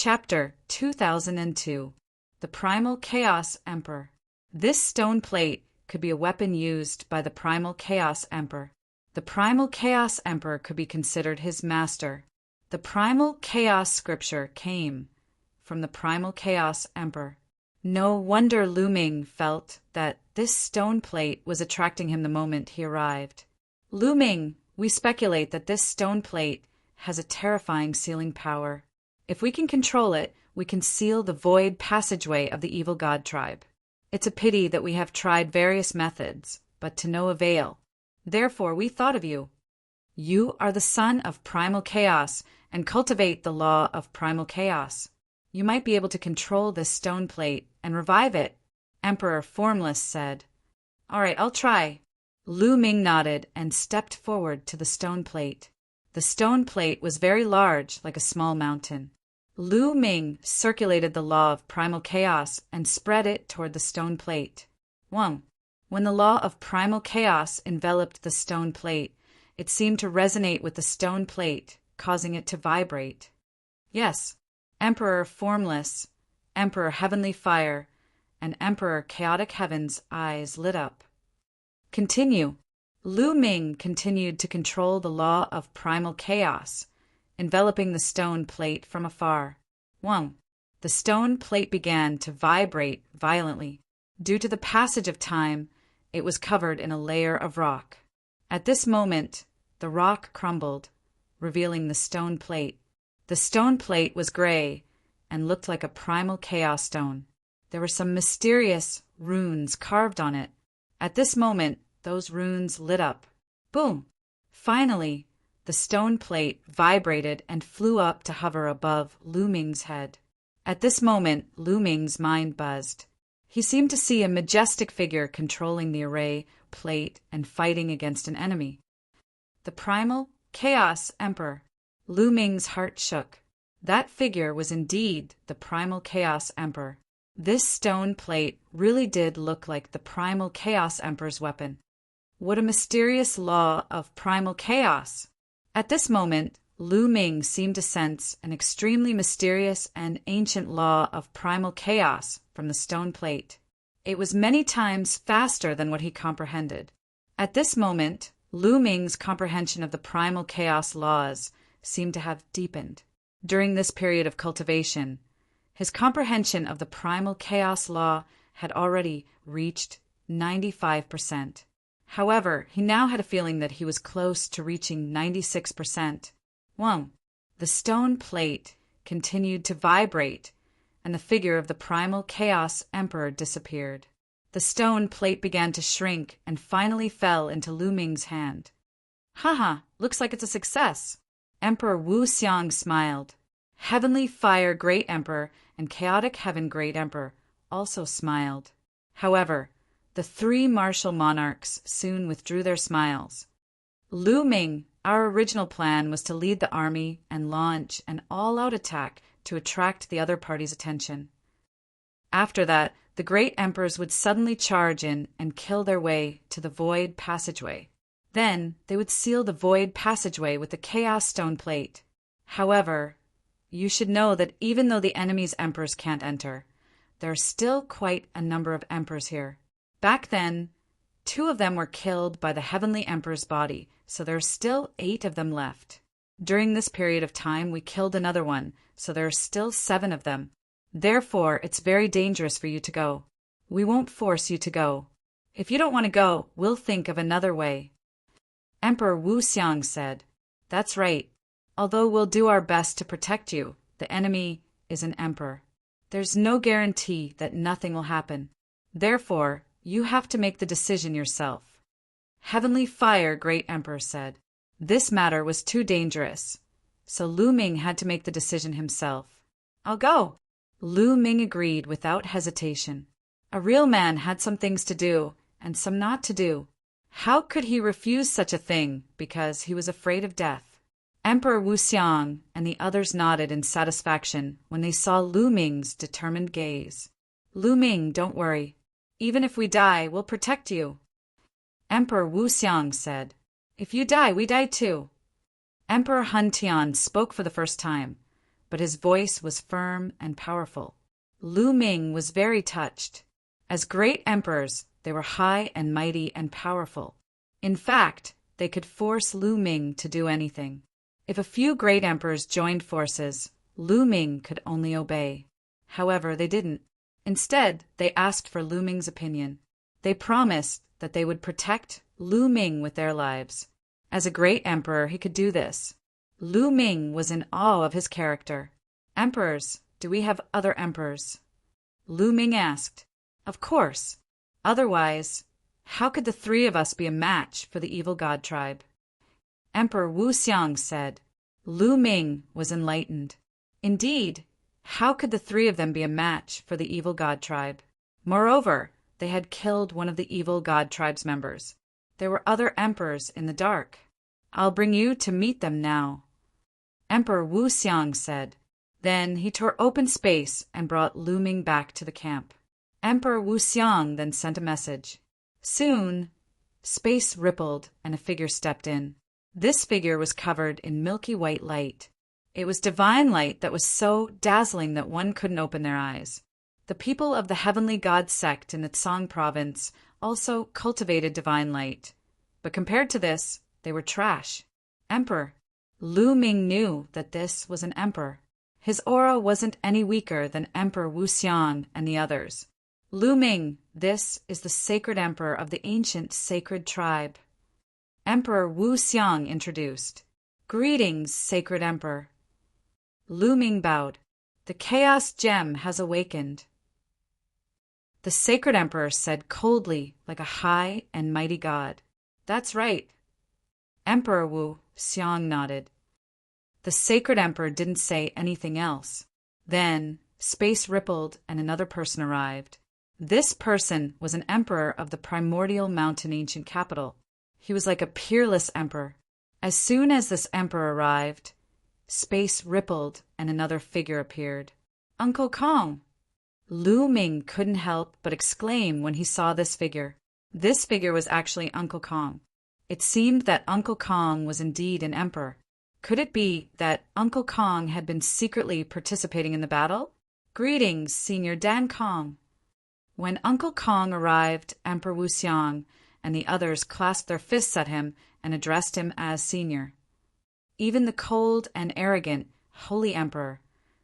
Chapter 2002 The Primal Chaos Emperor. This stone plate could be a weapon used by the Primal Chaos Emperor. The Primal Chaos Emperor could be considered his master. The Primal Chaos Scripture came from the Primal Chaos Emperor. No wonder Lu Ming felt that this stone plate was attracting him the moment he arrived. Lu Ming, we speculate that this stone plate has a terrifying sealing power. If we can control it, we can seal the void passageway of the evil god tribe. It's a pity that we have tried various methods, but to no avail. Therefore, we thought of you. You are the son of primal chaos and cultivate the law of primal chaos. You might be able to control this stone plate and revive it. Emperor Formless said. All right, I'll try. Lu Ming nodded and stepped forward to the stone plate. The stone plate was very large, like a small mountain. Lu Ming circulated the law of primal chaos and spread it toward the stone plate. 1. When the law of primal chaos enveloped the stone plate, it seemed to resonate with the stone plate, causing it to vibrate. Yes, Emperor Formless, Emperor Heavenly Fire, and Emperor Chaotic Heaven's eyes lit up. Continue. Lu Ming continued to control the law of primal chaos, enveloping the stone plate from afar. 1. The stone plate began to vibrate violently. Due to the passage of time, it was covered in a layer of rock. At this moment, the rock crumbled, revealing the stone plate. The stone plate was gray and looked like a primal chaos stone. There were some mysterious runes carved on it. At this moment, those runes lit up. Boom! Finally, the stone plate vibrated and flew up to hover above Lu Ming's head. At this moment, Lu Ming's mind buzzed. He seemed to see a majestic figure controlling the array plate and fighting against an enemy. The Primal Chaos Emperor. Lu Ming's heart shook. That figure was indeed the Primal Chaos Emperor. This stone plate really did look like the Primal Chaos Emperor's weapon. What a mysterious law of primal chaos! At this moment, Lu Ming seemed to sense an extremely mysterious and ancient law of primal chaos from the stone plate. It was many times faster than what he comprehended. At this moment, Lu Ming's comprehension of the primal chaos laws seemed to have deepened. During this period of cultivation, his comprehension of the primal chaos law had already reached 95%. However, he now had a feeling that he was close to reaching 96%. 1. The stone plate continued to vibrate, and the figure of the Primal Chaos Emperor disappeared. The stone plate began to shrink and finally fell into Lu Ming's hand. Haha, looks like it's a success. Emperor Wu Xiang smiled. Heavenly Fire Great Emperor and Chaotic Heaven Great Emperor also smiled. However, the three martial monarchs soon withdrew their smiles. Lu Ming, our original plan was to lead the army and launch an all-out attack to attract the other party's attention. After that, the great emperors would suddenly charge in and kill their way to the void passageway. Then they would seal the void passageway with the chaos stone plate. However, you should know that even though the enemy's emperors can't enter, there are still quite a number of emperors here. Back then, 2 of them were killed by the Heavenly Emperor's body, so there are still 8 of them left. During this period of time, we killed another one, so there are still 7 of them. Therefore, it's very dangerous for you to go. We won't force you to go. If you don't want to go, we'll think of another way. Emperor Wu Xiang said, That's right. Although we'll do our best to protect you, the enemy is an emperor. There's no guarantee that nothing will happen. Therefore, you have to make the decision yourself. Heavenly Fire Great Emperor said. This matter was too dangerous, so Lu Ming had to make the decision himself. I'll go. Lu Ming agreed without hesitation. A real man had some things to do and some not to do. How could he refuse such a thing because he was afraid of death? Emperor Wu Xiang and the others nodded in satisfaction when they saw Lu Ming's determined gaze. Lu Ming, don't worry. Even if we die, we'll protect you. Emperor Wu Xiang said. If you die, we die too. Emperor Hun Tian spoke for the first time. but his voice was firm and powerful. Lu Ming was very touched. As great emperors, they were high and mighty and powerful. In fact, they could force Lu Ming to do anything. If a few great emperors joined forces, Lu Ming could only obey. However, they didn't. Instead, they asked for Lu Ming's opinion. They promised that they would protect Lu Ming with their lives. As a great emperor, he could do this. Lu Ming was in awe of his character. "Emperors, do we have other emperors?" Lu Ming asked. "Of course. Otherwise, how could the three of us be a match for the evil god tribe?" Emperor Wu Xiang said. Lu Ming was enlightened. Indeed, how could the three of them be a match for the evil god tribe? Moreover, they had killed one of the evil god tribe's members. There were other emperors in the dark. "I'll bring you to meet them now," Emperor Wu Xiang said. Then he tore open space and brought Lu Ming back to the camp. Emperor Wu Xiang then sent a message. Soon, space rippled and a figure stepped in. This figure was covered in milky white light. It was divine light that was so dazzling that one couldn't open their eyes. The people of the Heavenly God sect in the Tsang province also cultivated divine light. But compared to this, they were trash. Emperor. Lu Ming knew that this was an emperor. His aura wasn't any weaker than Emperor Wu Xiang and the others. Lu Ming, this is the sacred emperor of the ancient sacred tribe. Emperor Wu Xiang introduced. "Greetings, sacred emperor." Lu Ming bowed. "The chaos gem has awakened." The sacred emperor said coldly, like a high and mighty god. "That's right." Emperor Wu Xiang nodded. The sacred emperor didn't say anything else. Then, space rippled and another person arrived. This person was an emperor of the primordial mountain ancient capital. He was like a peerless emperor. As soon as this emperor arrived, space rippled and another figure appeared. "Uncle Kong!" Lu Ming couldn't help but exclaim when he saw this figure. This figure was actually Uncle Kong. It seemed that Uncle Kong was indeed an emperor. Could it be that Uncle Kong had been secretly participating in the battle? "Greetings, Senior Dan Kong." When Uncle Kong arrived, Emperor Wu Xiang and the others clasped their fists at him and addressed him as Senior. Even the cold and arrogant Holy Emperor,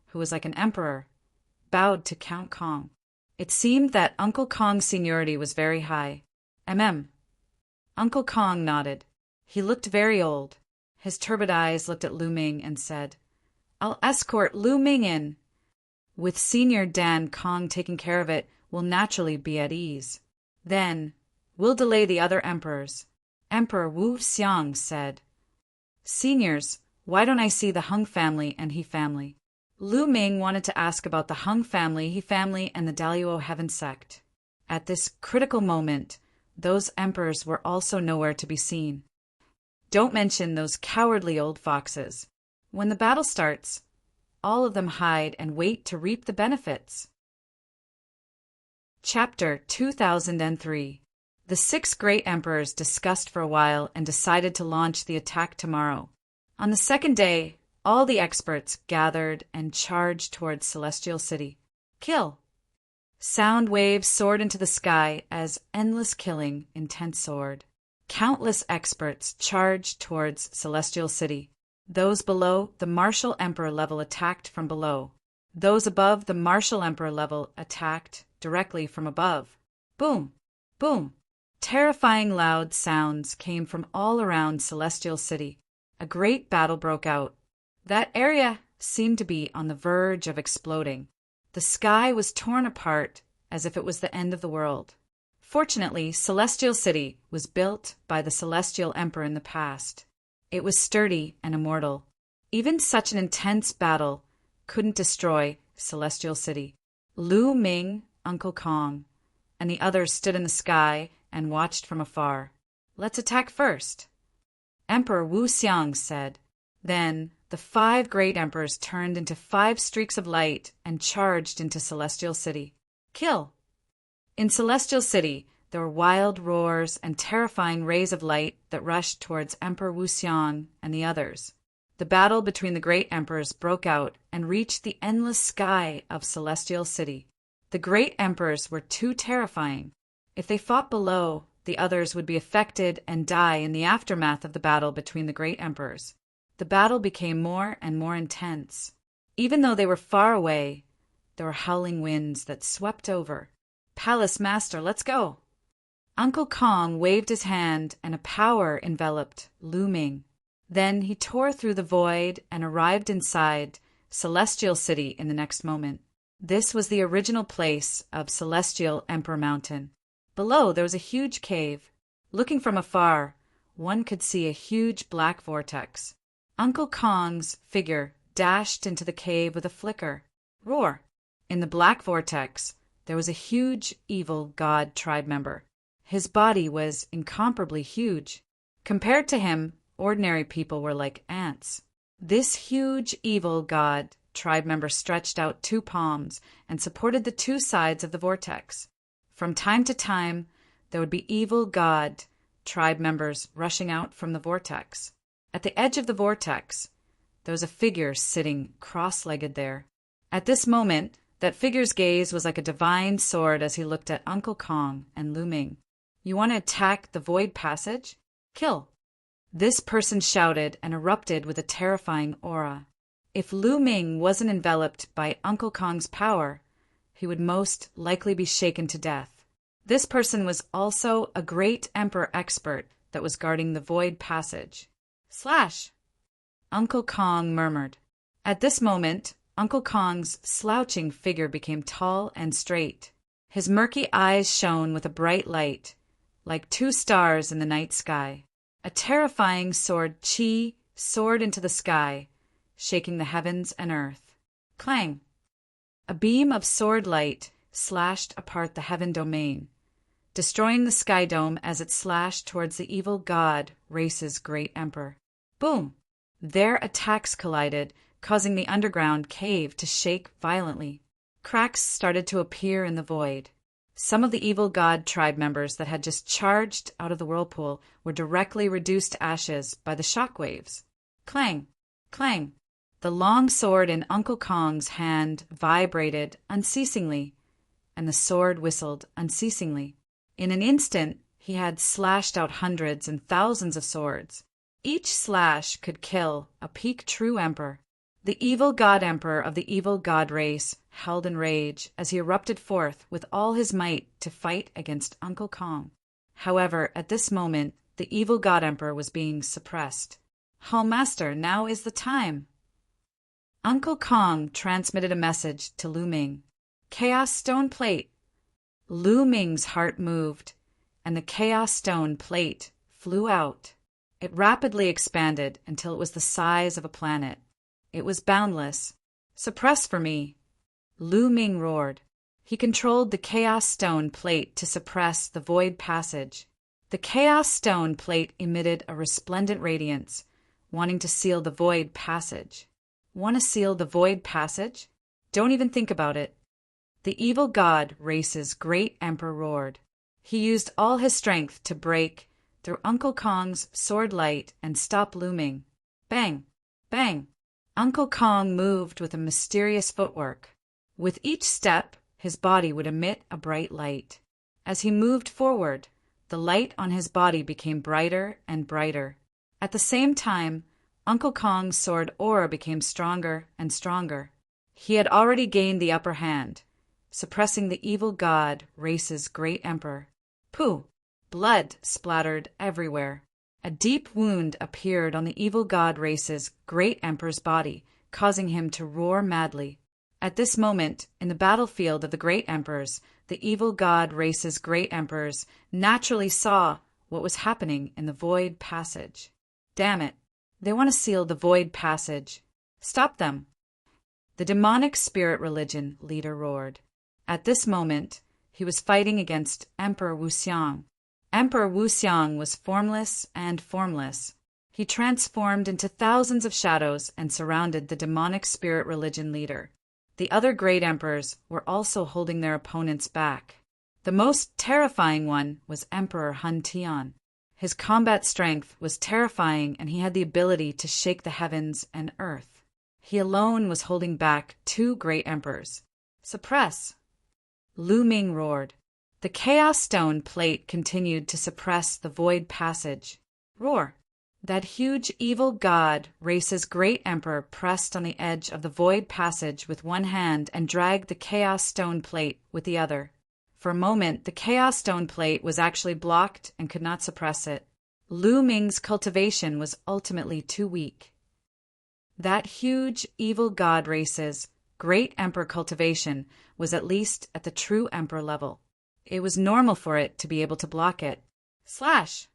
who was like an emperor, bowed to Count Kong. It seemed that Uncle Kong's seniority was very high. Uncle Kong nodded. He looked very old. His turbid eyes looked at Lu Ming and said, "I'll escort Lu Ming in. With Senior Dan Kong taking care of it, we'll naturally be at ease. Then, we'll delay the other emperors." Emperor Wu Xiang said, "Seniors, why don't I see the Hung family and He family?" Lu Ming wanted to ask about the Hung family, He family, and the Daluo Heaven sect. At this critical moment, those emperors were also nowhere to be seen. Don't mention those cowardly old foxes. When the battle starts, all of them hide and wait to reap the benefits. Chapter 2003. The 6 great emperors discussed for a while and decided to launch the attack tomorrow. On the second day, all the experts gathered and charged towards Celestial City. Kill! Sound waves soared into the sky as endless killing, intense soared. Countless experts charged towards Celestial City. Those below the Martial Emperor level attacked from below. Those above the Martial Emperor level attacked directly from above. Boom! Boom! Terrifying loud sounds came from all around Celestial City. A great battle broke out. That area seemed to be on the verge of exploding. The sky was torn apart as if it was the end of the world. Fortunately, Celestial City was built by the Celestial Emperor in the past. It was sturdy and immortal. Even such an intense battle couldn't destroy Celestial City. Lu Ming, Uncle Kong, and the others stood in the sky and watched from afar. "Let's attack first," Emperor Wu Xiang said. Then the 5 great emperors turned into 5 streaks of light and charged into Celestial City. Kill! In Celestial City, there were wild roars and terrifying rays of light that rushed towards Emperor Wu Xiang and the others. The battle between the great emperors broke out and reached the endless sky of Celestial City. The great emperors were too terrifying. If they fought below, the others would be affected and die in the aftermath of the battle between the great emperors. The battle became more and more intense. Even though they were far away, there were howling winds that swept over. "Palace Master, let's go!" Uncle Kong waved his hand and a power enveloped Lu Ming. Then he tore through the void and arrived inside Celestial City in the next moment. This was the original place of Celestial Emperor Mountain. Below there was a huge cave. Looking from afar, one could see a huge black vortex. Uncle Kong's figure dashed into the cave with a flicker. Roar! In the black vortex, there was a huge evil god tribe member. His body was incomparably huge. Compared to him, ordinary people were like ants. This huge evil god tribe member stretched out 2 palms and supported the 2 sides of the vortex. From time to time, there would be evil god tribe members rushing out from the vortex. At the edge of the vortex, there was a figure sitting cross-legged there. At this moment, that figure's gaze was like a divine sword as he looked at Uncle Kong and Lu Ming. "You want to attack the void passage? Kill!" This person shouted and erupted with a terrifying aura. If Lu Ming wasn't enveloped by Uncle Kong's power, he would most likely be shaken to death. This person was also a great emperor expert that was guarding the void passage. "Slash!" Uncle Kong murmured. At this moment, Uncle Kong's slouching figure became tall and straight. His murky eyes shone with a bright light, like 2 stars in the night sky. A terrifying sword chi soared into the sky, shaking the heavens and earth. Clang! A beam of sword light slashed apart the heaven domain, destroying the sky dome as it slashed towards the evil god race's great emperor. Boom! Their attacks collided, causing the underground cave to shake violently. Cracks started to appear in the void. Some of the evil god tribe members that had just charged out of the whirlpool were directly reduced to ashes by the shock waves. Clang! Clang! The long sword in Uncle Kong's hand vibrated unceasingly, and the sword whistled unceasingly. In an instant, he had slashed out hundreds and thousands of swords. Each slash could kill a peak true emperor. The evil god emperor of the evil god race held in rage as he erupted forth with all his might to fight against Uncle Kong. However, at this moment, the evil god emperor was being suppressed. "Oh, Master, now is the time." Uncle Kong transmitted a message to Lu Ming. "Chaos stone plate." Lu Ming's heart moved, and the chaos stone plate flew out. It rapidly expanded until it was the size of a planet. It was boundless. "Suppress for me." Lu Ming roared. He controlled the Chaos Stone plate to suppress the void passage. The Chaos Stone plate emitted a resplendent radiance, wanting to seal the void passage. Want to seal the void passage? Don't even think about it. The evil god race's great emperor roared. He used all his strength to break through Uncle Kong's sword light and stop Lu Ming. Bang! Bang! Uncle Kong moved with a mysterious footwork. With each step, his body would emit a bright light. As he moved forward, the light on his body became brighter and brighter. At the same time, Uncle Kong's sword aura became stronger and stronger. He had already gained the upper hand, suppressing the evil god race's great emperor. Pooh! Blood splattered everywhere. A deep wound appeared on the evil god race's great emperor's body, causing him to roar madly. At this moment, in the battlefield of the great emperors, the evil god race's great emperors naturally saw what was happening in the void passage. Damn it! They want to seal the void passage. Stop them! The demonic spirit religion leader roared. At this moment, he was fighting against Emperor Wuxiang. Emperor Wuxiang was formless and formless. He transformed into thousands of shadows and surrounded the demonic spirit religion leader. The other great emperors were also holding their opponents back. The most terrifying one was Emperor Hun Tian. His combat strength was terrifying, and he had the ability to shake the heavens and earth. He alone was holding back two great emperors. Suppress! Lu Ming roared. The Chaos Stone plate continued to suppress the void passage. Roar! That huge evil god race's great emperor pressed on the edge of the void passage with one hand and dragged the Chaos Stone plate with the other. For a moment, the Chaos Stone plate was actually blocked and could not suppress it. Lu Ming's cultivation was ultimately too weak. That huge evil god race's great emperor cultivation was at least at the true emperor level. It was normal for it to be able to block it. Slash!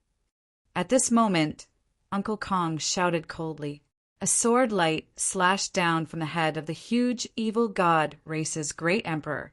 At this moment, Uncle Kong shouted coldly. A sword light slashed down from the head of the huge evil god race's great emperor,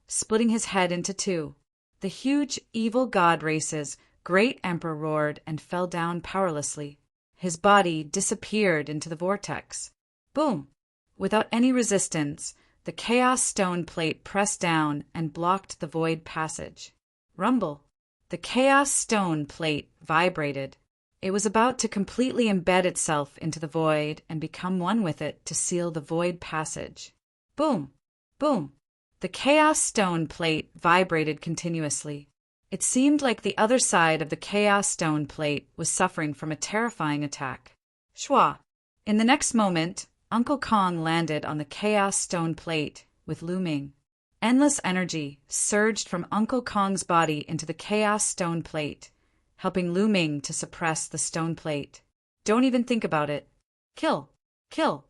splitting his head into two. The huge evil god race's great emperor roared and fell down powerlessly. His body disappeared into the vortex. Boom! Without any resistance, the Chaos Stone plate pressed down and blocked the void passage. Rumble! The Chaos Stone plate vibrated. It was about to completely embed itself into the void and become one with it to seal the void passage. Boom! Boom! The Chaos Stone plate vibrated continuously. It seemed like the other side of the Chaos Stone plate was suffering from a terrifying attack. Shwa! In the next moment, Uncle Kong landed on the Chaos Stone plate with Lu Ming. Endless energy surged from Uncle Kong's body into the Chaos Stone plate, helping Lu Ming to suppress the stone plate. Don't even think about it. Kill! Kill!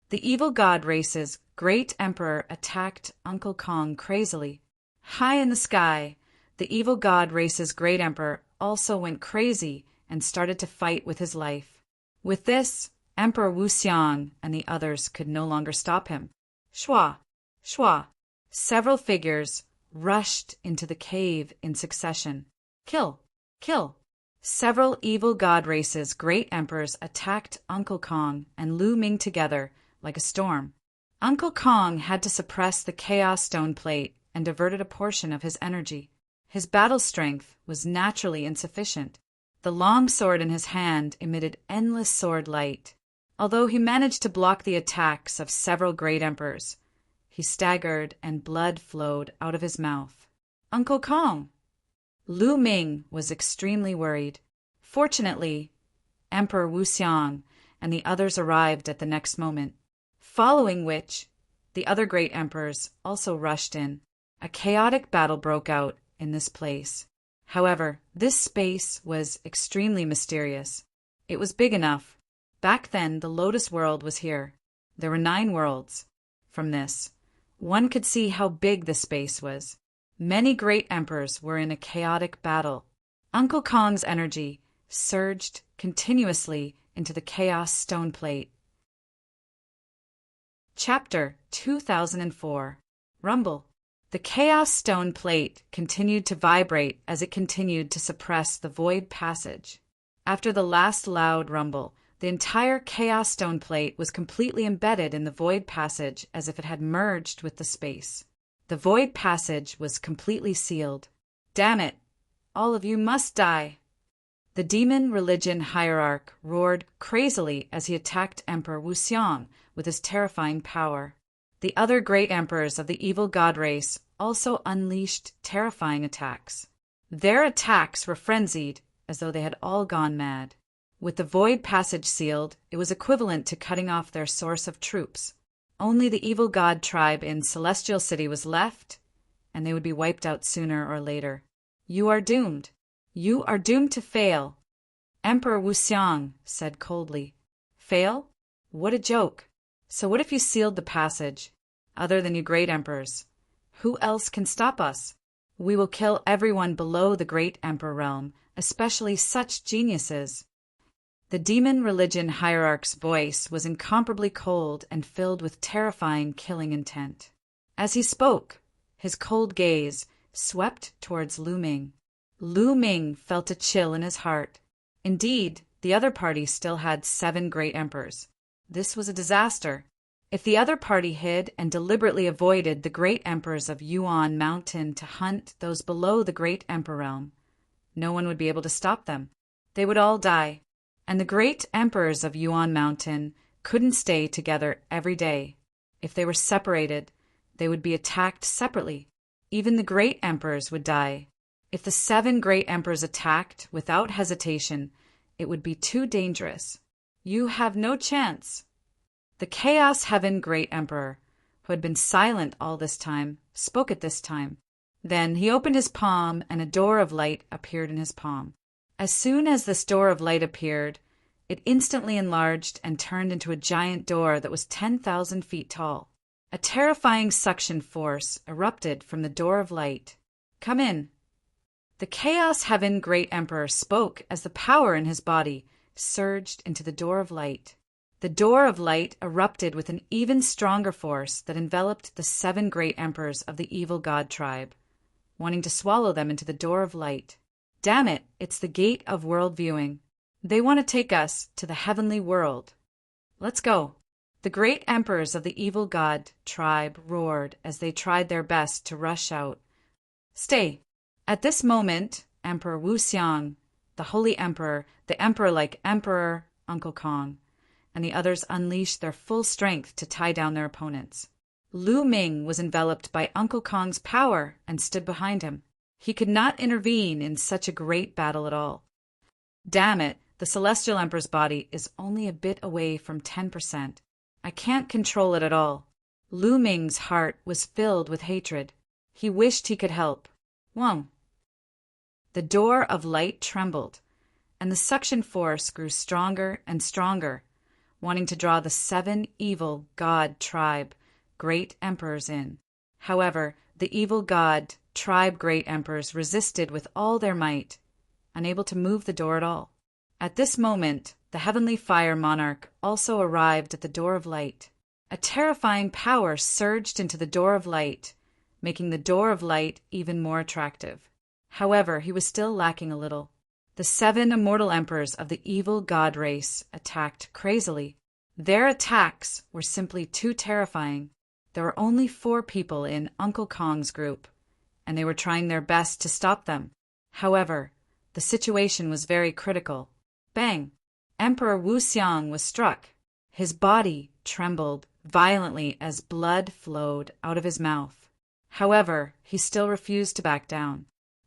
The evil god race's great emperor attacked Uncle Kong crazily. High in the sky, the evil god race's great emperor also went crazy and started to fight with his life. With this, Emperor Wuxiang and the others could no longer stop him. Shwa! Shwa! Several figures rushed into the cave in succession. Kill! Kill! Several evil god races' great emperors attacked Uncle Kong and Lu Ming together like a storm. Uncle Kong had to suppress the Chaos Stone plate and diverted a portion of his energy. His battle strength was naturally insufficient. The long sword in his hand emitted endless sword light. Although he managed to block the attacks of several great emperors, he staggered and blood flowed out of his mouth. Uncle Kong! Lu Ming was extremely worried. Fortunately, Emperor Wuxiang and the others arrived at the next moment, following which the other great emperors also rushed in. A chaotic battle broke out in this place. However, this space was extremely mysterious. It was big enough. Back then, the Lotus World was here. There were 9 worlds. From this, one could see how big the space was. Many great emperors were in a chaotic battle. Uncle Kong's energy surged continuously into the Chaos Stone plate. Chapter 2004. Rumble. The Chaos Stone plate continued to vibrate as it continued to suppress the void passage. After the last loud rumble, the entire Chaos Stone plate was completely embedded in the void passage as if it had merged with the space. The void passage was completely sealed. Damn it! All of you must die! The demon religion hierarch roared crazily as he attacked Emperor Wuxiang with his terrifying power. The other great emperors of the evil god race also unleashed terrifying attacks. Their attacks were frenzied, as though they had all gone mad. With the void passage sealed, it was equivalent to cutting off their source of troops. Only the evil god tribe in Celestial City was left, and they would be wiped out sooner or later. You are doomed. You are doomed to fail. Emperor Wuxiang said coldly. Fail? What a joke. So what if you sealed the passage? Other than you great emperors, who else can stop us? We will kill everyone below the great emperor realm, especially such geniuses. The demon religion hierarch's voice was incomparably cold and filled with terrifying killing intent. As he spoke, his cold gaze swept towards Lu Ming. Lu Ming felt a chill in his heart. Indeed, the other party still had 7 great emperors. This was a disaster. If the other party hid and deliberately avoided the great emperors of Yuan Mountain to hunt those below the great emperor realm, no one would be able to stop them. They would all die. And the great emperors of Yuan Mountain couldn't stay together every day. If they were separated, they would be attacked separately. Even the great emperors would die. If the 7 great emperors attacked without hesitation, it would be too dangerous. You have no chance. The Chaos Heaven Great Emperor, who had been silent all this time, spoke at this time. Then he opened his palm, and a door of light appeared in his palm. As soon as this door of light appeared, it instantly enlarged and turned into a giant door that was 10,000 feet tall. A terrifying suction force erupted from the door of light. Come in. The Chaos Heaven Great Emperor spoke as the power in his body surged into the door of light. The door of light erupted with an even stronger force that enveloped the 7 great emperors of the evil god tribe, wanting to swallow them into the door of light. Damn it, it's the gate of world viewing. They want to take us to the heavenly world. Let's go. The great emperors of the evil god tribe roared as they tried their best to rush out. Stay. At this moment, Emperor Wuxiang, the Holy Emperor, the Emperor-like Emperor, Uncle Kong, and the others unleashed their full strength to tie down their opponents. Lu Ming was enveloped by Uncle Kong's power and stood behind him. He could not intervene in such a great battle at all. Damn it, the Celestial Emperor's body is only a bit away from 10%. I can't control it at all. Lu Ming's heart was filled with hatred. He wished he could help. Whoa. The door of light trembled, and the suction force grew stronger and stronger, wanting to draw the 7 evil god tribe great emperors in. However, the evil god tribe great emperors resisted with all their might, unable to move the door at all. At this moment, the heavenly fire monarch also arrived at the door of light. A terrifying power surged into the door of light, making the door of light even more attractive. However, he was still lacking a little. The 7 immortal emperors of the evil god race attacked crazily. Their attacks were simply too terrifying. There were only 4 people in Uncle Kong's group, and they were trying their best to stop them. However, the situation was very critical. Bang! Emperor Wuxiang was struck. His body trembled violently as blood flowed out of his mouth. However, he still refused to back down.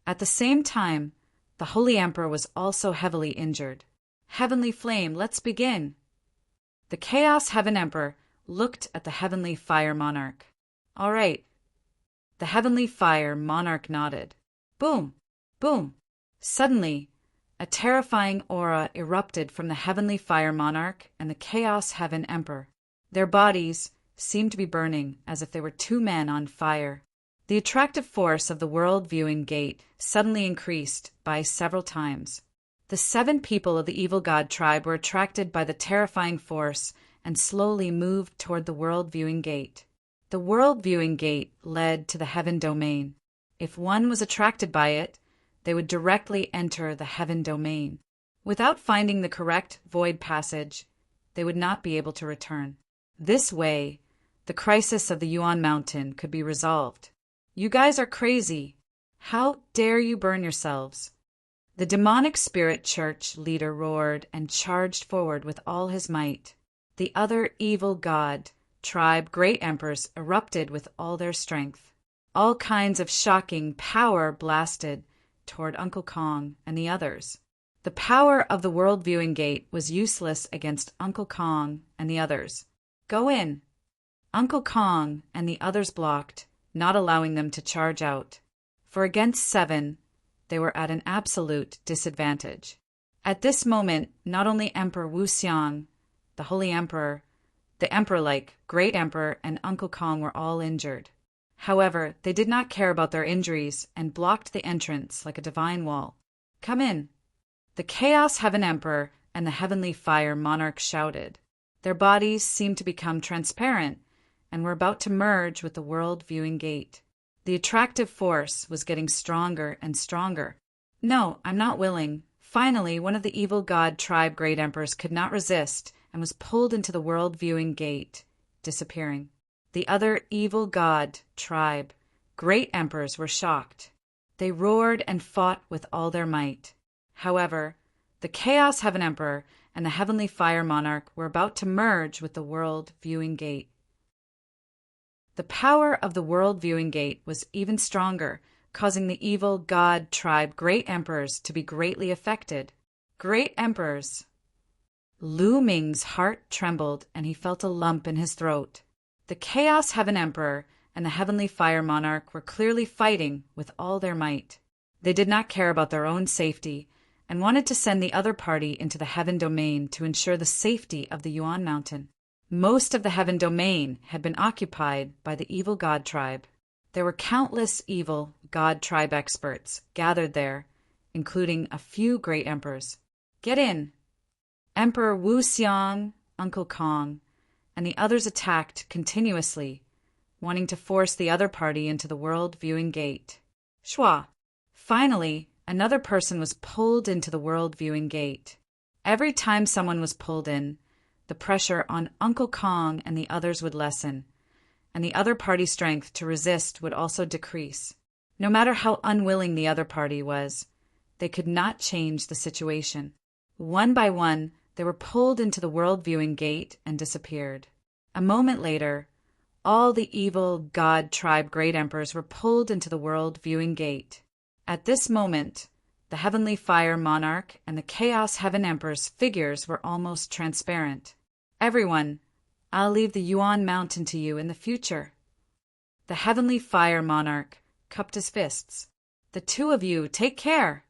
At the same time, the Holy Emperor was also heavily injured. Heavenly Flame, let's begin. The Chaos Heaven Emperor looked at the Heavenly Fire Monarch. All right. The Heavenly Fire Monarch nodded. Boom! Boom! Suddenly, a terrifying aura erupted from the Heavenly Fire Monarch and the Chaos Heaven Emperor. Their bodies seemed to be burning as if they were 2 men on fire. The attractive force of the world viewing gate suddenly increased by several times. The 7 people of the evil god tribe were attracted by the terrifying force and slowly moved toward the world viewing gate. The world viewing gate led to the heaven domain. If one was attracted by it, they would directly enter the heaven domain. Without finding the correct void passage, they would not be able to return. This way, the crisis of the Yuan Mountain could be resolved. You guys are crazy. How dare you burn yourselves? The demonic spirit church leader roared and charged forward with all his might. The other evil god tribe great emperors erupted with all their strength. All kinds of shocking power blasted toward Uncle Kong and the others. The power of the world viewing gate was useless against Uncle Kong and the others. Go in. Uncle Kong and the others blocked, not allowing them to charge out. For against 7, they were at an absolute disadvantage. At this moment, not only Emperor Wuxiang, the Holy Emperor, the Emperor-like Great Emperor, and Uncle Kong were all injured. However, they did not care about their injuries and blocked the entrance like a divine wall. Come in. The Chaos Heaven Emperor and the Heavenly Fire Monarch shouted. Their bodies seemed to become transparent and were about to merge with the world viewing gate. The attractive force was getting stronger and stronger. No, I'm not willing. Finally, one of the evil god tribe great emperors could not resist and was pulled into the world viewing gate, disappearing. The other evil god tribe great emperors were shocked. They roared and fought with all their might. However, the The Chaos Heaven Emperor and the Heavenly Fire Monarch were about to merge with the World Viewing Gate. The power of the World Viewing Gate was even stronger, causing the evil God tribe Great Emperors to be greatly affected. Great Emperors! Lu Ming's heart trembled and he felt a lump in his throat. The Chaos Heaven Emperor and the Heavenly Fire Monarch were clearly fighting with all their might. They did not care about their own safety and wanted to send the other party into the Heaven Domain to ensure the safety of the Yuan Mountain. Most of the Heaven Domain had been occupied by the evil God tribe. There were countless evil God tribe experts gathered there, including a few great emperors. Get in! Emperor Wu Xiang, Uncle Kong, and the others attacked continuously, wanting to force the other party into the World Viewing Gate. Shua! Finally, another person was pulled into the World Viewing Gate. Every time someone was pulled in, the pressure on Uncle Kong and the others would lessen, and the other party's strength to resist would also decrease. No matter how unwilling the other party was, they could not change the situation. One by one, they were pulled into the World Viewing Gate and disappeared. A moment later, all the evil God tribe Great Emperors were pulled into the World Viewing Gate. At this moment, the Heavenly Fire Monarch and the Chaos Heaven Emperor's figures were almost transparent. Everyone, I'll leave the Yuan Mountain to you in the future. The Heavenly Fire Monarch cupped his fists. The two of you, take care!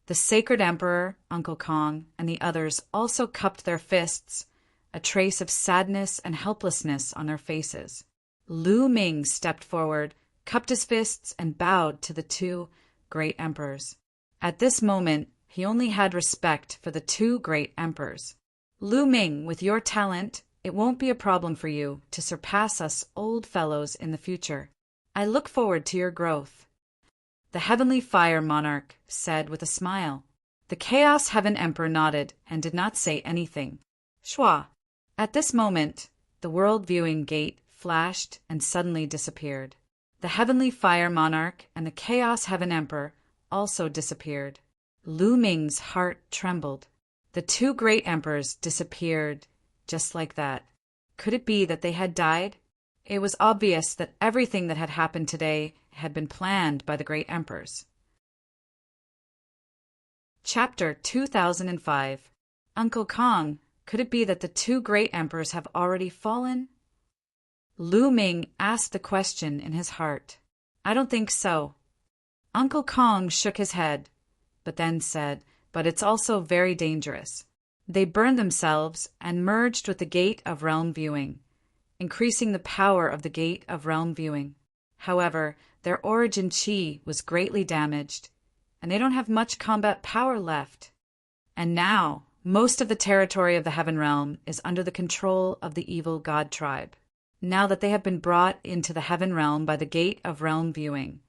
The Sacred Emperor, Uncle Kong, and the others also cupped their fists, a trace of sadness and helplessness on their faces. Lu Ming stepped forward, cupped his fists, and bowed to the two great emperors. At this moment, he only had respect for the two great emperors. Lu Ming, with your talent, it won't be a problem for you to surpass us old fellows in the future. I look forward to your growth. The Heavenly Fire Monarch said with a smile. The Chaos Heaven Emperor nodded and did not say anything. Shua! At this moment, the World Viewing Gate flashed and suddenly disappeared. The Heavenly Fire Monarch and the Chaos Heaven Emperor also disappeared. Lu Ming's heart trembled. The two great emperors disappeared just like that. Could it be that they had died? It was obvious that everything that had happened today had been planned by the great emperors. Chapter 2005. Uncle Kong, could it be that the two great emperors have already fallen? Lu Ming asked the question in his heart. I don't think so. Uncle Kong shook his head, but then said, but it's also very dangerous. They burned themselves and merged with the Gate of Realm Viewing, increasing the power of the Gate of Realm Viewing. However, their origin chi was greatly damaged, and they don't have much combat power left. And now, most of the territory of the Heaven Realm is under the control of the evil God tribe. Now that they have been brought into the Heaven Realm by the Gate of Realm Viewing,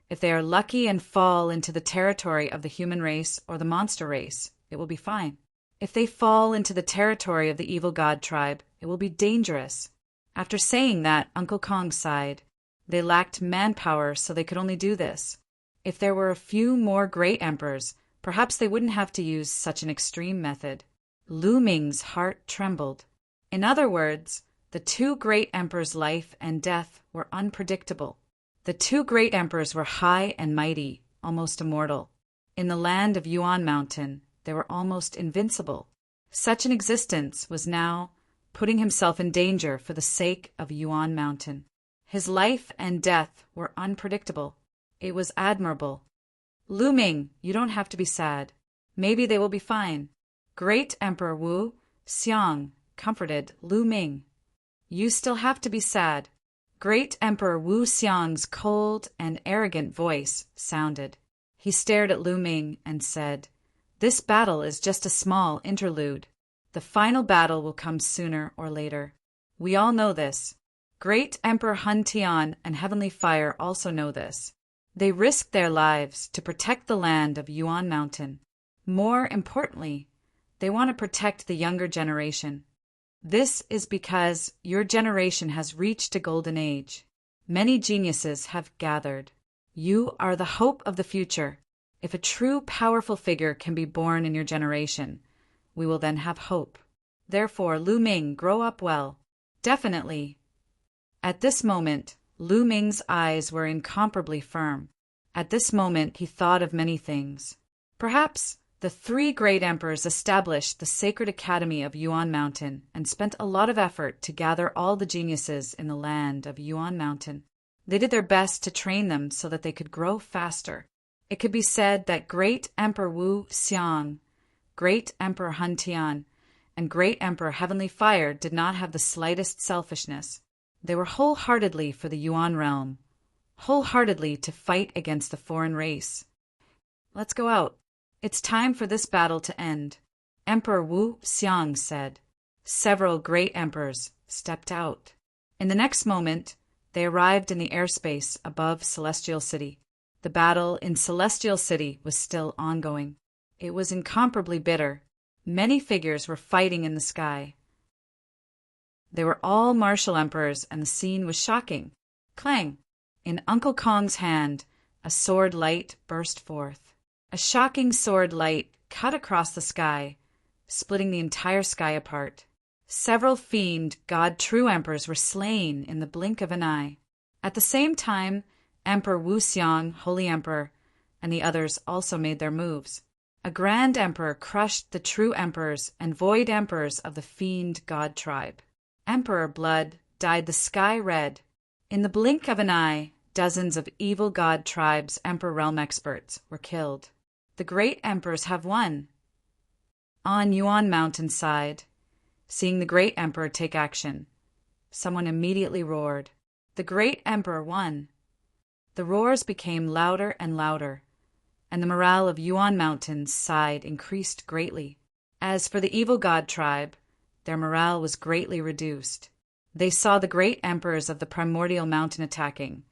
if they are lucky and fall into the territory of the human race or the monster race, it will be fine. If they fall into the territory of the evil God tribe, it will be dangerous. After saying that, Uncle Kong sighed. They lacked manpower, so they could only do this. If there were a few more great emperors, perhaps they wouldn't have to use such an extreme method. Lu Ming's heart trembled. In other words, the two great emperors' life and death were unpredictable. The two great emperors were high and mighty, almost immortal. In the land of Yuan Mountain, they were almost invincible. Such an existence was now putting himself in danger for the sake of Yuan Mountain. His life and death were unpredictable. It was admirable. Lu Ming, you don't have to be sad. Maybe they will be fine. Great Emperor Wu Xiang comforted Lu Ming. You still have to be sad. Great Emperor Wu Xiang's cold and arrogant voice sounded. He stared at Lu Ming and said, This battle is just a small interlude. The final battle will come sooner or later. We all know this. Great Emperor Hun Tian and Heavenly Fire also know this. They risked their lives to protect the land of Yuan Mountain. More importantly, they want to protect the younger generation. This is because your generation has reached a golden age. Many geniuses have gathered. You are the hope of the future. If a true powerful figure can be born in your generation, we will then have hope. Therefore, Lu Ming, grow up well. Definitely. At this moment, Lu Ming's eyes were incomparably firm. At this moment, he thought of many things. Perhaps the three great emperors established the sacred academy of Yuan Mountain and spent a lot of effort to gather all the geniuses in the land of Yuan Mountain. They did their best to train them so that they could grow faster. It could be said that Great Emperor Wu Xiang, Great Emperor Hun Tian, and Great Emperor Heavenly Fire did not have the slightest selfishness. They were wholeheartedly for the Yuan realm, wholeheartedly to fight against the foreign race. Let's go out. It's time for this battle to end, Emperor Wu Xiang said. Several great emperors stepped out. In the next moment, they arrived in the airspace above Celestial City. The battle in Celestial City was still ongoing. It was incomparably bitter. Many figures were fighting in the sky. They were all martial emperors, and the scene was shocking. Clang! In Uncle Kong's hand, a sword light burst forth. A shocking sword light cut across the sky, splitting the entire sky apart. Several fiend god true emperors were slain in the blink of an eye. At the same time, Emperor Wu Xiang, Holy Emperor, and the others also made their moves. A grand emperor crushed the true emperors and void emperors of the fiend god tribe. Emperor blood dyed the sky red. In the blink of an eye, dozens of evil god tribes' emperor realm experts were killed. The great emperors have won. On Yuan Mountain side, seeing the great emperor take action, someone immediately roared. The great emperor won. The roars became louder and louder, and the morale of Yuan Mountain's side increased greatly. As for the evil god tribe, their morale was greatly reduced. They saw the great emperors of the primordial mountain attacking,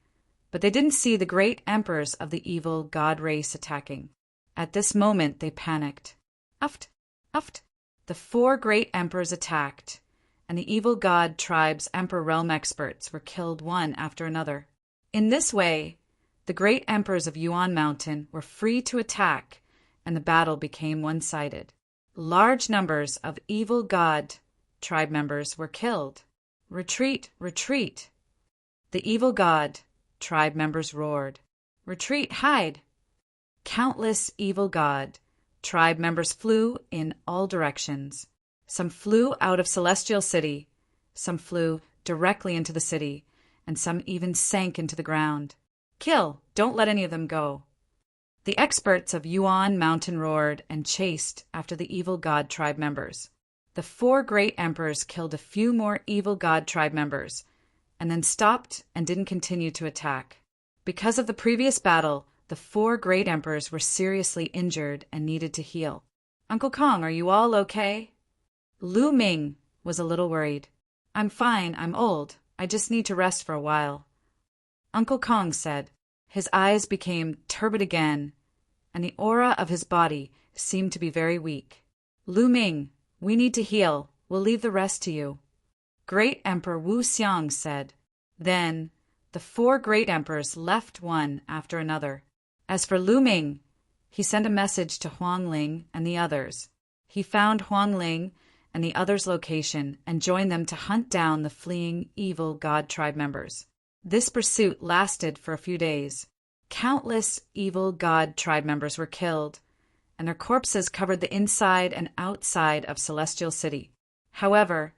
but they didn't see the great emperors of the evil god race attacking. At this moment they panicked. Uft! Uft! The four great emperors attacked, and the evil god tribe's emperor realm experts were killed one after another. In this way, the great emperors of Yuan Mountain were free to attack, and the battle became one-sided. Large numbers of evil god tribe members were killed. Retreat! Retreat! The evil god tribe members roared. Retreat! Hide! Countless evil god tribe members flew in all directions. Some flew out of Celestial City, some flew directly into the city, and some even sank into the ground. Kill! Don't let any of them go. The experts of Yuan Mountain roared and chased after the evil god tribe members. The four great emperors killed a few more evil god tribe members, and then stopped and didn't continue to attack. Because of the previous battle, the four great emperors were seriously injured and needed to heal. Uncle Kong, are you all okay? Lu Ming was a little worried. I'm fine, I'm old. I just need to rest for a while. Uncle Kong said. His eyes became turbid again, and the aura of his body seemed to be very weak. Lu Ming, we need to heal. We'll leave the rest to you. Great Emperor Wu Xiang said. Then the four great emperors left one after another. As for Lu Ming, he sent a message to Huang Ling and the others. He found Huang Ling and the others' location and joined them to hunt down the fleeing evil god tribe members. This pursuit lasted for a few days. Countless evil god tribe members were killed, and their corpses covered the inside and outside of Celestial City. However,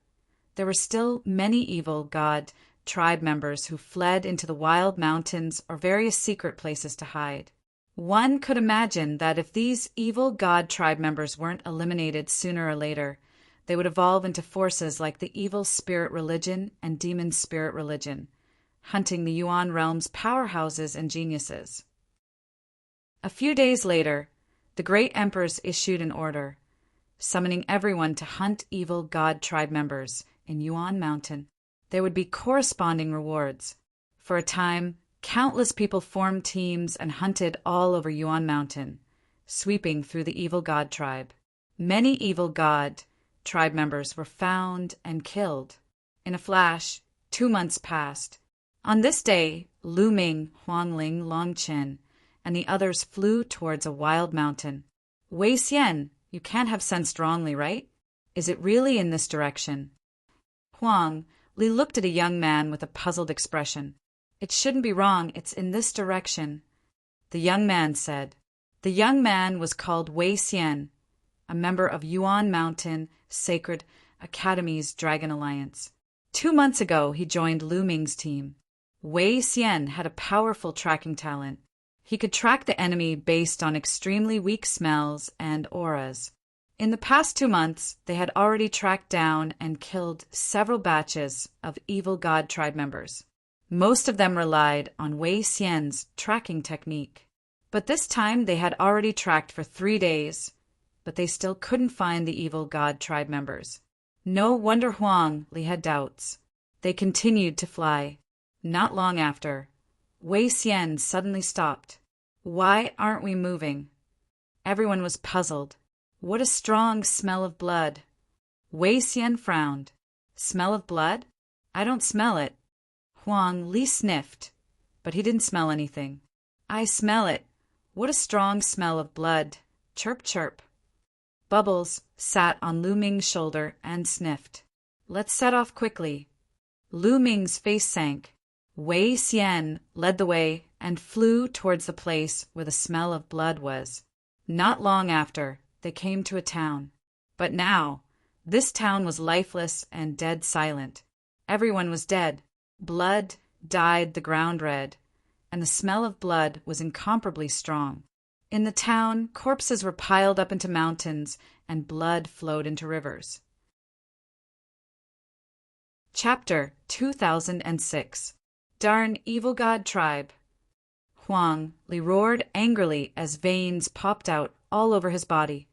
there were still many evil god tribe members who fled into the wild mountains or various secret places to hide. One could imagine that if these evil god tribe members weren't eliminated sooner or later, they would evolve into forces like the evil spirit religion and demon spirit religion, hunting the Yuan realm's powerhouses and geniuses. A few days later, the great emperors issued an order, summoning everyone to hunt evil god tribe members in Yuan Mountain. There would be corresponding rewards. For a time, countless people formed teams and hunted all over Yuan Mountain, sweeping through the evil god tribe. Many evil god tribe members were found and killed. In a flash, 2 months passed. On this day, Lu Ming, Huang Ling, Long Chen, and the others flew towards a wild mountain. Wei Xian, you can't have sensed wrongly, right? Is it really in this direction? Huang Li looked at a young man with a puzzled expression. It shouldn't be wrong, it's in this direction, the young man said. The young man was called Wei Xian, a member of Yuan Mountain Sacred Academy's Dragon Alliance. 2 months ago, he joined Lu Ming's team. Wei Xian had a powerful tracking talent. He could track the enemy based on extremely weak smells and auras. In the past 2 months, they had already tracked down and killed several batches of evil god tribe members. Most of them relied on Wei Xian's tracking technique. But this time they had already tracked for 3 days, but they still couldn't find the evil god tribe members. No wonder Huang Li had doubts. They continued to fly. Not long after, Wei Xian suddenly stopped. Why aren't we moving? Everyone was puzzled. What a strong smell of blood. Wei Xian frowned. Smell of blood? I don't smell it. Huang Li sniffed, but he didn't smell anything. I smell it. What a strong smell of blood. Chirp, chirp. Bubbles sat on Lu Ming's shoulder and sniffed. Let's set off quickly. Lu Ming's face sank. Wei Xian led the way and flew towards the place where the smell of blood was. Not long after, they came to a town. But now, this town was lifeless and dead silent. Everyone was dead. Blood dyed the ground red, and the smell of blood was incomparably strong. In the town, corpses were piled up into mountains, and blood flowed into rivers. Chapter 2006. Darn evil god tribe. Huang Li roared angrily as veins popped out all over his body.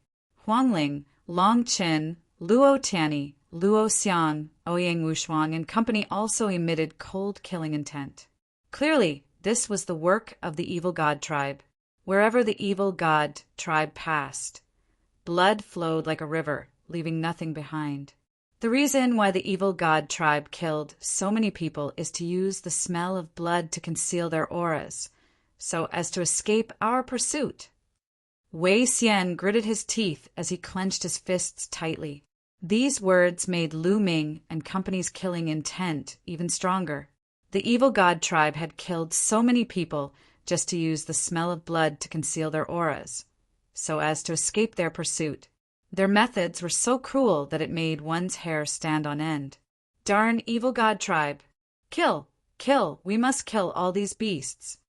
Huang Ling, Long Qin, Luo Tianyi, Luo Xiang, Ouyang Wushuang, and company also emitted cold killing intent. Clearly, this was the work of the evil god tribe. Wherever the evil god tribe passed, blood flowed like a river, leaving nothing behind. The reason why the evil god tribe killed so many people is to use the smell of blood to conceal their auras, so as to escape our pursuit. Wei Xian gritted his teeth as he clenched his fists tightly. These words made Lu Ming and company's killing intent even stronger. The evil god tribe had killed so many people just to use the smell of blood to conceal their auras, so as to escape their pursuit. Their methods were so cruel that it made one's hair stand on end. Darn evil god tribe! Kill! Kill! We must kill all these beasts!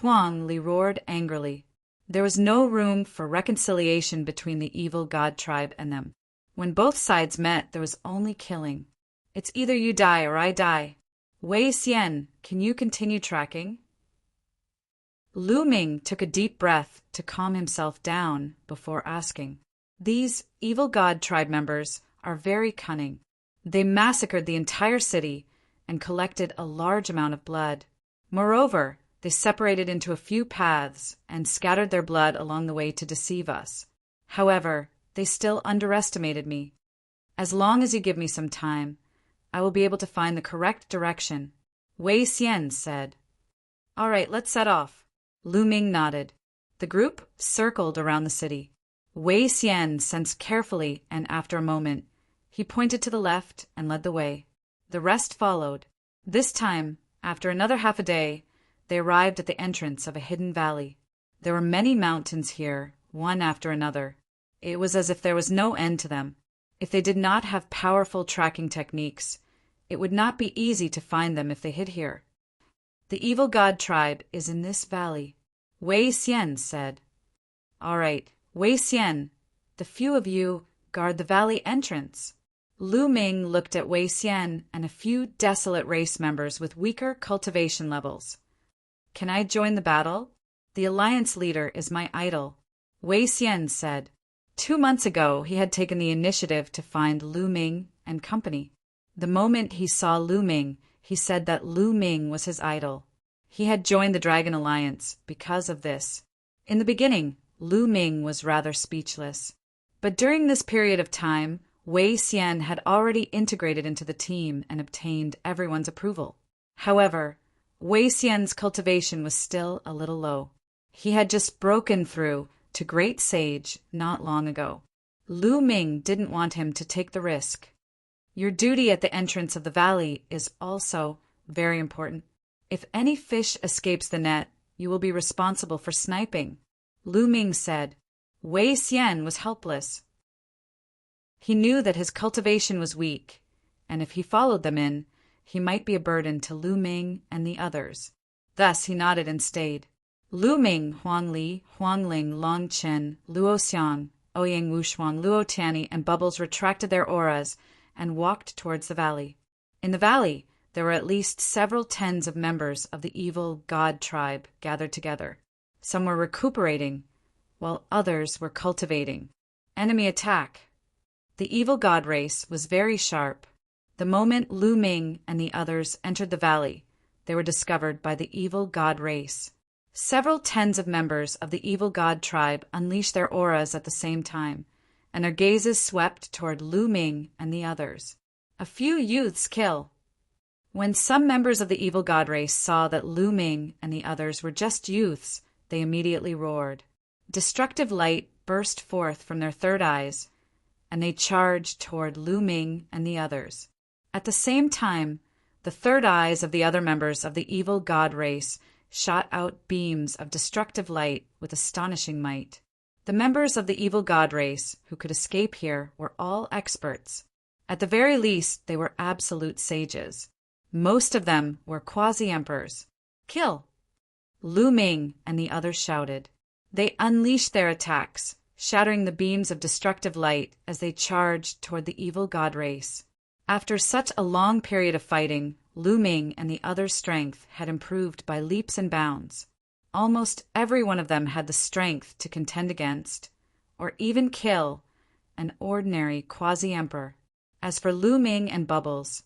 Huang Li roared angrily. There was no room for reconciliation between the evil god tribe and them. When both sides met, there was only killing. It's either you die or I die. Wei Xian, can you continue tracking? Lu Ming took a deep breath to calm himself down before asking. These evil god tribe members are very cunning. They massacred the entire city and collected a large amount of blood. Moreover, they separated into a few paths and scattered their blood along the way to deceive us. However, they still underestimated me. As long as you give me some time, I will be able to find the correct direction, Wei Xian said. All right, let's set off. Lu Ming nodded. The group circled around the city. Wei Xian sensed carefully, and after a moment, he pointed to the left and led the way. The rest followed. This time, after another half a day, they arrived at the entrance of a hidden valley. There were many mountains here, one after another. It was as if there was no end to them. If they did not have powerful tracking techniques, it would not be easy to find them if they hid here. The evil god tribe is in this valley, Wei Xian said. All right, Wei Xian, the few of you guard the valley entrance. Lu Ming looked at Wei Xian and a few desolate race members with weaker cultivation levels. Can I join the battle? The alliance leader is my idol, Wei Xian said. 2 months ago, he had taken the initiative to find Lu Ming and company. The moment he saw Lu Ming, he said that Lu Ming was his idol. He had joined the Dragon Alliance because of this. In the beginning, Lu Ming was rather speechless. But during this period of time, Wei Xian had already integrated into the team and obtained everyone's approval. However, Wei Xian's cultivation was still a little low. He had just broken through to Great Sage not long ago. Lu Ming didn't want him to take the risk. Your duty at the entrance of the valley is also very important. If any fish escapes the net, you will be responsible for sniping, Lu Ming said. Wei Xian was helpless. He knew that his cultivation was weak, and if he followed them in, he might be a burden to Lu Ming and the others. Thus he nodded and stayed. Lu Ming, Huang Li, Huang Ling, Long Chen, Luo Xiang, Ouyang Wushuang, Luo Tianyi, and Bubbles retracted their auras and walked towards the valley. In the valley, there were at least several tens of members of the evil god tribe gathered together. Some were recuperating, while others were cultivating. Enemy attack. The evil god race was very sharp. The moment Lu Ming and the others entered the valley, they were discovered by the evil god race. Several tens of members of the evil god tribe unleashed their auras at the same time, and their gazes swept toward Lu Ming and the others. A few youths kill. When some members of the evil god race saw that Lu Ming and the others were just youths, they immediately roared. Destructive light burst forth from their third eyes, and they charged toward Lu Ming and the others. At the same time, the third eyes of the other members of the evil god race shot out beams of destructive light with astonishing might. The members of the evil god race who could escape here were all experts. At the very least, they were absolute sages. Most of them were quasi-emperors. Kill! Lu Ming and the others shouted. They unleashed their attacks, shattering the beams of destructive light as they charged toward the evil god race. After such a long period of fighting, Lu Ming and the others' strength had improved by leaps and bounds. Almost every one of them had the strength to contend against, or even kill, an ordinary quasi-emperor. As for Lu Ming and Bubbles,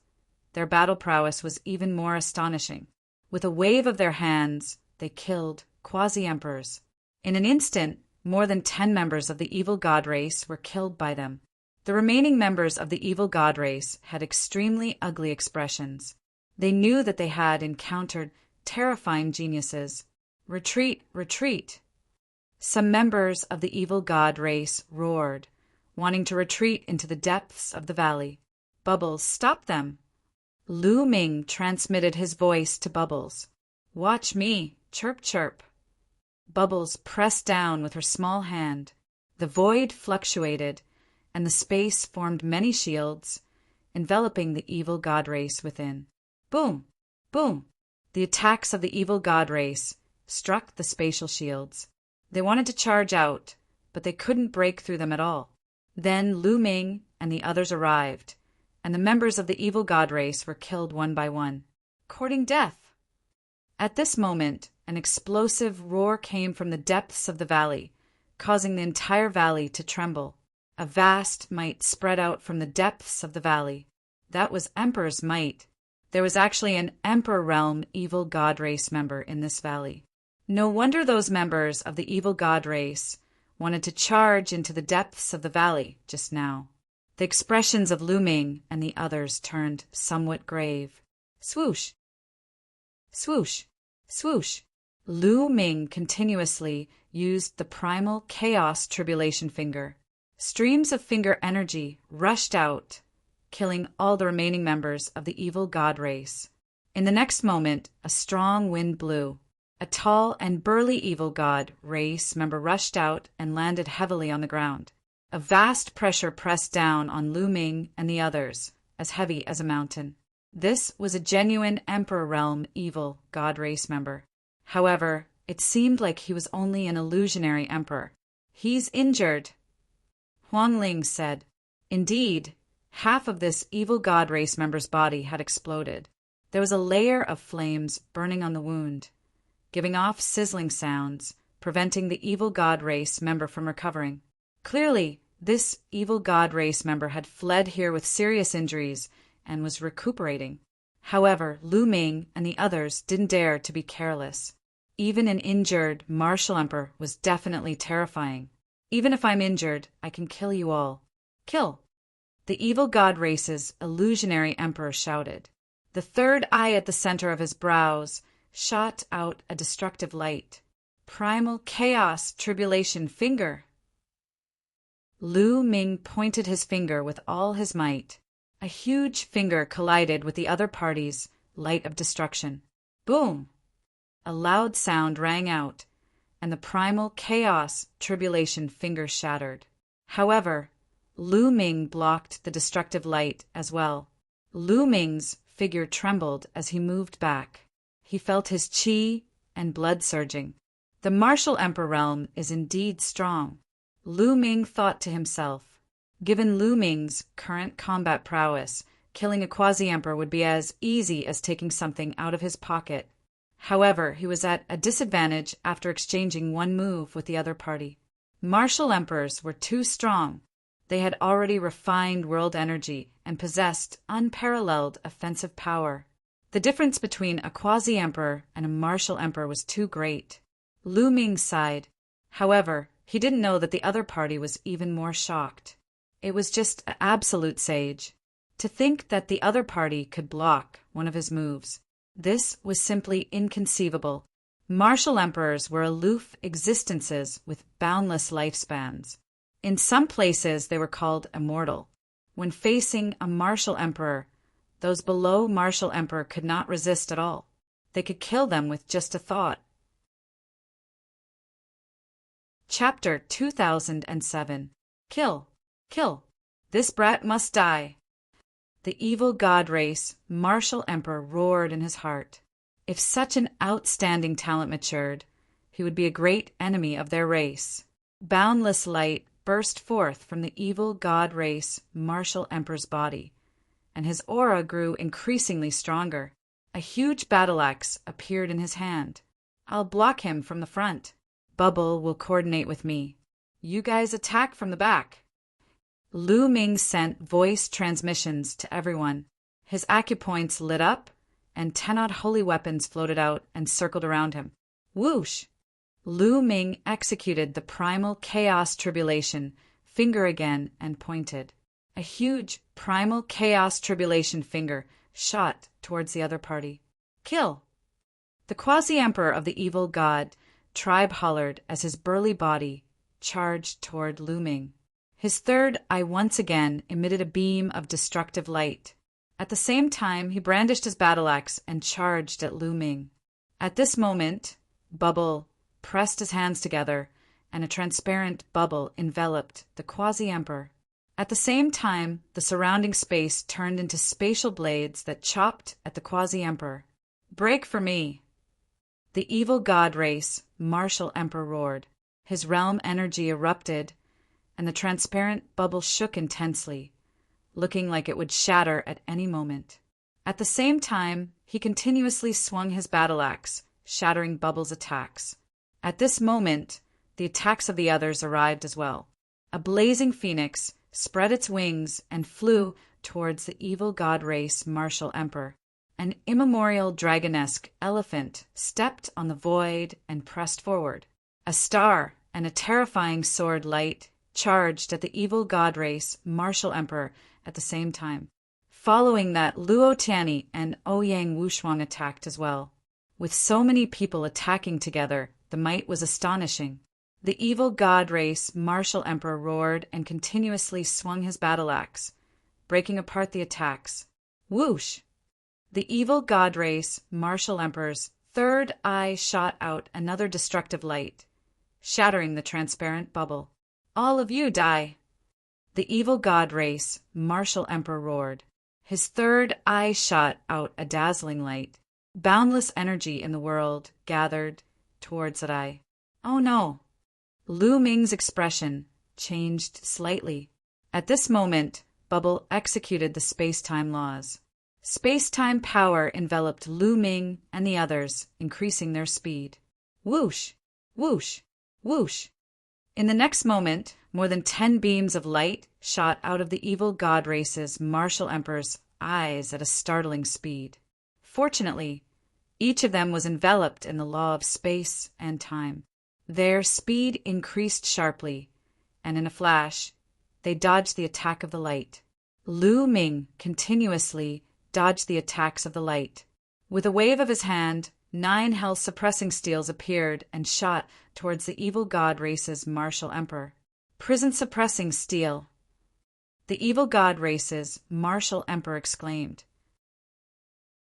their battle prowess was even more astonishing. With a wave of their hands, they killed quasi-emperors. In an instant, more than 10 members of the evil god race were killed by them. The remaining members of the evil god race had extremely ugly expressions. They knew that they had encountered terrifying geniuses. Retreat, retreat! Some members of the evil god race roared, wanting to retreat into the depths of the valley. Bubbles stopped them. Lu Ming transmitted his voice to Bubbles. Watch me, chirp chirp. Bubbles pressed down with her small hand. The void fluctuated, and the space formed many shields, enveloping the evil god race within. Boom! Boom! The attacks of the evil god race struck the spatial shields. They wanted to charge out, but they couldn't break through them at all. Then Lu Ming and the others arrived, and the members of the evil god race were killed one by one, courting death. At this moment, an explosive roar came from the depths of the valley, causing the entire valley to tremble. A vast might spread out from the depths of the valley. That was Emperor's might. There was actually an Emperor Realm evil god race member in this valley. No wonder those members of the evil god race wanted to charge into the depths of the valley just now. The expressions of Lu Ming and the others turned somewhat grave. Swoosh! Swoosh! Swoosh! Lu Ming continuously used the primal chaos tribulation finger. Streams of finger energy rushed out, killing all the remaining members of the evil god race. In the next moment, a strong wind blew. A tall and burly evil god race member rushed out and landed heavily on the ground. A vast pressure pressed down on Lu Ming and the others, as heavy as a mountain. This was a genuine Emperor Realm evil god race member. However, it seemed like he was only an illusionary emperor. He's injured, Huang Ling said. Indeed, half of this evil god race member's body had exploded. There was a layer of flames burning on the wound, giving off sizzling sounds, preventing the evil god race member from recovering. Clearly, this evil god race member had fled here with serious injuries and was recuperating. However, Lu Ming and the others didn't dare to be careless. Even an injured martial emperor was definitely terrifying. Even if I'm injured, I can kill you all. Kill! The evil god race's illusionary emperor shouted. The third eye at the center of his brows shot out a destructive light. Primal Chaos Tribulation Finger. Lu Ming pointed his finger with all his might. A huge finger collided with the other party's light of destruction. Boom! A loud sound rang out, and the Primal Chaos Tribulation finger shattered. However, Lu Ming blocked the destructive light as well. Lu Ming's figure trembled as he moved back. He felt his qi and blood surging. The martial emperor realm is indeed strong. Lu Ming thought to himself. Given Lu Ming's current combat prowess, killing a quasi-emperor would be as easy as taking something out of his pocket. However, he was at a disadvantage after exchanging one move with the other party. Martial emperors were too strong. They had already refined world energy and possessed unparalleled offensive power. The difference between a quasi-emperor and a martial emperor was too great. Lu Ming sighed. However, he didn't know that the other party was even more shocked. It was just an absolute sage. To think that the other party could block one of his moves. This was simply inconceivable. Martial emperors were aloof existences with boundless lifespans. In some places they were called immortal. When facing a martial emperor, those below martial emperor could not resist at all. They could kill them with just a thought. Chapter 2007. Kill. Kill. This brat must die. The evil god race, martial emperor, roared in his heart. If such an outstanding talent matured, he would be a great enemy of their race. Boundless light burst forth from the evil god race, martial emperor's body, and his aura grew increasingly stronger. A huge battle axe appeared in his hand. I'll block him from the front. Bubble will coordinate with me. You guys attack from the back. Lu Ming sent voice transmissions to everyone. His acupoints lit up, and 10-odd holy weapons floated out and circled around him. Whoosh! Lu Ming executed the Primal Chaos Tribulation finger again and pointed. A huge Primal Chaos Tribulation finger shot towards the other party. Kill! The quasi-emperor of the evil god tribe hollered as his burly body charged toward Lu Ming. His third eye once again emitted a beam of destructive light. At the same time, he brandished his battle axe and charged at Lu Ming. At this moment, Bubble pressed his hands together, and a transparent bubble enveloped the quasi-emperor. At the same time, the surrounding space turned into spatial blades that chopped at the quasi-emperor. Break for me! The evil god race, martial emperor, roared. His realm energy erupted, and the transparent bubble shook intensely, looking like it would shatter at any moment. At the same time, he continuously swung his battle axe, shattering Bubble's attacks. At this moment, the attacks of the others arrived as well. A blazing phoenix spread its wings and flew towards the evil god race martial emperor. An immemorial dragonesque elephant stepped on the void and pressed forward. A star and a terrifying sword light charged at the evil god race martial emperor at the same time. Following that, Luo Tianyi and Ouyang Wushuang attacked as well. With so many people attacking together, the might was astonishing. The evil god race martial emperor roared and continuously swung his battle axe, breaking apart the attacks. Whoosh! The evil god race martial emperor's third eye shot out another destructive light, shattering the transparent bubble. All of you die! The evil god race martial emperor roared. His third eye shot out a dazzling light. Boundless energy in the world gathered towards that eye. Oh no! Lu Ming's expression changed slightly. At this moment, Bubble executed the space-time laws. Space-time power enveloped Lu Ming and the others, increasing their speed. Whoosh! Whoosh! Whoosh! In the next moment, more than 10 beams of light shot out of the evil god race's martial emperor's eyes at a startling speed. Fortunately, each of them was enveloped in the law of space and time. Their speed increased sharply, and in a flash, they dodged the attack of the light. Lu Ming continuously dodged the attacks of the light. With a wave of his hand, 9 hell-suppressing steels appeared and shot towards the evil god race's martial emperor. Prison-suppressing steel. The evil god race's martial emperor exclaimed.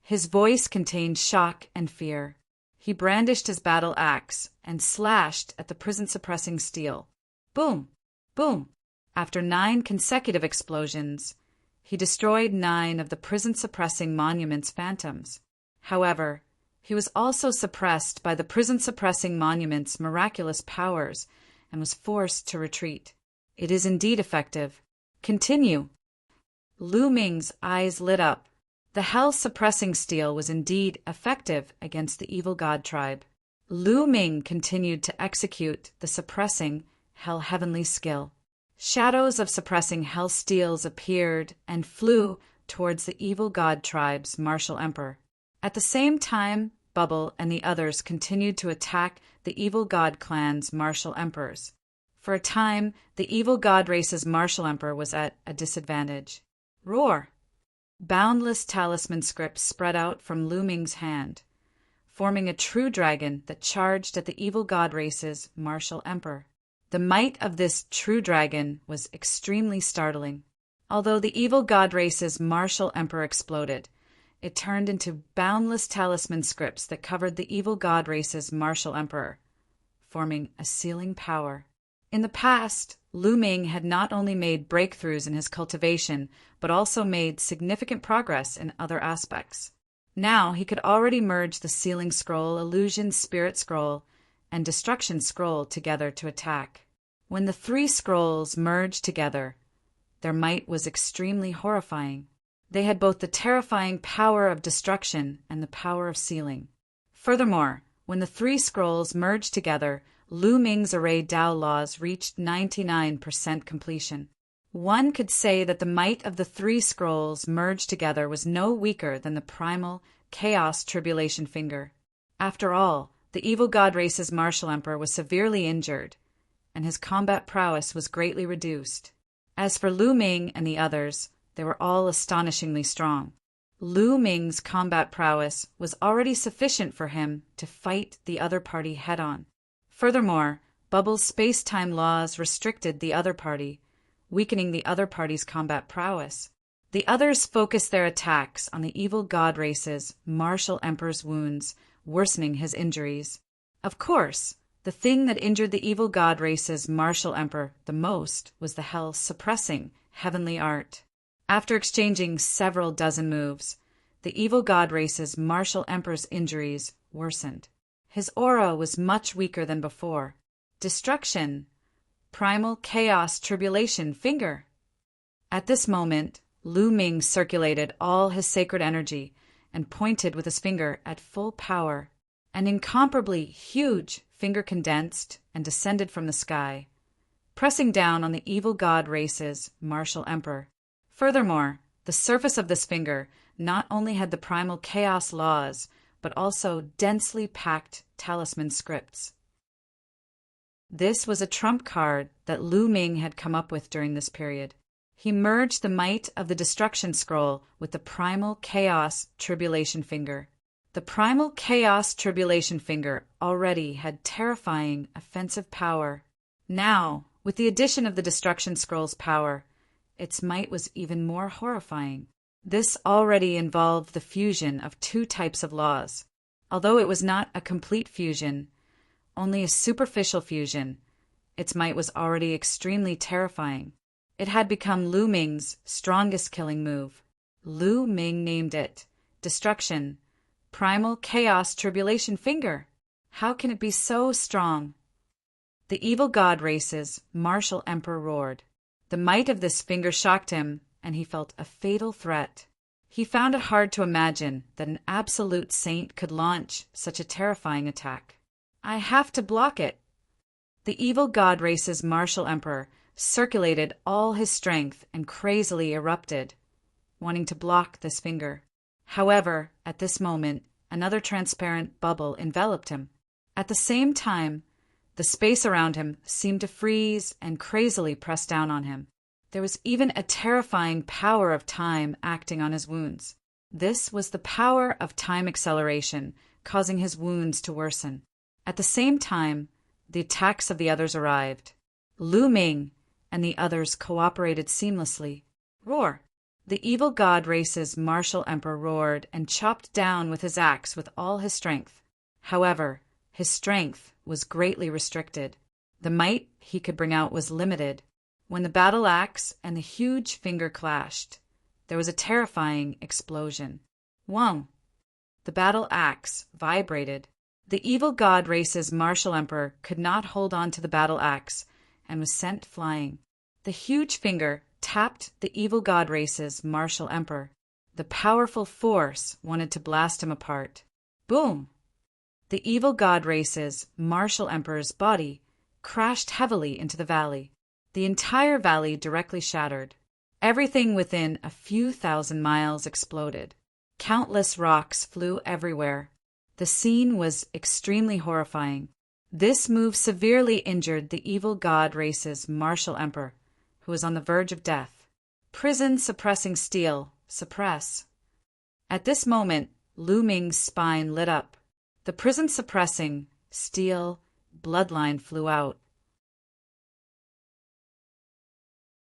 His voice contained shock and fear. He brandished his battle axe and slashed at the prison-suppressing steel. Boom! Boom! After 9 consecutive explosions, he destroyed 9 of the prison-suppressing monument's phantoms. However, he was also suppressed by the prison-suppressing monument's miraculous powers and was forced to retreat. It is indeed effective. Continue. Lu Ming's eyes lit up. The hell-suppressing steel was indeed effective against the evil god tribe. Lu Ming continued to execute the suppressing hell-heavenly skill. Shadows of suppressing hell steels appeared and flew towards the evil god tribe's martial emperor. At the same time, Bubble and the others continued to attack the evil god clan's martial emperors. For a time, the evil god race's martial emperor was at a disadvantage. Roar! Boundless talisman scripts spread out from Lu Ming's hand, forming a true dragon that charged at the evil god race's martial emperor. The might of this true dragon was extremely startling. Although the evil god race's martial emperor exploded, it turned into boundless talisman scripts that covered the evil god race's martial emperor, forming a sealing power. In the past, Lu Ming had not only made breakthroughs in his cultivation, but also made significant progress in other aspects. Now he could already merge the Sealing Scroll, Illusion Spirit Scroll, and Destruction Scroll together to attack. When the 3 scrolls merged together, their might was extremely horrifying. They had both the terrifying power of destruction and the power of sealing. Furthermore, when the 3 scrolls merged together, Lu Ming's array Dao laws reached 99% completion. One could say that the might of the 3 scrolls merged together was no weaker than the primal Chaos Tribulation Finger. After all, the evil god race's martial emperor was severely injured, and his combat prowess was greatly reduced. As for Lu Ming and the others, they were all astonishingly strong. Lu Ming's combat prowess was already sufficient for him to fight the other party head-on. Furthermore, Bubble's space-time laws restricted the other party, weakening the other party's combat prowess. The others focused their attacks on the evil god race's martial emperor's wounds, worsening his injuries. Of course, the thing that injured the evil god race's martial emperor the most was the hell-suppressing heavenly art. After exchanging several dozen moves, the evil god race's martial emperor's injuries worsened. His aura was much weaker than before. Destruction. Primal Chaos Tribulation Finger. At this moment, Lu Ming circulated all his sacred energy and pointed with his finger at full power. An incomparably huge finger condensed and descended from the sky, pressing down on the evil god race's martial emperor. Furthermore, the surface of this finger not only had the primal chaos laws, but also densely packed talisman scripts. This was a trump card that Lu Ming had come up with during this period. He merged the might of the Destruction Scroll with the Primal Chaos Tribulation Finger. The Primal Chaos Tribulation Finger already had terrifying offensive power. Now, with the addition of the Destruction Scroll's power, its might was even more horrifying. This already involved the fusion of 2 types of laws. Although it was not a complete fusion, only a superficial fusion, its might was already extremely terrifying. It had become Lu Ming's strongest killing move. Lu Ming named it Destruction, Primal Chaos Tribulation Finger. How can it be so strong? The evil god race's martial emperor roared. The might of this finger shocked him, and he felt a fatal threat. He found it hard to imagine that an absolute saint could launch such a terrifying attack. I have to block it. The evil god race's martial emperor circulated all his strength and crazily erupted, wanting to block this finger. However, at this moment, another transparent bubble enveloped him. At the same time, the space around him seemed to freeze and crazily press down on him. There was even a terrifying power of time acting on his wounds. This was the power of time acceleration, causing his wounds to worsen. At the same time, the attacks of the others arrived. Lu Ming and the others cooperated seamlessly. Roar! The evil god race's martial emperor roared and chopped down with his axe with all his strength. However, his strength was greatly restricted. The might he could bring out was limited. When the battle axe and the huge finger clashed, there was a terrifying explosion. Whoa! The battle axe vibrated. The evil god race's martial emperor could not hold on to the battle axe and was sent flying. The huge finger tapped the evil god race's martial emperor. The powerful force wanted to blast him apart. Boom! The evil god race's martial emperor's body crashed heavily into the valley. The entire valley directly shattered. Everything within a few thousand miles exploded. Countless rocks flew everywhere. The scene was extremely horrifying. This move severely injured the evil god race's martial emperor, who was on the verge of death. Prison suppressing steel, suppress. At this moment, Lu Ming's spine lit up. The prison suppressing steel bloodline flew out.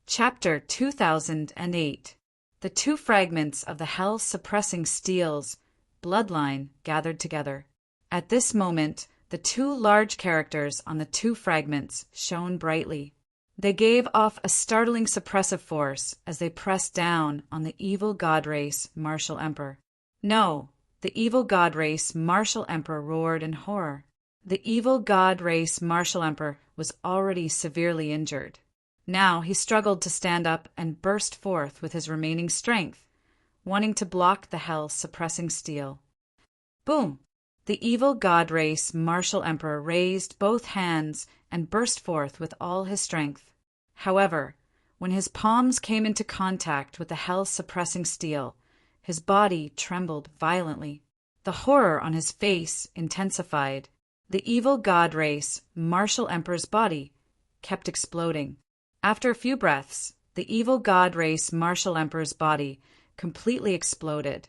Chapter 2008. The two fragments of the hell-suppressing steel's bloodline gathered together. At this moment, the two large characters on the two fragments shone brightly. They gave off a startling suppressive force as they pressed down on the evil god race martial emperor. No, the evil god race martial emperor roared in horror. The evil god race martial emperor was already severely injured. Now he struggled to stand up and burst forth with his remaining strength, wanting to block the hell-suppressing steel. Boom! The evil god race martial emperor raised both hands and burst forth with all his strength. However, when his palms came into contact with the hell-suppressing steel, his body trembled violently. The horror on his face intensified. The evil god race martial emperor's body kept exploding. After a few breaths, the evil god race martial emperor's body completely exploded,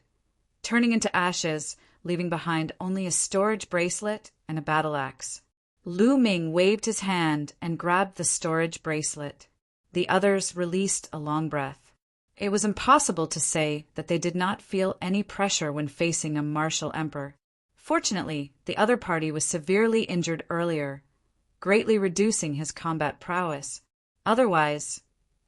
turning into ashes, leaving behind only a storage bracelet and a battle axe. Lu Ming waved his hand and grabbed the storage bracelet. The others released a long breath. It was impossible to say that they did not feel any pressure when facing a martial emperor. Fortunately, the other party was severely injured earlier, greatly reducing his combat prowess. Otherwise,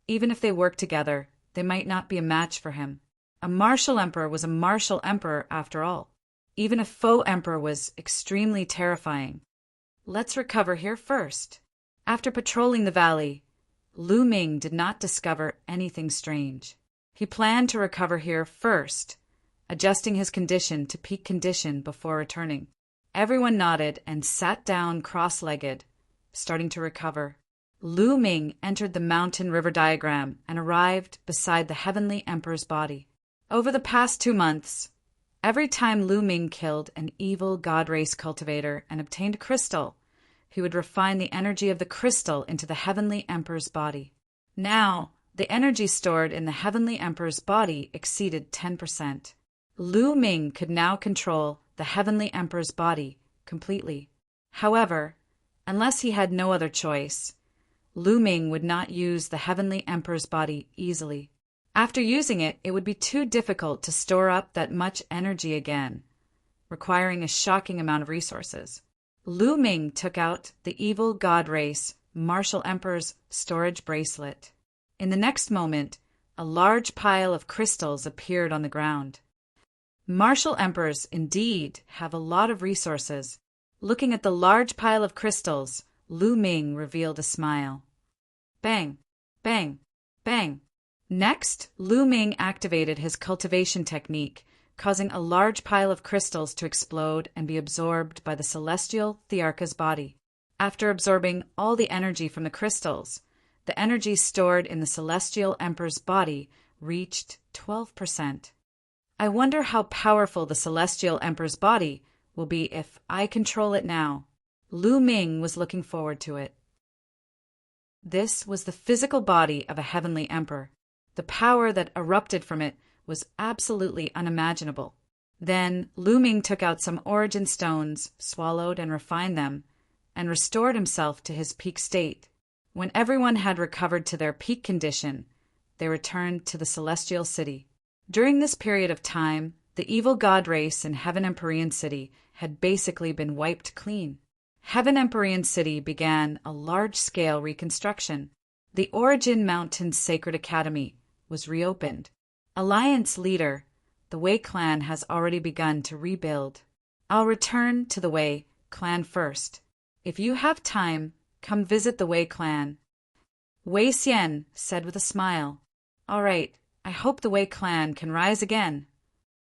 even if they worked together, they might not be a match for him. A martial emperor was a martial emperor after all. Even a faux emperor was extremely terrifying. Let's recover here first. After patrolling the valley, Lu Ming did not discover anything strange. He planned to recover here first, adjusting his condition to peak condition before returning. Everyone nodded and sat down cross-legged, starting to recover. Lu Ming entered the mountain river diagram and arrived beside the heavenly emperor's body. Over the past 2 months, every time Lu Ming killed an evil god race cultivator and obtained a crystal, he would refine the energy of the crystal into the heavenly emperor's body. Now, the energy stored in the heavenly emperor's body exceeded 10%. Lu Ming could now control the heavenly emperor's body completely. However, unless he had no other choice, Lu Ming would not use the heavenly emperor's body easily. After using it, it would be too difficult to store up that much energy again, requiring a shocking amount of resources. Lu Ming took out the evil god race martial emperor's storage bracelet. In the next moment, a large pile of crystals appeared on the ground. Martial emperors indeed have a lot of resources. Looking at the large pile of crystals, Lu Ming revealed a smile. Bang, bang, bang. Next, Lu Ming activated his cultivation technique, causing a large pile of crystals to explode and be absorbed by the celestial Thearka's body. After absorbing all the energy from the crystals, the energy stored in the celestial emperor's body reached 12%. I wonder how powerful the celestial emperor's body will be if I control it now. Lu Ming was looking forward to it. This was the physical body of a heavenly emperor. The power that erupted from it was absolutely unimaginable. Then Lu Ming took out some origin stones, swallowed and refined them, and restored himself to his peak state. When everyone had recovered to their peak condition, they returned to the celestial city. During this period of time, the evil god race in Heaven Empyrean City had basically been wiped clean. Heaven Empyrean City began a large-scale reconstruction. The Origin Mountains Sacred Academy was reopened. Alliance leader, the Wei clan has already begun to rebuild. I'll return to the Wei clan first. If you have time, come visit the Wei clan. Wei Xian said with a smile. All right, I hope the Wei clan can rise again.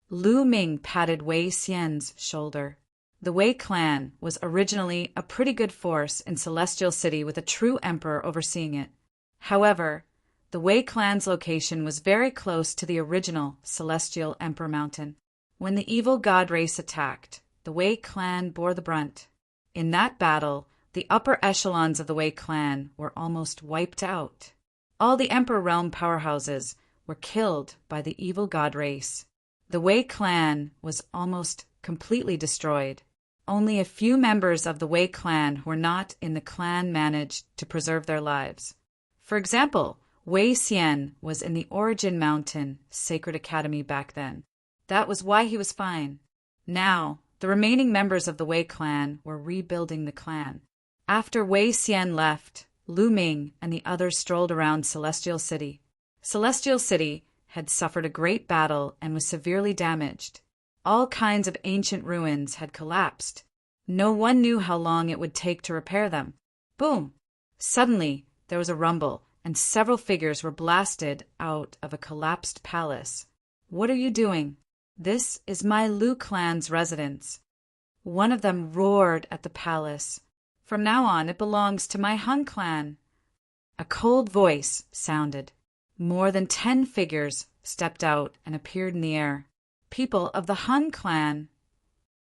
Lu Ming patted Wei Xian's shoulder. The Wei clan was originally a pretty good force in Celestial City with a true emperor overseeing it. However, the Wei clan's location was very close to the original Celestial Emperor Mountain. When the evil god race attacked, the Wei clan bore the brunt. In that battle, the upper echelons of the Wei clan were almost wiped out. All the Emperor Realm powerhouses were killed by the evil god race. The Wei clan was almost completely destroyed. Only a few members of the Wei clan who were not in the clan managed to preserve their lives. For example, Wei Xian was in the Origin Mountain Sacred Academy back then. That was why he was fine. Now, the remaining members of the Wei clan were rebuilding the clan. After Wei Xian left, Lu Ming and the others strolled around Celestial City. Celestial City had suffered a great battle and was severely damaged. All kinds of ancient ruins had collapsed. No one knew how long it would take to repair them. Boom! Suddenly, there was a rumble, and several figures were blasted out of a collapsed palace. What are you doing? This is my Lu clan's residence. One of them roared at the palace. From now on, it belongs to my Hun clan. A cold voice sounded. More than 10 figures stepped out and appeared in the air. People of the Hun clan.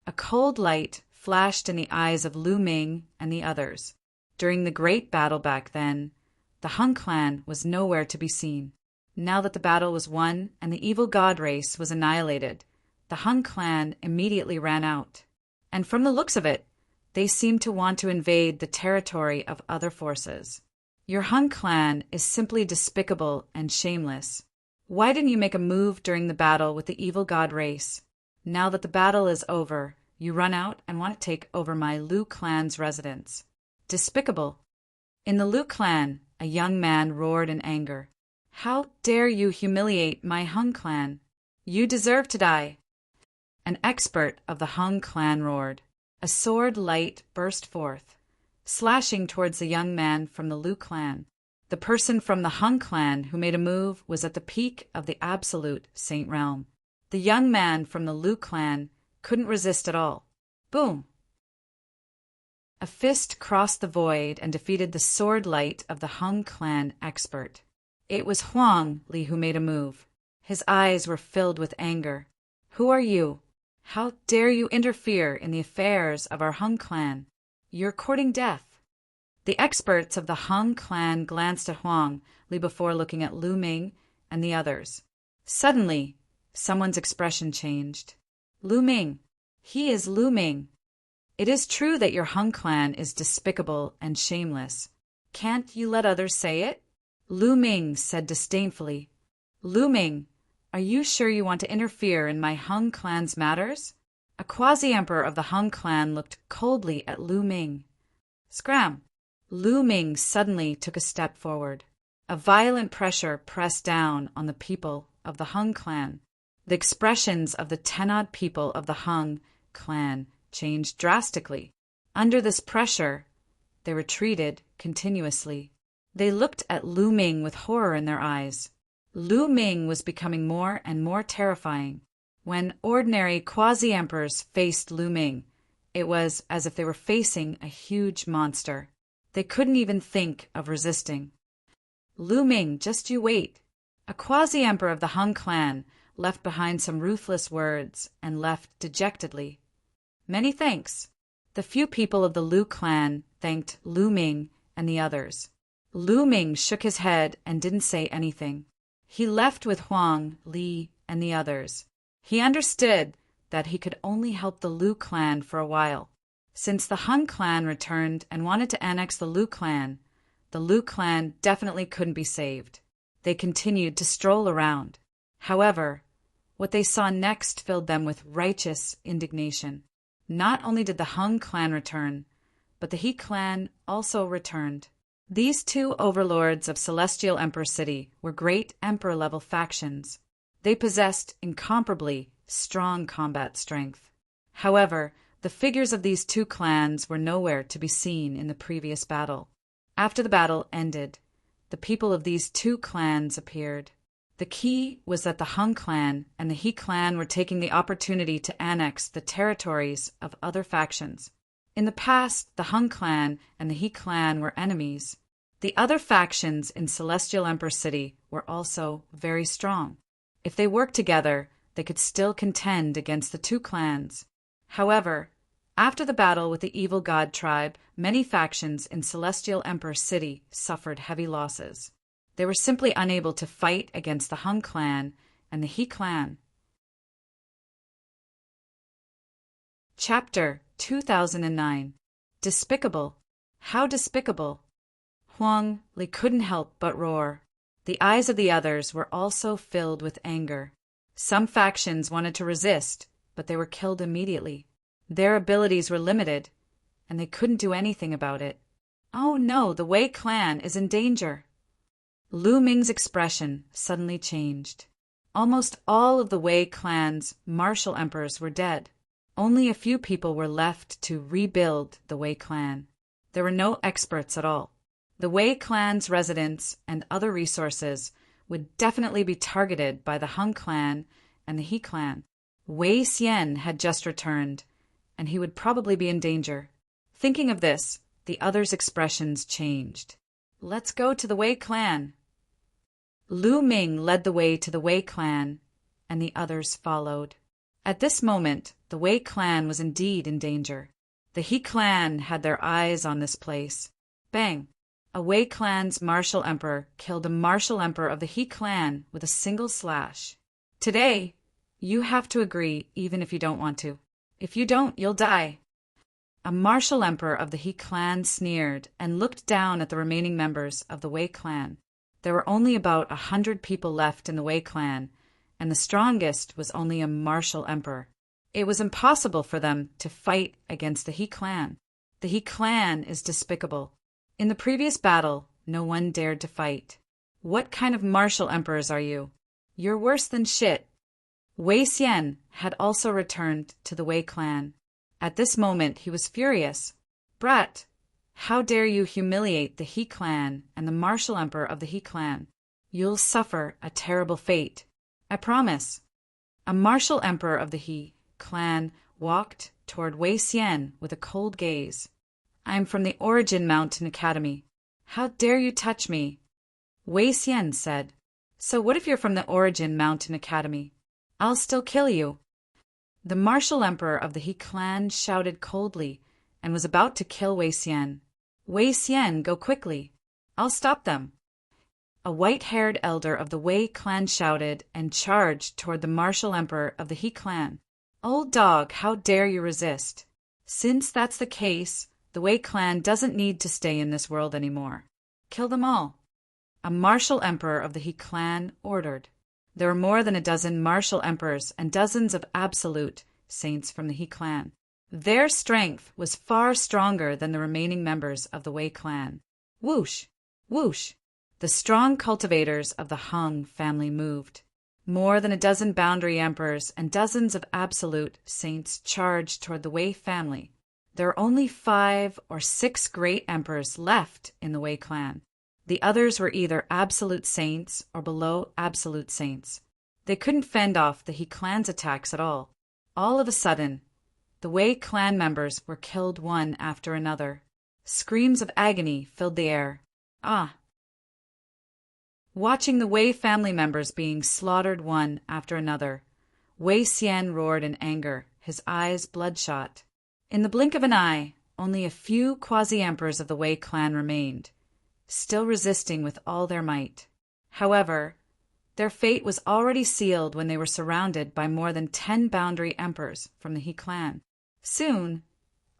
A cold light flashed in the eyes of Lu Ming and the others. During the great battle back then, the Hun clan was nowhere to be seen. Now that the battle was won and the evil god race was annihilated, the Hun clan immediately ran out. And from the looks of it, they seemed to want to invade the territory of other forces. Your Hun clan is simply despicable and shameless. Why didn't you make a move during the battle with the evil god race? Now that the battle is over, you run out and want to take over my Lu clan's residence. Despicable. In the Lu clan, a young man roared in anger. How dare you humiliate my Hun clan? You deserve to die. An expert of the Hun clan roared. A sword light burst forth, slashing towards the young man from the Lu clan. The person from the Hun clan who made a move was at the peak of the absolute Saint Realm. The young man from the Lu clan couldn't resist at all. Boom! A fist crossed the void and defeated the sword light of the Hun clan expert. It was Huang Li who made a move. His eyes were filled with anger. Who are you? How dare you interfere in the affairs of our Hun clan? You're courting death. The experts of the Hun clan glanced at Huang Li before looking at Lu Ming and the others. Suddenly, someone's expression changed. Lu Ming. He is Lu Ming. It is true that your Hun clan is despicable and shameless. Can't you let others say it? Lu Ming said disdainfully. Lu Ming, are you sure you want to interfere in my Hun clan's matters? A quasi-emperor of the Hun clan looked coldly at Lu Ming. Scram! Lu Ming suddenly took a step forward. A violent pressure pressed down on the people of the Hun clan. The expressions of the 10-odd people of the Hun clan changed drastically. Under this pressure, they retreated continuously. They looked at Lu Ming with horror in their eyes. Lu Ming was becoming more and more terrifying. When ordinary quasi-emperors faced Lu Ming, it was as if they were facing a huge monster. They couldn't even think of resisting. Lu Ming, just you wait. A quasi-emperor of the Hun clan left behind some ruthless words and left dejectedly. Many thanks. The few people of the Lu clan thanked Lu Ming and the others. Lu Ming shook his head and didn't say anything. He left with Huang Li and the others. He understood that he could only help the Lu clan for a while. Since the Hun clan returned and wanted to annex the Lu clan definitely couldn't be saved. They continued to stroll around. However, what they saw next filled them with righteous indignation. Not only did the Hun clan return, but the He clan also returned. These two overlords of Celestial Emperor City were great emperor-level factions. They possessed incomparably strong combat strength. However, the figures of these two clans were nowhere to be seen in the previous battle. After the battle ended, the people of these two clans appeared. The key was that the Hun clan and the He clan were taking the opportunity to annex the territories of other factions. In the past, the Hun clan and the He clan were enemies. The other factions in Celestial Emperor City were also very strong. If they worked together, they could still contend against the two clans. However, after the battle with the evil god tribe, many factions in Celestial Emperor City suffered heavy losses. They were simply unable to fight against the Hun clan and the He clan. Chapter 2009. Despicable. How despicable! Huang Li couldn't help but roar. The eyes of the others were also filled with anger. Some factions wanted to resist, but they were killed immediately. Their abilities were limited, and they couldn't do anything about it. Oh no, the Wei clan is in danger. Lu Ming's expression suddenly changed. Almost all of the Wei clan's martial emperors were dead. Only a few people were left to rebuild the Wei clan. There were no experts at all. The Wei clan's residents and other resources would definitely be targeted by the Hun clan and the He clan. Wei Xian had just returned, and he would probably be in danger. Thinking of this, the others' expressions changed. Let's go to the Wei clan. Lu Ming led the way to the Wei clan, and the others followed. At this moment, the Wei clan was indeed in danger. The He clan had their eyes on this place. Bang! A Wei clan's martial emperor killed a martial emperor of the He clan with a single slash. Today, you have to agree even if you don't want to. If you don't, you'll die. A martial emperor of the He clan sneered and looked down at the remaining members of the Wei clan. There were only about 100 people left in the Wei clan, and the strongest was only a martial emperor. It was impossible for them to fight against the He clan. The He clan is despicable. In the previous battle, no one dared to fight. What kind of martial emperors are you? You're worse than shit. Wei Xian had also returned to the Wei clan. At this moment, he was furious. Brat, how dare you humiliate the He clan and the martial emperor of the He clan? You'll suffer a terrible fate. I promise. A martial emperor of the He clan walked toward Wei Xian with a cold gaze. I'm from the Origin Mountain Academy. How dare you touch me? Wei Xian said. So what if you're from the Origin Mountain Academy? I'll still kill you. The martial emperor of the He clan shouted coldly and was about to kill Wei Xian. Wei Xian, go quickly. I'll stop them. A white-haired elder of the Wei clan shouted and charged toward the martial emperor of the He clan. Old dog, how dare you resist? Since that's the case, the Wei clan doesn't need to stay in this world anymore. Kill them all. A martial emperor of the He clan ordered. There were more than a dozen martial emperors and dozens of absolute saints from the He clan. Their strength was far stronger than the remaining members of the Wei clan. Whoosh! Whoosh! The strong cultivators of the Hung family moved. More than a dozen boundary emperors and dozens of absolute saints charged toward the Wei family. There are only 5 or 6 great emperors left in the Wei clan. The others were either absolute saints or below absolute saints. They couldn't fend off the He clan's attacks at all. All of a sudden, the Wei clan members were killed one after another. Screams of agony filled the air. Ah! Watching the Wei family members being slaughtered one after another, Wei Xian roared in anger, his eyes bloodshot. In the blink of an eye, only a few quasi-emperors of the Wei clan remained, still resisting with all their might. However, Their fate was already sealed when they were surrounded by more than 10 boundary emperors from the He clan. Soon,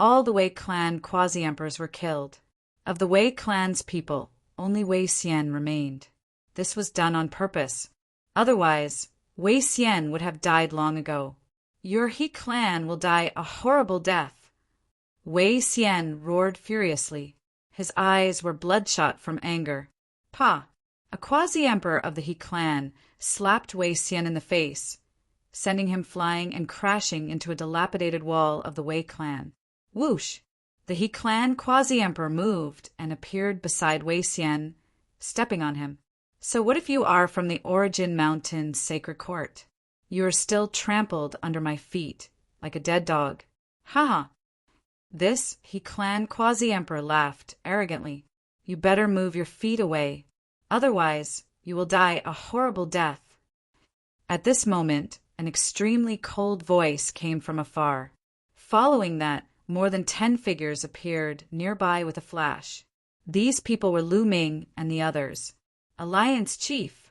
all the Wei clan quasi-emperors were killed. Of the Wei clan's people, only Wei Xian remained. This was done on purpose. Otherwise, Wei Xian would have died long ago. Your He clan will die a horrible death. Wei Xian roared furiously. His eyes were bloodshot from anger. Pa! A quasi-emperor of the He clan slapped Wei Xian in the face, sending him flying and crashing into a dilapidated wall of the Wei clan. Whoosh! The He clan quasi-emperor moved and appeared beside Wei Xian, stepping on him. So what if you are from the Origin Mountain Sacred Court? You are still trampled under my feet, like a dead dog. Ha ha! This He clan quasi-emperor laughed arrogantly. You better move your feet away. Otherwise, you will die a horrible death. At this moment, an extremely cold voice came from afar. Following that, more than 10 figures appeared nearby with a flash. These people were Lu Ming and the others. Alliance Chief.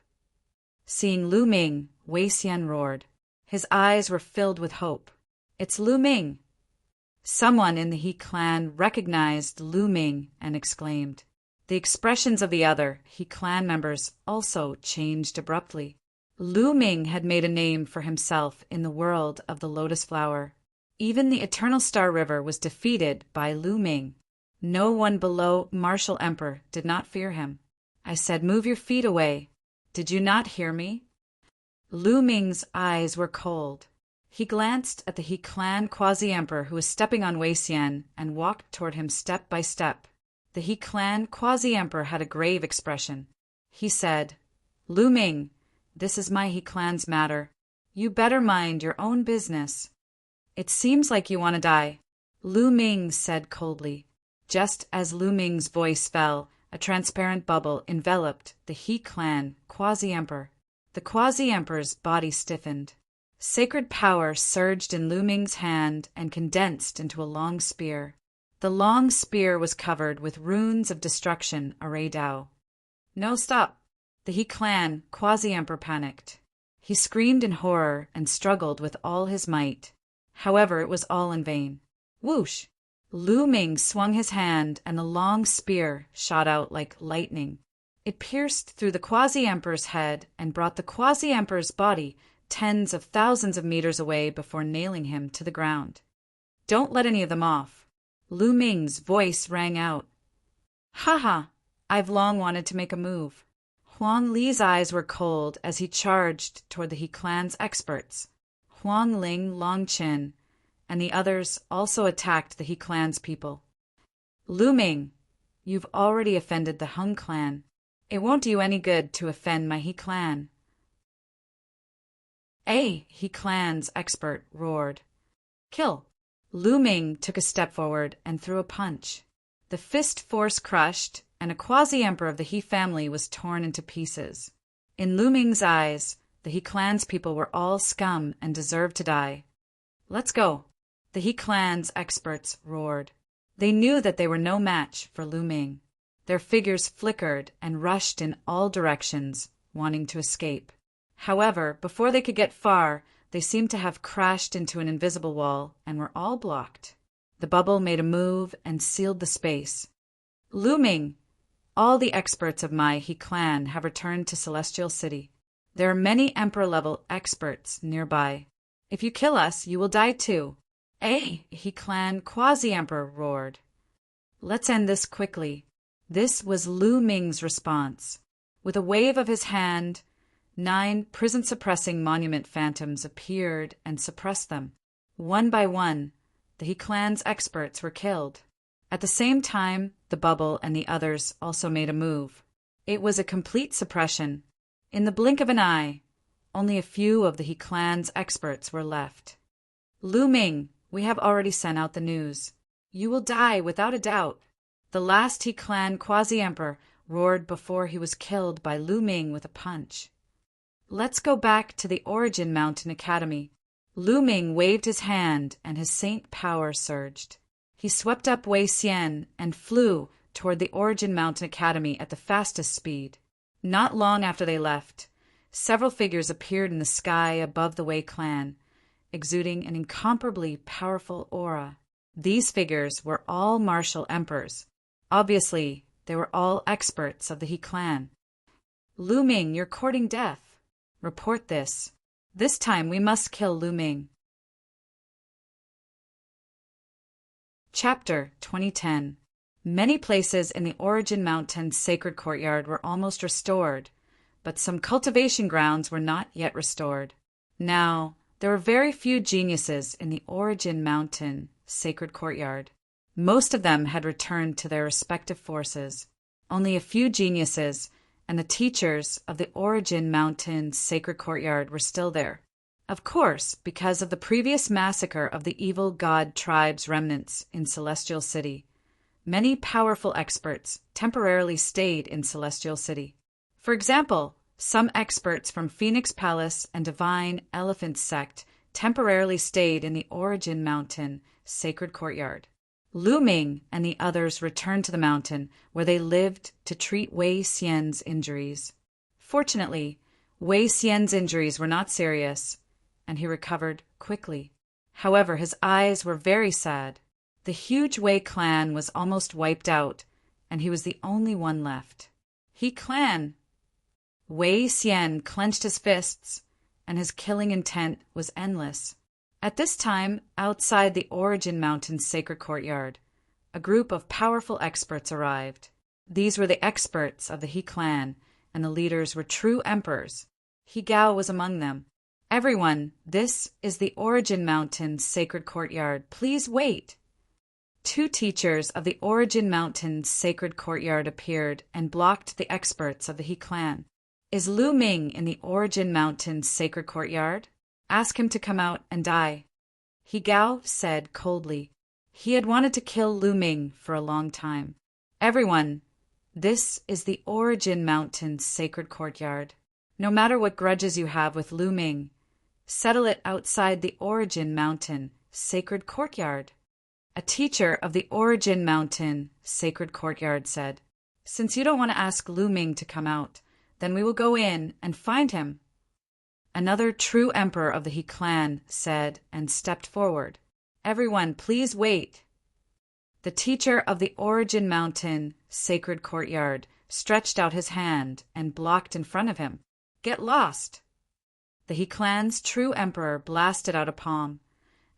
Seeing Lu Ming, Wei Xian roared. His eyes were filled with hope. It's Lu Ming. Someone in the He clan recognized Lu Ming and exclaimed. The expressions of the other He clan members also changed abruptly. Lu Ming had made a name for himself in the world of the lotus flower. Even the Eternal Star River was defeated by Lu Ming. No one below Martial Emperor did not fear him. I said, move your feet away. Did you not hear me? Lu Ming's eyes were cold. He glanced at the He clan quasi-emperor who was stepping on Wei Xian and walked toward him step by step. The He clan quasi-emperor had a grave expression. He said, Lu Ming, this is my He clan's matter. You better mind your own business. It seems like you want to die, Lu Ming said coldly. Just as Lu Ming's voice fell, a transparent bubble enveloped the He clan quasi-emperor. The quasi-emperor's body stiffened. Sacred power surged in Lu Ming's hand and condensed into a long spear. The long spear was covered with runes of destruction arrayed out. No, stop! The He clan quasi-emperor panicked. He screamed in horror and struggled with all his might. However, it was all in vain. Whoosh! Lu Ming swung his hand and the long spear shot out like lightning. It pierced through the quasi-emperor's head and brought the quasi-emperor's body tens of thousands of meters away before nailing him to the ground. Don't let any of them off. Lu Ming's voice rang out. Ha ha! I've long wanted to make a move. Huang Li's eyes were cold as he charged toward the He clan's experts. Huang Ling, Long Qin, and the others also attacked the He clan's people. Lu Ming, you've already offended the Hung clan. It won't do you any good to offend my He clan. He clan's expert roared. Kill! Lu Ming took a step forward and threw a punch. The fist force crushed, and a quasi-emperor of the He family was torn into pieces. In Lu Ming's eyes, the He clan's people were all scum and deserved to die. Let's go! The He clan's experts roared. They knew that they were no match for Lu Ming. Their figures flickered and rushed in all directions, wanting to escape. However, before they could get far, they seemed to have crashed into an invisible wall and were all blocked. The bubble made a move and sealed the space. Lu Ming, all the experts of my He clan have returned to Celestial City. There are many Emperor-level experts nearby. If you kill us, you will die too. He clan quasi-emperor roared. Let's end this quickly. This was Lu Ming's response. With a wave of his hand, 9 prison-suppressing monument phantoms appeared and suppressed them. One by one, the He clan's experts were killed. At the same time, the bubble and the others also made a move. It was a complete suppression. In the blink of an eye, only a few of the He clan's experts were left. Lu Ming, we have already sent out the news. You will die without a doubt. The last He clan quasi-emperor roared before he was killed by Lu Ming with a punch. Let's go back to the Origin Mountain Academy. Lu Ming waved his hand and his saint power surged. He swept up Wei Xian and flew toward the Origin Mountain Academy at the fastest speed. Not long after they left, several figures appeared in the sky above the Wei clan, exuding an incomparably powerful aura. These figures were all martial emperors. Obviously, they were all experts of the He clan. Lu Ming, you're courting death. Report this. This time we must kill Lu Ming. Chapter 2010. Many places in the Origin Mountain sacred courtyard were almost restored, but some cultivation grounds were not yet restored. Now, there were very few geniuses in the Origin Mountain sacred courtyard. Most of them had returned to their respective forces. Only a few geniuses and the teachers of the Origin Mountain sacred courtyard were still there. Of course, because of the previous massacre of the evil god tribe's remnants in Celestial City, many powerful experts temporarily stayed in Celestial City. For example, some experts from Phoenix Palace and Divine Elephant Sect temporarily stayed in the Origin Mountain sacred courtyard. Lu Ming and the others returned to the mountain, where they lived to treat Wei Xian's injuries. Fortunately, Wei Xian's injuries were not serious, and he recovered quickly. However, his eyes were very sad. The huge Wei clan was almost wiped out, and he was the only one left. He clan! Wei Xian clenched his fists, and his killing intent was endless. At this time, outside the Origin Mountain sacred courtyard, a group of powerful experts arrived. These were the experts of the He clan, and the leaders were true emperors. He Gao was among them. Everyone, this is the Origin Mountain sacred courtyard. Please wait. Two teachers of the Origin Mountain sacred courtyard appeared and blocked the experts of the He clan. Is Lu Ming in the Origin Mountain sacred courtyard? Ask him to come out and die. He Gao said coldly. He had wanted to kill Lu Ming for a long time. Everyone, this is the Origin Mountain sacred courtyard. No matter what grudges you have with Lu Ming, settle it outside the Origin Mountain sacred courtyard. A teacher of the Origin Mountain sacred courtyard said, Since you don't want to ask Lu Ming to come out, then we will go in and find him. Another true emperor of the He clan said and stepped forward. Everyone, please wait. The teacher of the Origin Mountain sacred courtyard stretched out his hand and blocked in front of him. Get lost! The He clan's true emperor blasted out a palm,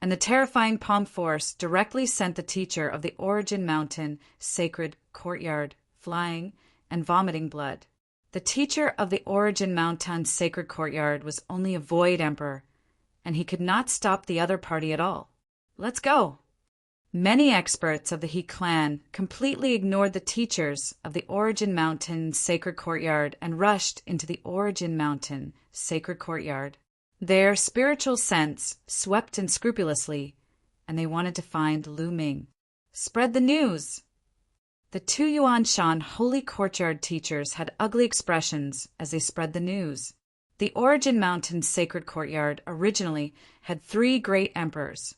and the terrifying palm force directly sent the teacher of the Origin Mountain sacred courtyard flying and vomiting blood. The teacher of the Origin Mountain sacred courtyard was only a void emperor, and he could not stop the other party at all. Let's go! Many experts of the He clan completely ignored the teachers of the Origin Mountain sacred courtyard and rushed into the Origin Mountain sacred courtyard. Their spiritual sense swept in scrupulously, and they wanted to find Lu Ming. Spread the news! The two Yuanshan holy courtyard teachers had ugly expressions as they spread the news. The Origin Mountain sacred courtyard originally had 3 great emperors.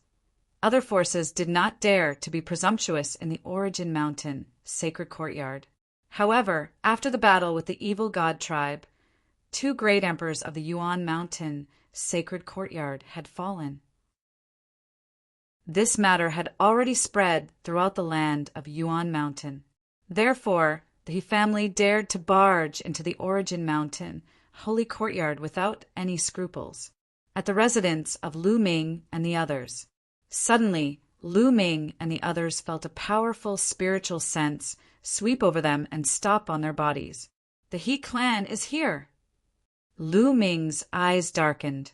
Other forces did not dare to be presumptuous in the Origin Mountain sacred courtyard. However, after the battle with the evil god tribe, 2 great emperors of the Yuan Mountain sacred courtyard had fallen. This matter had already spread throughout the land of Yuan Mountain. Therefore, the He family dared to barge into the Origin Mountain holy courtyard without any scruples, at the residence of Lu Ming and the others. Suddenly, Lu Ming and the others felt a powerful spiritual sense sweep over them and stop on their bodies. The He clan is here! Lu Ming's eyes darkened,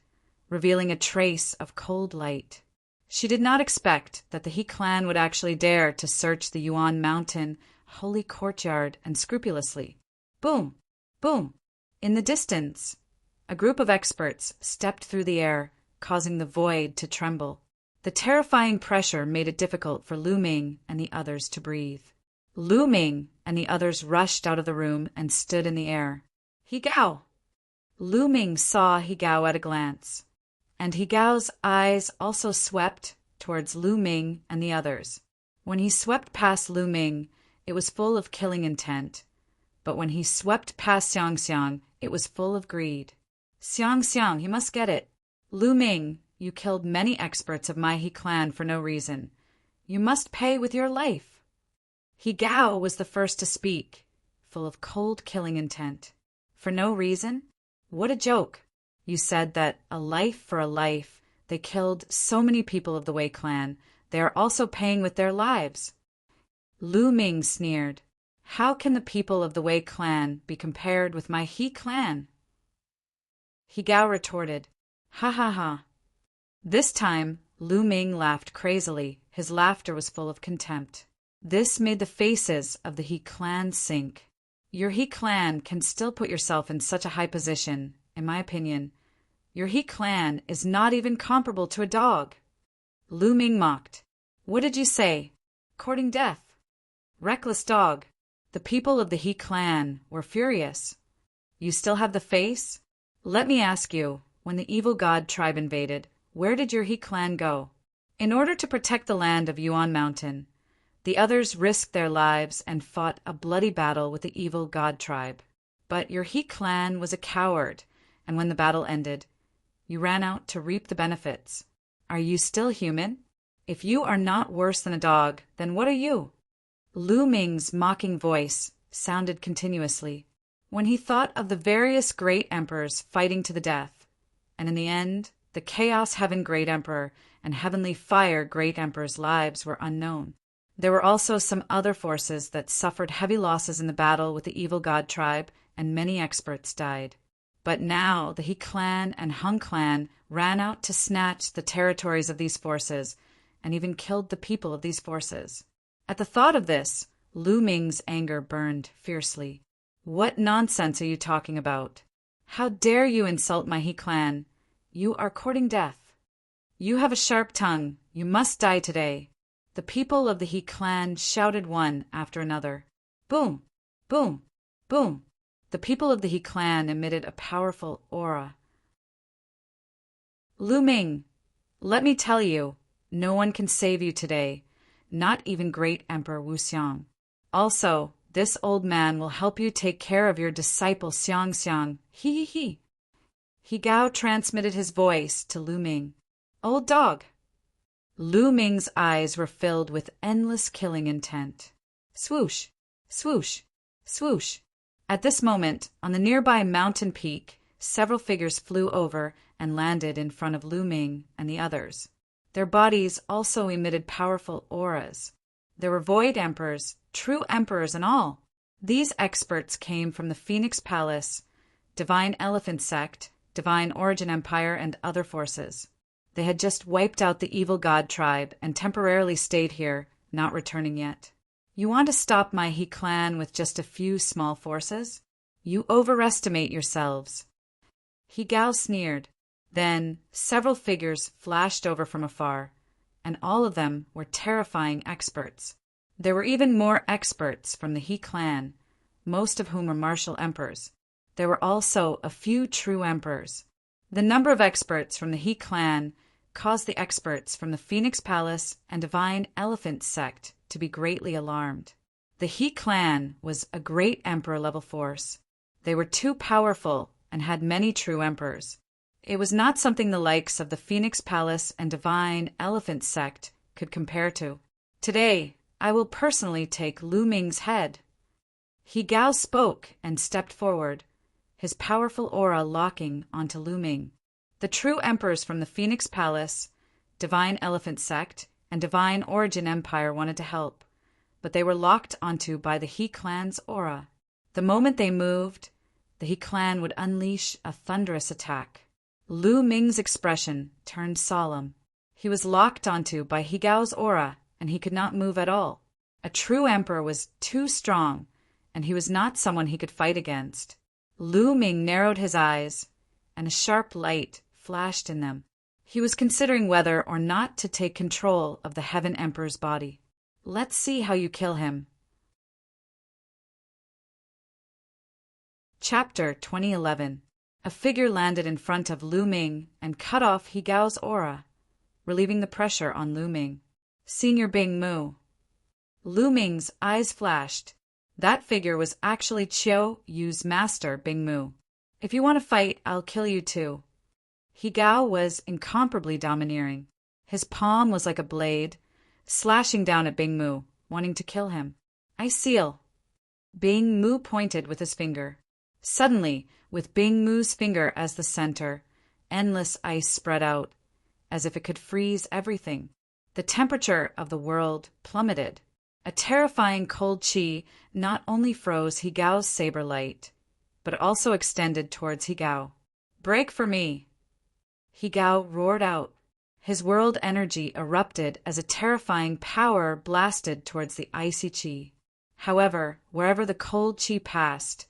revealing a trace of cold light. She did not expect that the He clan would actually dare to search the Yuan Mountain holy courtyard and scrupulously. Boom! Boom! In the distance, a group of experts stepped through the air, causing the void to tremble. The terrifying pressure made it difficult for Lu Ming and the others to breathe. Lu Ming and the others rushed out of the room and stood in the air. He Gao! Lu Ming saw He Gao at a glance, and He Gao's eyes also swept towards Lu Ming and the others. When he swept past Lu Ming, it was full of killing intent, but when he swept past Xiangxiang, it was full of greed. Xiang Xiang, you must get it. Lu Ming, you killed many experts of my He clan for no reason. You must pay with your life. He Gao was the first to speak, full of cold killing intent. For no reason? What a joke. You said that a life for a life. They killed so many people of the Wei clan. They are also paying with their lives. Lu Ming sneered. How can the people of the Wei clan be compared with my He clan? He Gao retorted, Ha ha ha. This time, Lu Ming laughed crazily. His laughter was full of contempt. This made the faces of the He clan sink. Your He clan can still put yourself in such a high position, in my opinion. Your He clan is not even comparable to a dog. Lu Ming mocked. What did you say? Courting death. Reckless dog. The people of the He clan were furious. You still have the face? Let me ask you, when the evil god tribe invaded, where did your He clan go? In order to protect the land of Yuan Mountain, the others risked their lives and fought a bloody battle with the evil god tribe. But your He clan was a coward, and when the battle ended, you ran out to reap the benefits. Are you still human? If you are not worse than a dog, then what are you? Lu Ming's mocking voice sounded continuously when he thought of the various great emperors fighting to the death, and in the end, the Chaos Heaven Great Emperor and Heavenly Fire Great Emperor's lives were unknown. There were also some other forces that suffered heavy losses in the battle with the evil god tribe, and many experts died. But now the He clan and Hung clan ran out to snatch the territories of these forces, and even killed the people of these forces. At the thought of this, Lu Ming's anger burned fiercely. What nonsense are you talking about? How dare you insult my He clan? You are courting death. You have a sharp tongue. You must die today. The people of the He clan shouted one after another. Boom! Boom! Boom! The people of the He clan emitted a powerful aura. Lu Ming, let me tell you, no one can save you today, not even Great Emperor Wuxiang. Also, this old man will help you take care of your disciple Xiang Xiang. He he he. He Gao transmitted his voice to Lu Ming. Old dog. Lu Ming's eyes were filled with endless killing intent. Swoosh, swoosh, swoosh. At this moment, on the nearby mountain peak, several figures flew over and landed in front of Lu Ming and the others. Their bodies also emitted powerful auras. There were void emperors, true emperors and all. These experts came from the Phoenix Palace, Divine Elephant Sect, Divine Origin Empire, and other forces. They had just wiped out the evil god tribe and temporarily stayed here, not returning yet. You want to stop my He clan with just a few small forces? You overestimate yourselves. He Gao sneered. Then several figures flashed over from afar, and all of them were terrifying experts. There were even more experts from the He clan, most of whom were martial emperors. There were also a few true emperors. The number of experts from the He clan caused the experts from the Phoenix Palace and Divine Elephant Sect to be greatly alarmed. The He clan was a great emperor-level force. They were too powerful and had many true emperors. It was not something the likes of the Phoenix Palace and Divine Elephant Sect could compare to. Today, I will personally take Lu Ming's head. He Gao spoke and stepped forward, his powerful aura locking onto Lu Ming. The true emperors from the Phoenix Palace, Divine Elephant Sect, and Divine Origin Empire wanted to help, but they were locked onto by the He clan's aura. The moment they moved, the He clan would unleash a thunderous attack. Lu Ming's expression turned solemn. He was locked onto by He Gao's aura, and he could not move at all. A true emperor was too strong, and he was not someone he could fight against. Lu Ming narrowed his eyes, and a sharp light flashed in them. He was considering whether or not to take control of the Heaven Emperor's body. Let's see how you kill him. Chapter 2011. A figure landed in front of Lu Ming and cut off He Gao's aura, relieving the pressure on Lu Ming. Senior Bing Mu. Lu Ming's eyes flashed. That figure was actually Qiu Yu's master, Bing Mu. If you want to fight, I'll kill you too. He Gao was incomparably domineering. His palm was like a blade, slashing down at Bing Mu, wanting to kill him. I seal. Bing Mu pointed with his finger. Suddenly, with Bing Mu's finger as the center, endless ice spread out, as if it could freeze everything. The temperature of the world plummeted. A terrifying cold chi not only froze He Gao's saber light, but also extended towards He Gao. Break for me! He Gao roared out. His world energy erupted as a terrifying power blasted towards the icy chi. However, wherever the cold chi passed,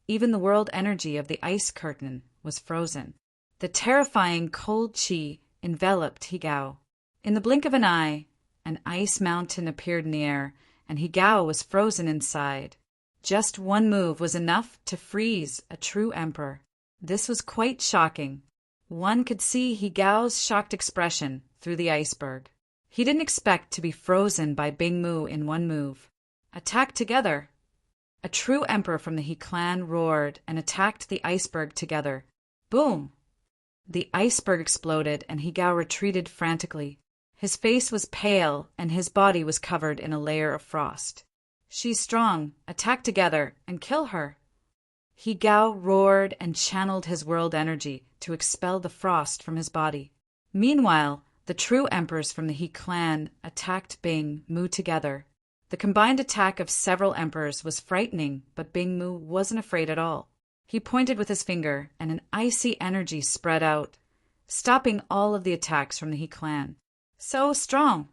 even the world energy of the ice curtain was frozen. The terrifying cold chi enveloped He Gao. In the blink of an eye, an ice mountain appeared in the air, and He Gao was frozen inside. Just one move was enough to freeze a true emperor. This was quite shocking. One could see He Gao's shocked expression through the iceberg. He didn't expect to be frozen by Bing Mu in one move. Attack together! A true emperor from the He clan roared and attacked the iceberg together. Boom! The iceberg exploded and He Gao retreated frantically. His face was pale and his body was covered in a layer of frost. She's strong. Attack together and kill her. He Gao roared and channeled his world energy to expel the frost from his body. Meanwhile, the true emperors from the He clan attacked Bing Mu together. The combined attack of several emperors was frightening, but Bing Mu wasn't afraid at all. He pointed with his finger, and an icy energy spread out, stopping all of the attacks from the He clan. So strong!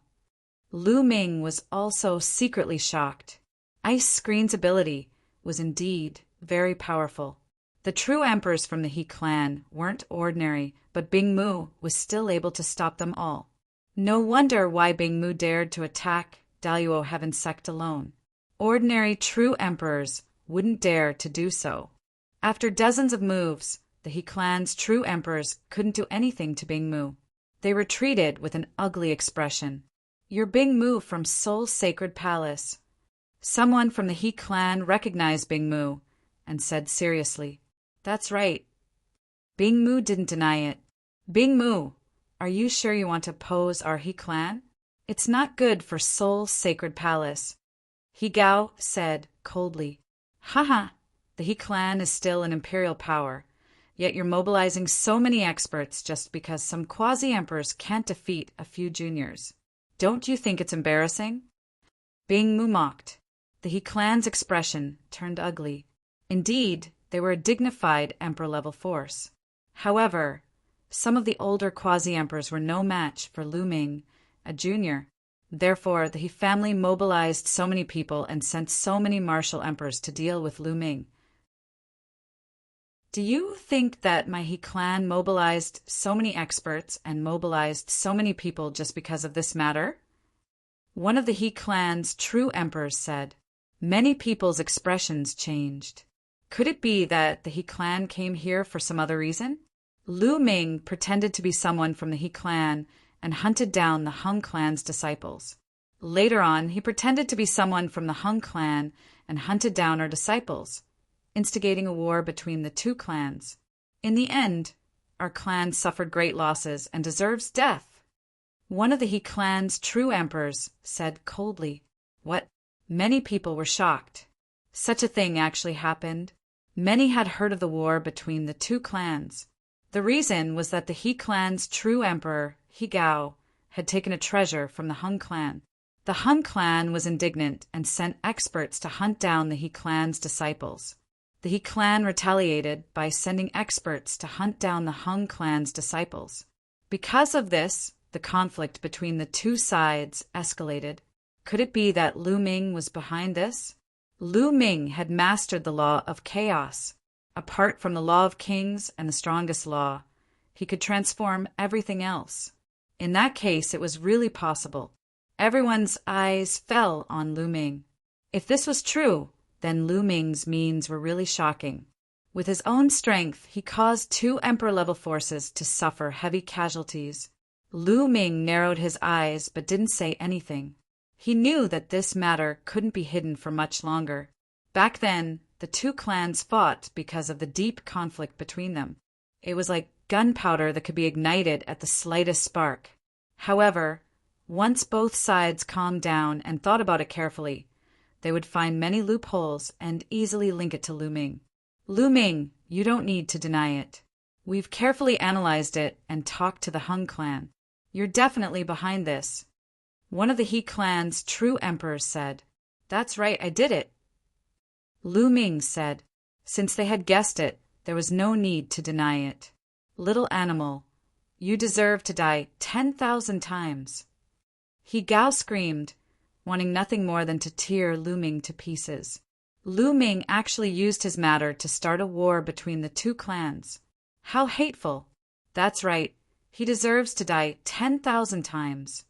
Lu Ming was also secretly shocked. Ice Screen's ability was indeed very powerful. The true emperors from the He clan weren't ordinary, but Bing Mu was still able to stop them all. No wonder why Bing Mu dared to attack Daluo Heaven Sect alone. Ordinary true emperors wouldn't dare to do so. After dozens of moves, the He clan's true emperors couldn't do anything to Bing Mu. They retreated with an ugly expression. You're Bing Mu from Soul Sacred Palace. Someone from the He clan recognized Bing Mu and said seriously, That's right. Bing Mu didn't deny it. Bing Mu, are you sure you want to oppose our He clan? It's not good for Soul Sacred Palace. He Gao said coldly. Haha, the He clan is still an imperial power, yet you're mobilizing so many experts just because some quasi-emperors can't defeat a few juniors. Don't you think it's embarrassing? Bing Mu mocked. The He clan's expression turned ugly. Indeed, they were a dignified emperor-level force. However, some of the older quasi-emperors were no match for Lu Ming, a junior. Therefore, the He family mobilized so many people and sent so many martial emperors to deal with Lu Ming. Do you think that my He clan mobilized so many experts and mobilized so many people just because of this matter? One of the He clan's true emperors said. Many people's expressions changed. Could it be that the He clan came here for some other reason? Lu Ming pretended to be someone from the He clan and hunted down the Hung clan's disciples. Later on, he pretended to be someone from the Hung clan and hunted down our disciples, instigating a war between the two clans. In the end, our clan suffered great losses and deserves death. One of the He clan's true emperors said coldly, What? Many people were shocked. Such a thing actually happened. Many had heard of the war between the two clans. The reason was that the He clan's true emperor, He Gao, had taken a treasure from the Hung clan. The Hung clan was indignant and sent experts to hunt down the He clan's disciples. The He clan retaliated by sending experts to hunt down the Hung clan's disciples. Because of this, the conflict between the two sides escalated. Could it be that Lu Ming was behind this? Lu Ming had mastered the law of chaos. Apart from the law of kings and the strongest law, he could transform everything else. In that case, it was really possible. Everyone's eyes fell on Lu Ming. If this was true, then Lu Ming's means were really shocking. With his own strength, he caused two emperor-level forces to suffer heavy casualties. Lu Ming narrowed his eyes but didn't say anything. He knew that this matter couldn't be hidden for much longer. Back then, The two clans fought because of the deep conflict between them. It was like gunpowder that could be ignited at the slightest spark. However, once both sides calmed down and thought about it carefully, they would find many loopholes and easily link it to Lu Ming. Lu Ming, you don't need to deny it. We've carefully analyzed it and talked to the Hung clan. You're definitely behind this. One of the He clan's true emperors said. That's right, I did it. Lu Ming said. Since they had guessed it, there was no need to deny it. Little animal, you deserve to die 10,000 times. He Gao screamed, wanting nothing more than to tear Lu Ming to pieces. Lu Ming actually used his matter to start a war between the two clans. How hateful! That's right, he deserves to die 10,000 times.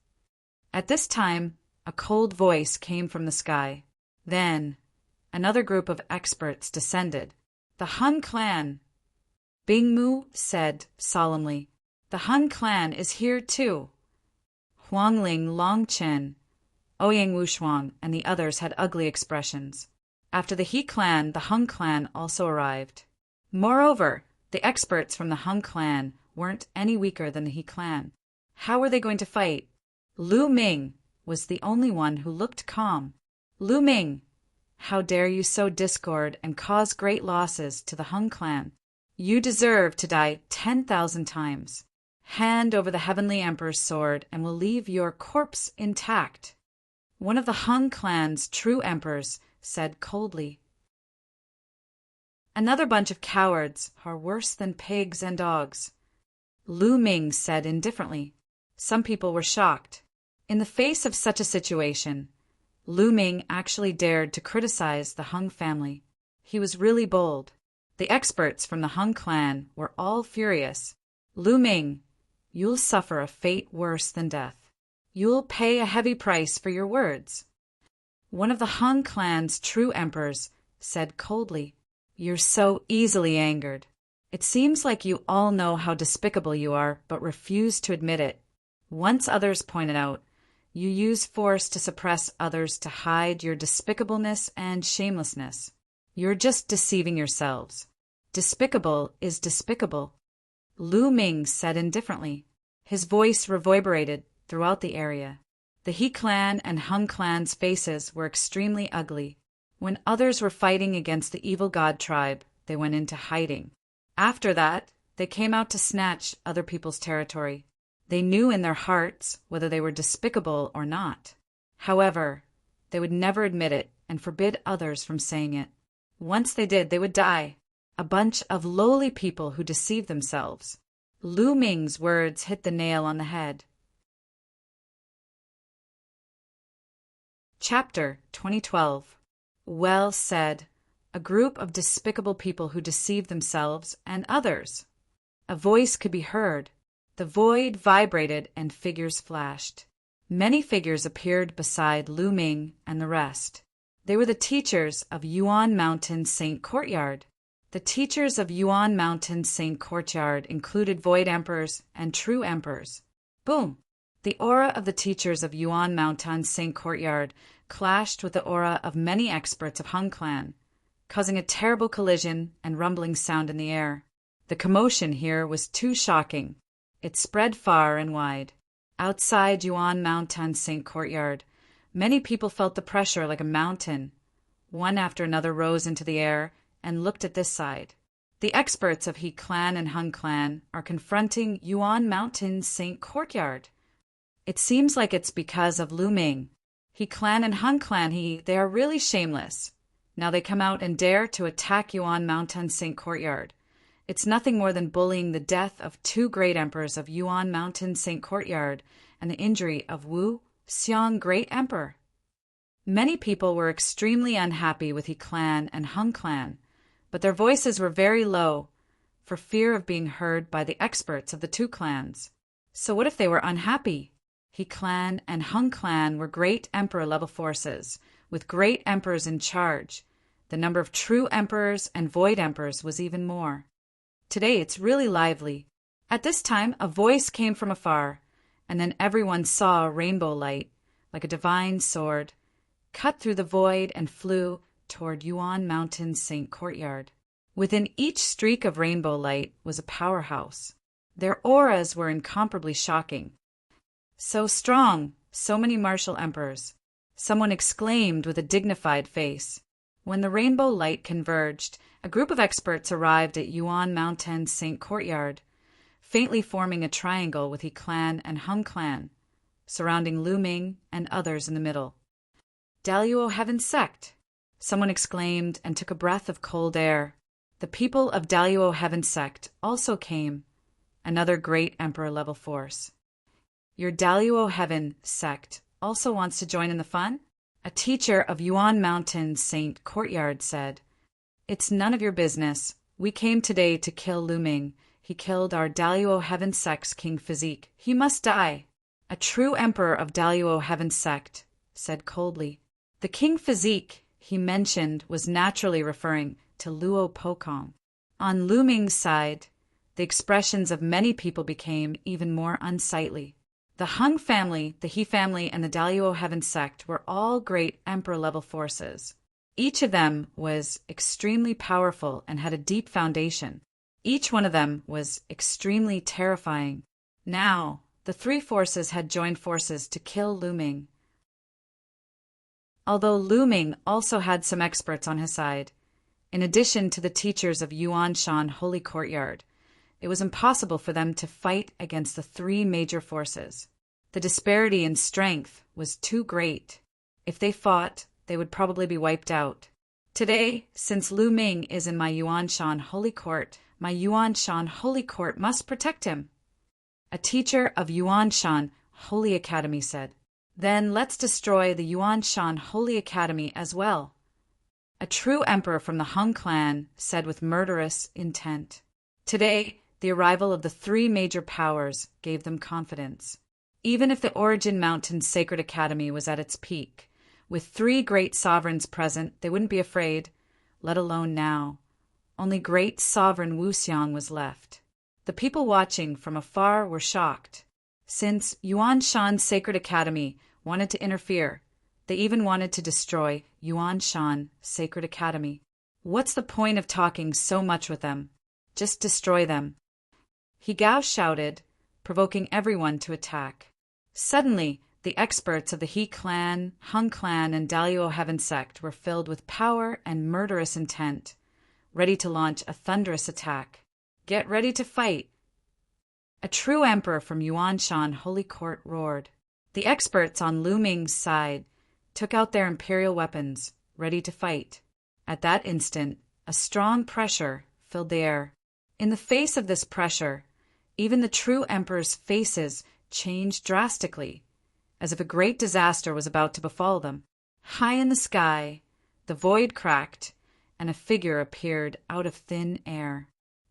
At this time, a cold voice came from the sky. Then, another group of experts descended. The Hun clan. Bing Mu said solemnly. The Hun clan is here too. Huangling Longchen, Ouyang Wushuang, and the others had ugly expressions. After the He clan, the Hung clan also arrived. Moreover, the experts from the Hung clan weren't any weaker than the He clan. How were they going to fight? Lu Ming was the only one who looked calm. Lu Ming, how dare you sow discord and cause great losses to the Hung clan? You deserve to die 10,000 times. Hand over the Heavenly Emperor's sword and we'll leave your corpse intact. One of the Hung clan's true emperors said coldly. Another bunch of cowards are worse than pigs and dogs. Lu Ming said indifferently. Some people were shocked. In the face of such a situation, Lu Ming actually dared to criticize the Hung family. He was really bold. The experts from the Hung clan were all furious. Lu Ming, you'll suffer a fate worse than death. You'll pay a heavy price for your words. One of the Hung clan's true emperors said coldly, You're so easily angered. It seems like you all know how despicable you are, but refuse to admit it. Once others pointed out, you use force to suppress others to hide your despicableness and shamelessness. You're just deceiving yourselves. Despicable is despicable. Lu Ming said indifferently. His voice reverberated throughout the area. The He clan and Hung clan's faces were extremely ugly. When others were fighting against the evil god tribe, they went into hiding. After that, they came out to snatch other people's territory. They knew in their hearts whether they were despicable or not. However, they would never admit it and forbid others from saying it. Once they did, they would die. A bunch of lowly people who deceive themselves. Lu Ming's words hit the nail on the head. Chapter 2012. Well said. A group of despicable people who deceive themselves and others. A voice could be heard. The void vibrated and figures flashed. Many figures appeared beside Lu Ming and the rest. They were the teachers of Yuan Mountain Saint Courtyard. The teachers of Yuan Mountain Saint Courtyard included void emperors and true emperors. Boom! The aura of the teachers of Yuan Mountain Saint Courtyard clashed with the aura of many experts of Hung clan, causing a terrible collision and rumbling sound in the air. The commotion here was too shocking. It spread far and wide. Outside Yuan Mountain Saint Courtyard, many people felt the pressure like a mountain. One after another rose into the air and looked at this side. The experts of He clan and Hung clan are confronting Yuan Mountain Saint Courtyard. It seems like it's because of Lu Ming. He clan and Hung clan, they are really shameless. Now they come out and dare to attack Yuan Mountain Saint Courtyard. It's nothing more than bullying the death of two great emperors of Yuan Mountain Saint Courtyard and the injury of Wu Xiang Great Emperor. Many people were extremely unhappy with He clan and Hung clan, but their voices were very low for fear of being heard by the experts of the two clans. So what if they were unhappy? He clan and Hung clan were great emperor-level forces, with great emperors in charge. The number of true emperors and void emperors was even more. Today it's really lively. At this time, a voice came from afar, and then everyone saw a rainbow light, like a divine sword, cut through the void and flew toward Yuan Mountain's Saint Courtyard. Within each streak of rainbow light was a powerhouse. Their auras were incomparably shocking. So strong, so many martial emperors, someone exclaimed with a dignified face. When the rainbow light converged, a group of experts arrived at Yuan Mountain's Saint Courtyard, faintly forming a triangle with He clan and Hung clan, surrounding Lu Ming and others in the middle. Daluo Heaven Sect! Someone exclaimed and took a breath of cold air. The people of Daluo Heaven Sect also came, another great emperor-level force. Your Daluo Heaven Sect also wants to join in the fun? A teacher of Yuan Mountain's Saint Courtyard said, "It's none of your business. We came today to kill Lu Ming. He killed our Daluo Heaven Sect's King Physique. He must die." A true emperor of Daluo Heaven Sect said coldly. The King Physique he mentioned was naturally referring to Luo Pokong. On Lu Ming's side, the expressions of many people became even more unsightly. The Hung family, the He family, and the Daluo Heaven Sect were all great emperor-level forces. Each of them was extremely powerful and had a deep foundation. Each one of them was extremely terrifying. Now, the three forces had joined forces to kill Lu Ming. Although Lu Ming also had some experts on his side, in addition to the teachers of Yuanshan Holy Courtyard, it was impossible for them to fight against the three major forces. The disparity in strength was too great. If they fought, they would probably be wiped out. Today, since Lu Ming is in my Yuanshan Holy Court, my Yuanshan Holy Court must protect him. A teacher of Yuanshan Holy Academy said, "Then let's destroy the Yuanshan Holy Academy as well." A true emperor from the Hung clan said with murderous intent. Today, the arrival of the three major powers gave them confidence. Even if the Origin Mountain's Sacred Academy was at its peak, with three great sovereigns present, they wouldn't be afraid, let alone now. Only great sovereign Wuxiang was left. The people watching from afar were shocked. Since Yuanshan's Sacred Academy wanted to interfere, they even wanted to destroy Yuanshan Sacred Academy. What's the point of talking so much with them? Just destroy them. He Gao shouted, provoking everyone to attack. Suddenly, the experts of the He clan, Hung clan, and Daluo Heaven Sect were filled with power and murderous intent, ready to launch a thunderous attack. Get ready to fight! A true emperor from Yuanshan Holy Court roared. The experts on Lu Ming's side took out their imperial weapons, ready to fight. At that instant, a strong pressure filled the air. In the face of this pressure, even the true emperor's faces changed drastically, as if a great disaster was about to befall them. High in the sky, the void cracked, and a figure appeared out of thin air.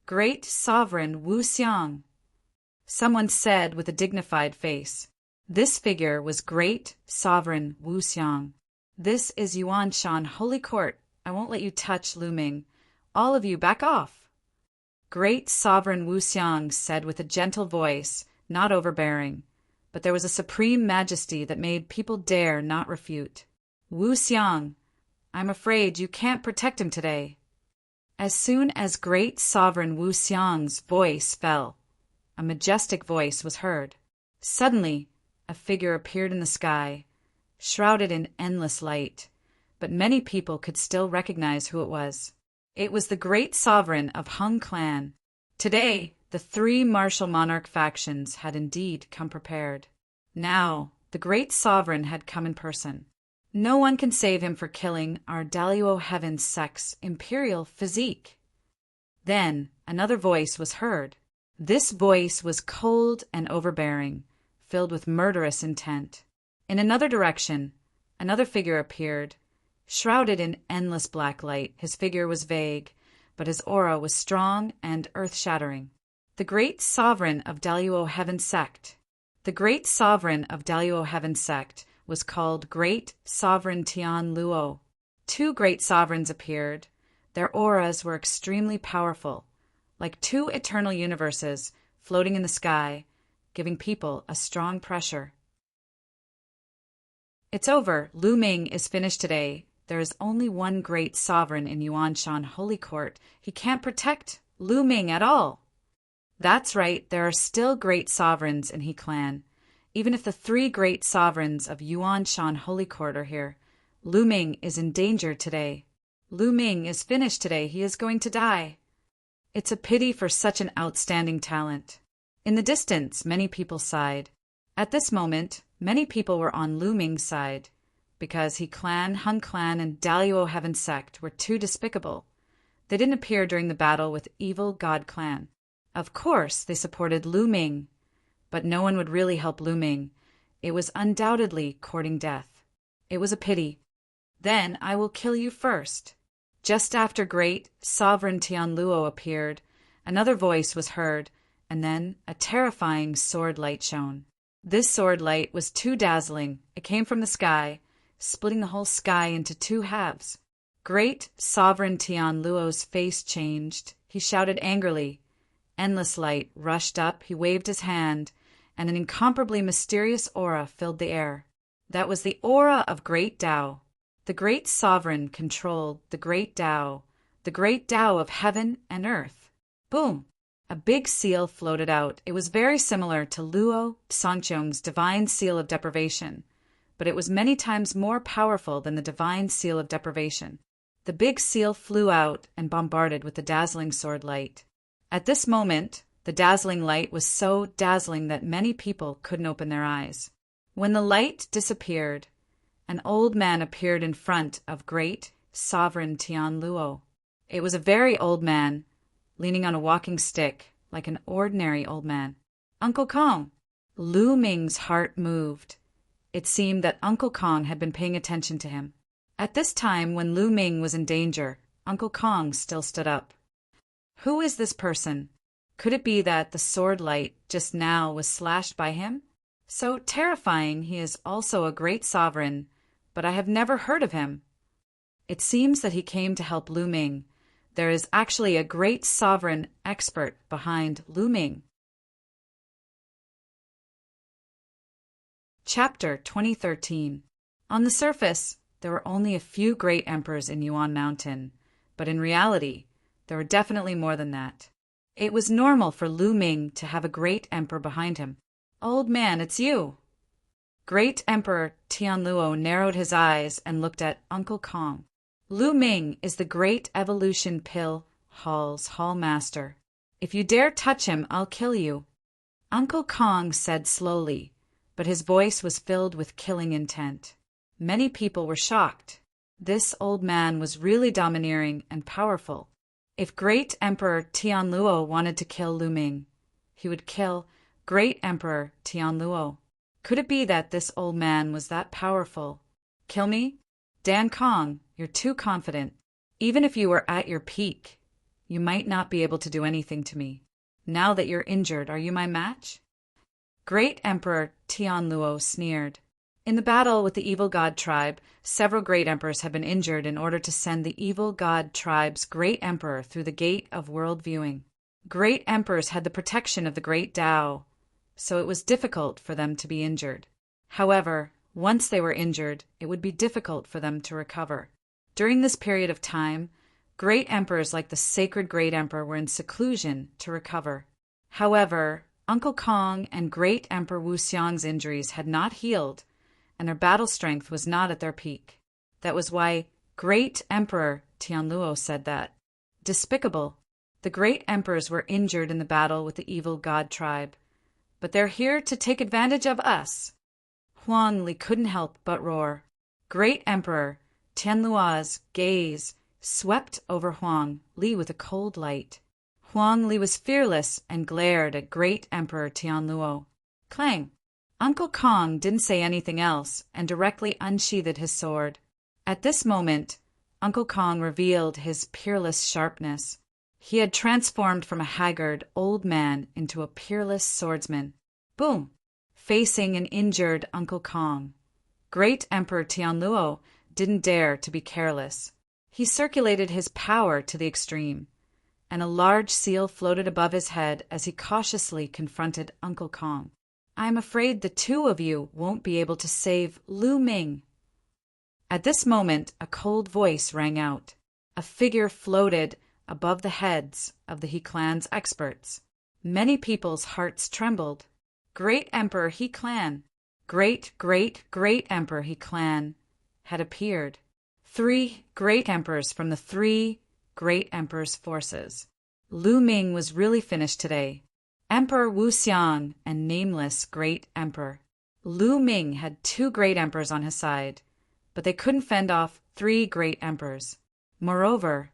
"Great Sovereign Wuxiang," someone said with a dignified face. This figure was Great Sovereign Wuxiang. "This is Yuanshan Holy Court. I won't let you touch Lu Ming. All of you back off." Great Sovereign Wuxiang said with a gentle voice, not overbearing, but there was a supreme majesty that made people dare not refute. "Wuxiang, I'm afraid you can't protect him today." As soon as Great Sovereign Wuxiang's voice fell, a majestic voice was heard. Suddenly, a figure appeared in the sky, shrouded in endless light, but many people could still recognize who it was. It was the Great Sovereign of Hung clan. Today, the three martial monarch factions had indeed come prepared. Now, the Great Sovereign had come in person. No one can save him for killing our Daluo Heaven Sect's imperial physique. Then, another voice was heard. This voice was cold and overbearing, filled with murderous intent. In another direction, another figure appeared, shrouded in endless black light. His figure was vague, but his aura was strong and earth-shattering. The Great Sovereign of Daluo Heaven Sect. The Great Sovereign of Daluo Heaven Sect was called Great Sovereign Tian Luo. Two great sovereigns appeared. Their auras were extremely powerful, like two eternal universes floating in the sky, giving people a strong pressure. "It's over. Lu Ming is finished today. there is only one great sovereign in Yuanshan Holy Court. He can't protect Lu Ming at all. That's right, there are still great sovereigns in He clan. Even if the three great sovereigns of Yuanshan Holy Court are here, Lu Ming is in danger today. Lu Ming is finished today. He is going to die. It's a pity for such an outstanding talent. In the distance, many people sighed. At this moment, many people were on Lu Ming's side, because He clan, Hun clan, and Daluo Heaven sect were too despicable. They didn't appear during the battle with evil God clan. Of course, they supported Lu Ming, but no one would really help Lu Ming. It was undoubtedly courting death. It was a pity. Then I will kill you first. Just after great sovereign Tianluo appeared, another voice was heard, and then a terrifying sword light shone. This sword light was too dazzling. It came from the sky, splitting the whole sky into two halves. Great sovereign Tianluo's face changed. He shouted angrily. Endless light rushed up. He waved his hand, and an incomparably mysterious aura filled the air. That was the aura of Great Tao. The great sovereign controlled the great Tao of heaven and earth. Boom! A big seal floated out. It was very similar to Luo Songchong's divine seal of deprivation, but it was many times more powerful than the divine seal of deprivation. The big seal flew out and bombarded with the dazzling sword light. At this moment, the dazzling light was so dazzling that many people couldn't open their eyes. When the light disappeared, an old man appeared in front of great sovereign Tianluo. It was a very old man, leaning on a walking stick, like an ordinary old man. Uncle Kong! Lu Ming's heart moved. It seemed that Uncle Kong had been paying attention to him. At this time, when Lu Ming was in danger, Uncle Kong still stood up. Who is this person? Could it be that the sword light just now was slashed by him? So terrifying, he is also a great sovereign, but I have never heard of him. It seems that he came to help Lu Ming. There is actually a great sovereign expert behind Lu Ming. Chapter 2013. On the surface, there were only a few great emperors in Yuan Mountain, but in reality, there were definitely more than that. It was normal for Lu Ming to have a great emperor behind him. Old man, it's you! Great Emperor Tianluo narrowed his eyes and looked at Uncle Kong. Lu Ming is the Great Evolution Pill Hall's Hall Master. If you dare touch him, I'll kill you. Uncle Kong said slowly, but his voice was filled with killing intent. Many people were shocked. This old man was really domineering and powerful. If Great Emperor Tianluo wanted to kill Lu Ming, he would kill Great Emperor Tianluo. Could it be that this old man was that powerful? Kill me? Dan Kong, you're too confident. Even if you were at your peak, you might not be able to do anything to me. Now that you're injured, are you my match? Great Emperor Tianluo sneered. In the battle with the evil god tribe, several great emperors had been injured in order to send the evil god tribe's great emperor through the gate of world viewing. Great emperors had the protection of the great Tao, so it was difficult for them to be injured. However, once they were injured, it would be difficult for them to recover. During this period of time, great emperors like the sacred great emperor were in seclusion to recover. However, Uncle Kong and great Emperor Wuxiang's injuries had not healed, and their battle strength was not at their peak. That was why Great Emperor Tianluo said that. Despicable. The great emperors were injured in the battle with the evil god tribe, but they're here to take advantage of us. Huang Li couldn't help but roar. Great Emperor Tianluo's gaze swept over Huang Li with a cold light. Huang Li was fearless and glared at Great Emperor Tianluo. Clang! Uncle Kong didn't say anything else and directly unsheathed his sword. At this moment, Uncle Kong revealed his peerless sharpness. He had transformed from a haggard old man into a peerless swordsman. Boom! Facing an injured Uncle Kong, Great Emperor Tianluo didn't dare to be careless. He circulated his power to the extreme, and a large seal floated above his head as he cautiously confronted Uncle Kong. I'm afraid the two of you won't be able to save Lu Ming. At this moment, a cold voice rang out. A figure floated above the heads of the He clan's experts. Many people's hearts trembled. Great Emperor He clan, great Emperor He clan, had appeared. 3 great emperors from the 3 great emperors' forces. Lu Ming was really finished today. Emperor Wu Xiang and nameless great emperor. Lu Ming had 2 great emperors on his side, but they couldn't fend off 3 great emperors. Moreover,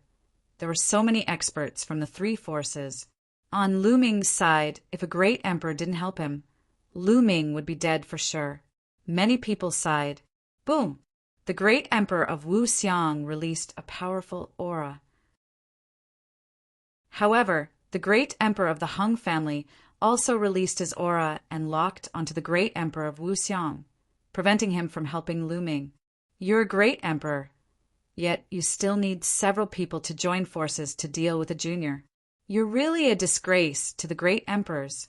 there were so many experts from the 3 forces. On Lu Ming's side, if a great emperor didn't help him, Lu Ming would be dead for sure. Many people sighed. Boom! The great emperor of Wu Xiang released a powerful aura. However, the great emperor of the Hung family also released his aura and locked onto the great emperor of Wu Xiang, preventing him from helping Lu Ming. You're a great emperor, yet you still need several people to join forces to deal with a junior. You're really a disgrace to the great emperors.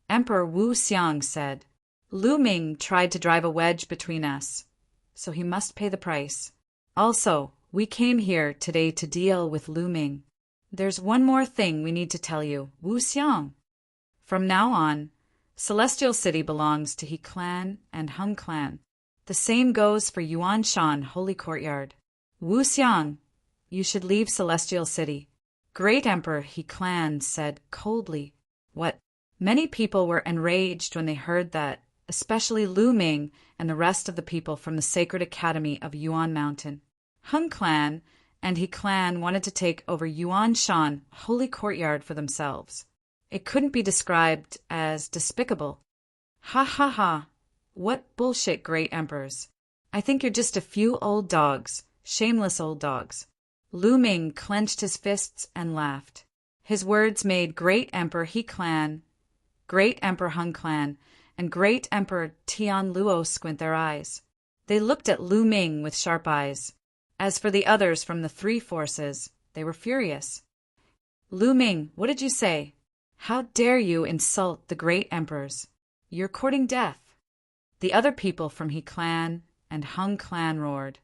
Emperor Wu Xiang said, Lu Ming tried to drive a wedge between us, so he must pay the price. Also, we came here today to deal with Lu Ming. There's one more thing we need to tell you, Wu Xiang. From now on, Celestial City belongs to He clan and Hung clan. The same goes for Yuan Shan Holy Courtyard. Wu Xiang, you should leave Celestial City. Great Emperor He clan said coldly. What? Many people were enraged when they heard that, especially Lu Ming and the rest of the people from the Sacred Academy of Yuan Mountain. Hung clan and He clan wanted to take over Yuan Shan Holy Courtyard for themselves. It couldn't be described as despicable. Ha ha ha! What bullshit, great emperors! I think you're just a few old dogs, shameless old dogs. Lu Ming clenched his fists and laughed. His words made Great Emperor He clan, Great Emperor Hung clan, and Great Emperor Tian Luo squint their eyes. They looked at Lu Ming with sharp eyes. As for the others from the 3 forces, they were furious. Lu Ming, what did you say? How dare you insult the great emperors? You're courting death. The other people from He clan and Hung clan roared.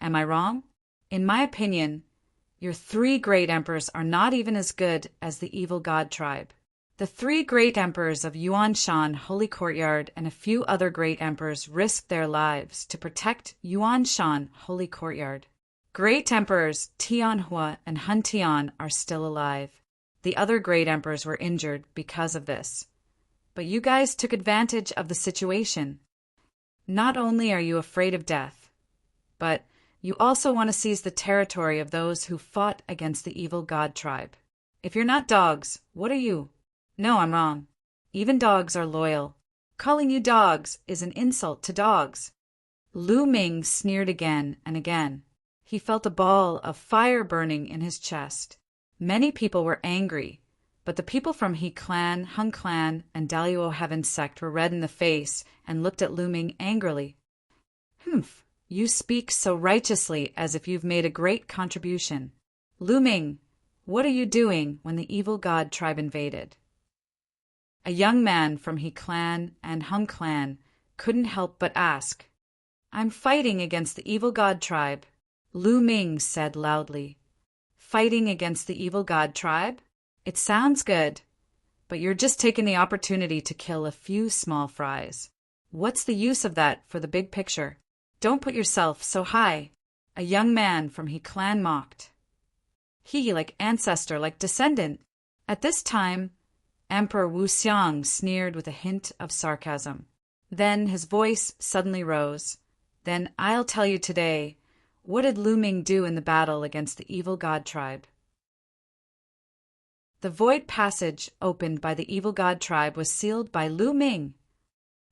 Am I wrong? In my opinion, your 3 great emperors are not even as good as the evil god tribe. The 3 great emperors of Yuan Shan Holy Courtyard and a few other great emperors risked their lives to protect Yuan Shan Holy Courtyard. Great emperors Tianhua and Hun Tian are still alive. The other great emperors were injured because of this. But you guys took advantage of the situation. Not only are you afraid of death, but you also want to seize the territory of those who fought against the evil god tribe. If you're not dogs, what are you? No, I'm wrong. Even dogs are loyal. Calling you dogs is an insult to dogs. Lu Ming sneered again and again. He felt a ball of fire burning in his chest. Many people were angry, but the people from He clan, Hung clan, and Daluo Heaven sect were red in the face and looked at Lu Ming angrily. Humph, you speak so righteously as if you've made a great contribution. Lu Ming, what are you doing when the evil god tribe invaded? A young man from He clan and Hung clan couldn't help but ask. I'm fighting against the evil god tribe, Lu Ming said loudly. Fighting against the evil god tribe? It sounds good, but you're just taking the opportunity to kill a few small fries. What's the use of that for the big picture? Don't put yourself so high. A young man from He clan mocked. He, like ancestor, like descendant. At this time, Emperor Wu Xiang sneered with a hint of sarcasm. Then his voice suddenly rose. Then I'll tell you today, what did Lu Ming do in the battle against the evil god tribe? The void passage opened by the evil god tribe was sealed by Lu Ming.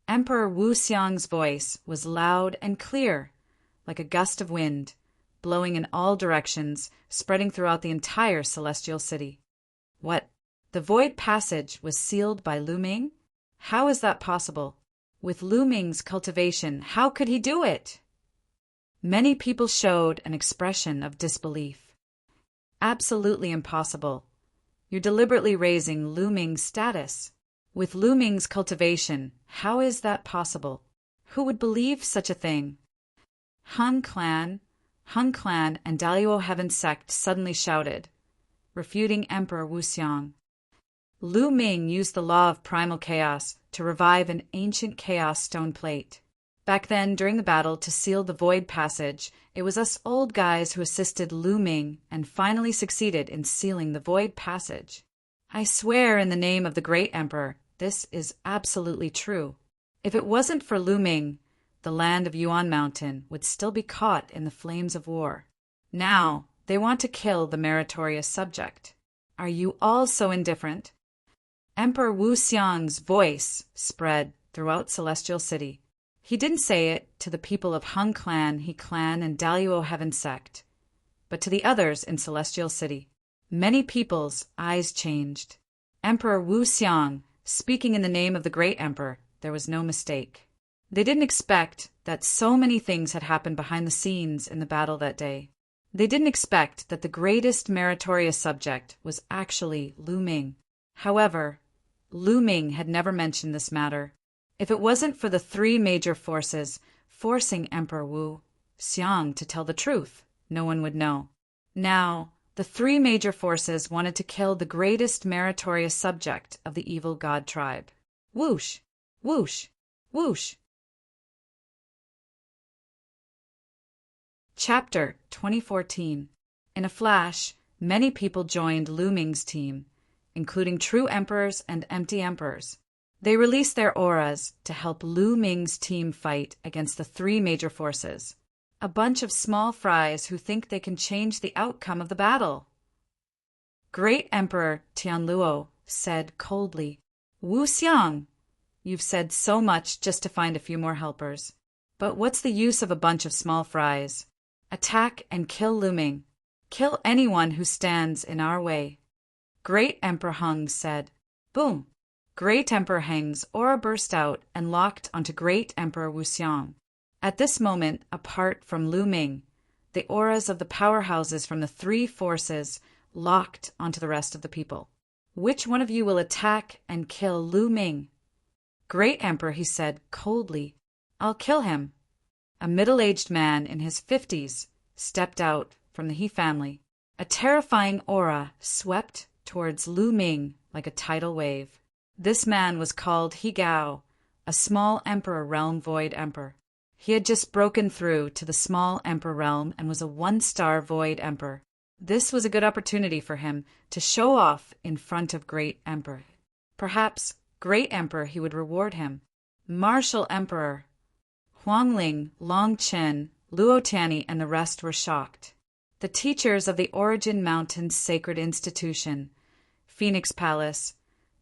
Emperor Wu Xiang's voice was loud and clear, like a gust of wind, blowing in all directions, spreading throughout the entire celestial city. What? The void passage was sealed by Lu Ming? How is that possible? With Lu Ming's cultivation, how could he do it? Many people showed an expression of disbelief. Absolutely impossible. You're deliberately raising Lu Ming's status. With Lu Ming's cultivation, how is that possible? Who would believe such a thing? Hung Clan, and Daluo Heaven Sect suddenly shouted, refuting Emperor Wuxiang. Lu Ming used the law of primal chaos to revive an ancient chaos stone plate. Back then, during the battle to seal the void passage, it was us old guys who assisted Lu Ming and finally succeeded in sealing the void passage. I swear in the name of the great emperor, this is absolutely true. If it wasn't for Lu Ming, the land of Yuan Mountain would still be caught in the flames of war. Now, they want to kill the meritorious subject. Are you all so indifferent? Emperor Wuxiang's voice spread throughout Celestial City. He didn't say it to the people of Hung Clan, He Clan, and Daluo Heaven Sect, but to the others in Celestial City. Many people's eyes changed. Emperor Wuxiang, speaking in the name of the great emperor, there was no mistake. They didn't expect that so many things had happened behind the scenes in the battle that day. They didn't expect that the greatest meritorious subject was actually Lu Ming. However, Lu Ming had never mentioned this matter. If it wasn't for the three major forces forcing Emperor Wu Xiang to tell the truth, no one would know. Now, the three major forces wanted to kill the greatest meritorious subject of the evil god tribe. Whoosh! Whoosh! Whoosh! Chapter 2014. In a flash, many people joined Lu Ming's team, including true emperors and empty emperors. They released their auras to help Lu Ming's team fight against the three major forces. A bunch of small fries who think they can change the outcome of the battle. Great Emperor Tianluo said coldly, Wu Xiang, you've said so much just to find a few more helpers. But what's the use of a bunch of small fries? Attack and kill Lu Ming. Kill anyone who stands in our way. Great Emperor Hung said, boom. Great Emperor Heng's aura burst out and locked onto Great Emperor Wuxiang. At this moment, apart from Lu Ming, the auras of the powerhouses from the three forces locked onto the rest of the people. Which one of you will attack and kill Lu Ming? Great Emperor, he said coldly, I'll kill him. A middle-aged man in his 50s stepped out from the He family. A terrifying aura swept towards Lu Ming like a tidal wave. This man was called He Gao, a small emperor realm void emperor. He had just broken through to the small emperor realm and was a 1-star void emperor. This was a good opportunity for him to show off in front of Great Emperor. Perhaps Great Emperor he would reward him. Martial Emperor Huangling, Long Chen, Luo Tianyi, and the rest were shocked. The teachers of the Origin Mountain's sacred institution, Phoenix Palace,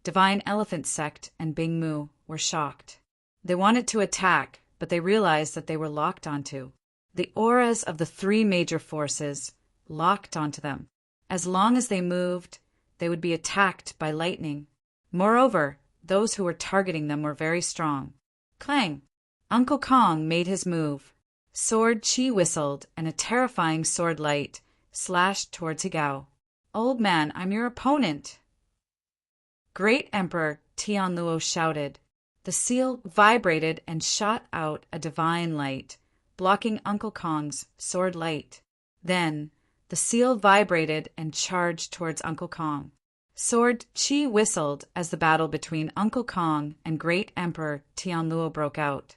Divine Elephant Sect, and Bing Mu were shocked. They wanted to attack, but they realized that they were locked onto. The auras of the three major forces locked onto them. As long as they moved, they would be attacked by lightning. Moreover, those who were targeting them were very strong. Clang! Uncle Kong made his move. Sword Chi whistled, and a terrifying sword light slashed towards Higao. Old man, I'm your opponent. Great Emperor Tianluo shouted. The seal vibrated and shot out a divine light, blocking Uncle Kong's sword light. Then, the seal vibrated and charged towards Uncle Kong. Sword Chi whistled as the battle between Uncle Kong and Great Emperor Tianluo broke out.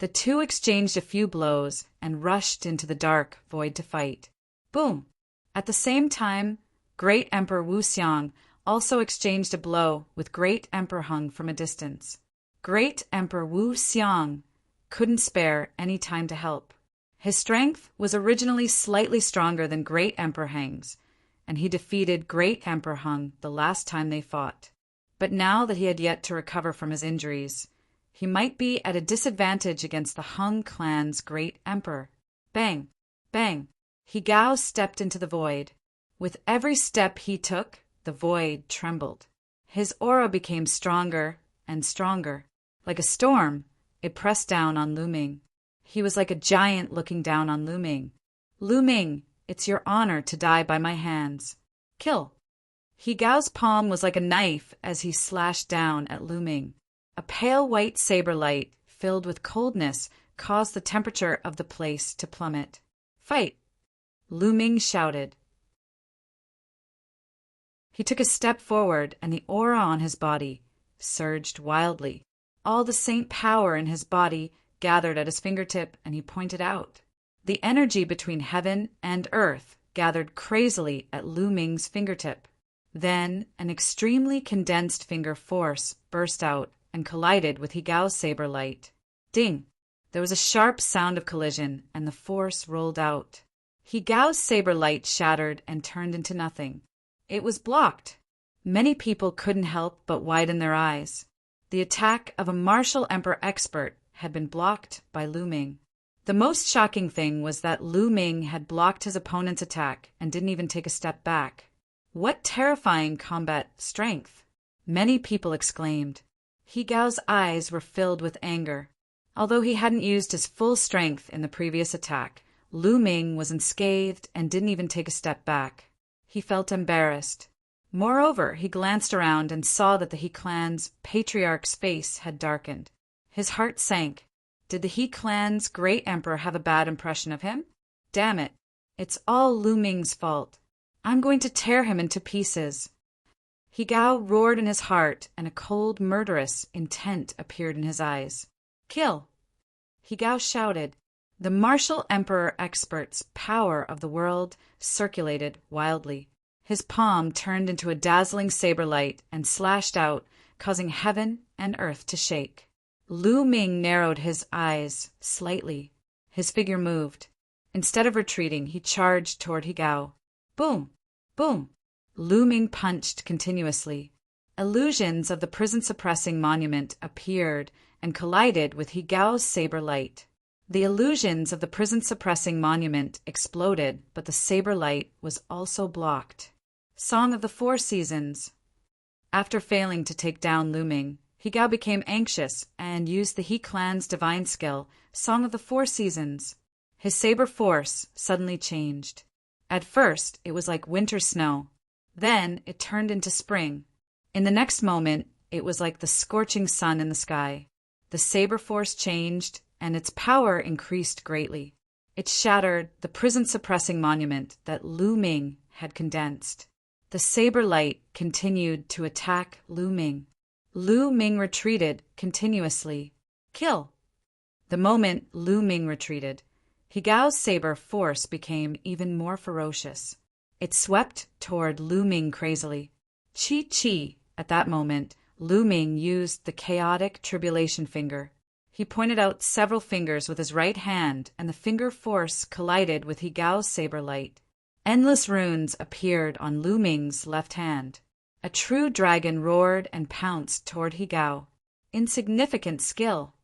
The two exchanged a few blows and rushed into the dark void to fight. Boom! At the same time, Great Emperor Wuxiang also exchanged a blow with Great Emperor Hung from a distance. Great Emperor Wuxiang couldn't spare any time to help. His strength was originally slightly stronger than Great Emperor Heng's, and he defeated Great Emperor Hung the last time they fought. But now that he had yet to recover from his injuries, he might be at a disadvantage against the Hung clan's Great Emperor. Bang! Bang! Higao stepped into the void. With every step he took, the void trembled. His aura became stronger and stronger. Like a storm, it pressed down on Lu Ming. He was like a giant looking down on Lu Ming. Lu Ming, it's your honor to die by my hands. Kill. Higao's palm was like a knife as he slashed down at Lu Ming. A pale white saber light, filled with coldness, caused the temperature of the place to plummet. "Fight!" Lu Ming shouted. He took a step forward, and the aura on his body surged wildly. All the saint power in his body gathered at his fingertip, and he pointed out. The energy between heaven and earth gathered crazily at Lu Ming's fingertip. Then an extremely condensed finger force burst out and collided with Higao's saber light. Ding! There was a sharp sound of collision, and the force rolled out. Higao's saber light shattered and turned into nothing. It was blocked. Many people couldn't help but widen their eyes. The attack of a martial emperor expert had been blocked by Lu Ming. The most shocking thing was that Lu Ming had blocked his opponent's attack and didn't even take a step back. What terrifying combat strength! Many people exclaimed. Higao's eyes were filled with anger. Although he hadn't used his full strength in the previous attack, Lu Ming was unscathed and didn't even take a step back. He felt embarrassed. Moreover, he glanced around and saw that the He clan's patriarch's face had darkened. His heart sank. Did the He clan's great emperor have a bad impression of him? Damn it! It's all Lu Ming's fault. I'm going to tear him into pieces. Higao roared in his heart, and a cold, murderous intent appeared in his eyes. Kill! Higao shouted. The martial emperor expert's power of the world circulated wildly. His palm turned into a dazzling saber light and slashed out, causing heaven and earth to shake. Lu Ming narrowed his eyes slightly. His figure moved. Instead of retreating, he charged toward Higao. Boom! Boom! Lu Ming punched continuously. Illusions of the prison-suppressing monument appeared and collided with Higao's saber light. The illusions of the prison-suppressing monument exploded, but the saber light was also blocked. Song of the Four Seasons. After failing to take down Lu Ming, Higao became anxious and used the He clan's divine skill, Song of the Four Seasons. His saber force suddenly changed. At first, it was like winter snow. Then it turned into spring. In the next moment, it was like the scorching sun in the sky. The saber force changed, and its power increased greatly. It shattered the prison-suppressing monument that Lu Ming had condensed. The saber light continued to attack Lu Ming. Lu Ming retreated continuously. Kill! The moment Lu Ming retreated, Higao's saber force became even more ferocious. It swept toward Lu Ming crazily. Chi! At that moment, Lu Ming used the chaotic tribulation finger. He pointed out several fingers with his right hand, and the finger force collided with Higao's saber light. Endless runes appeared on Lu Ming's left hand. A true dragon roared and pounced toward Higao. Insignificant skill.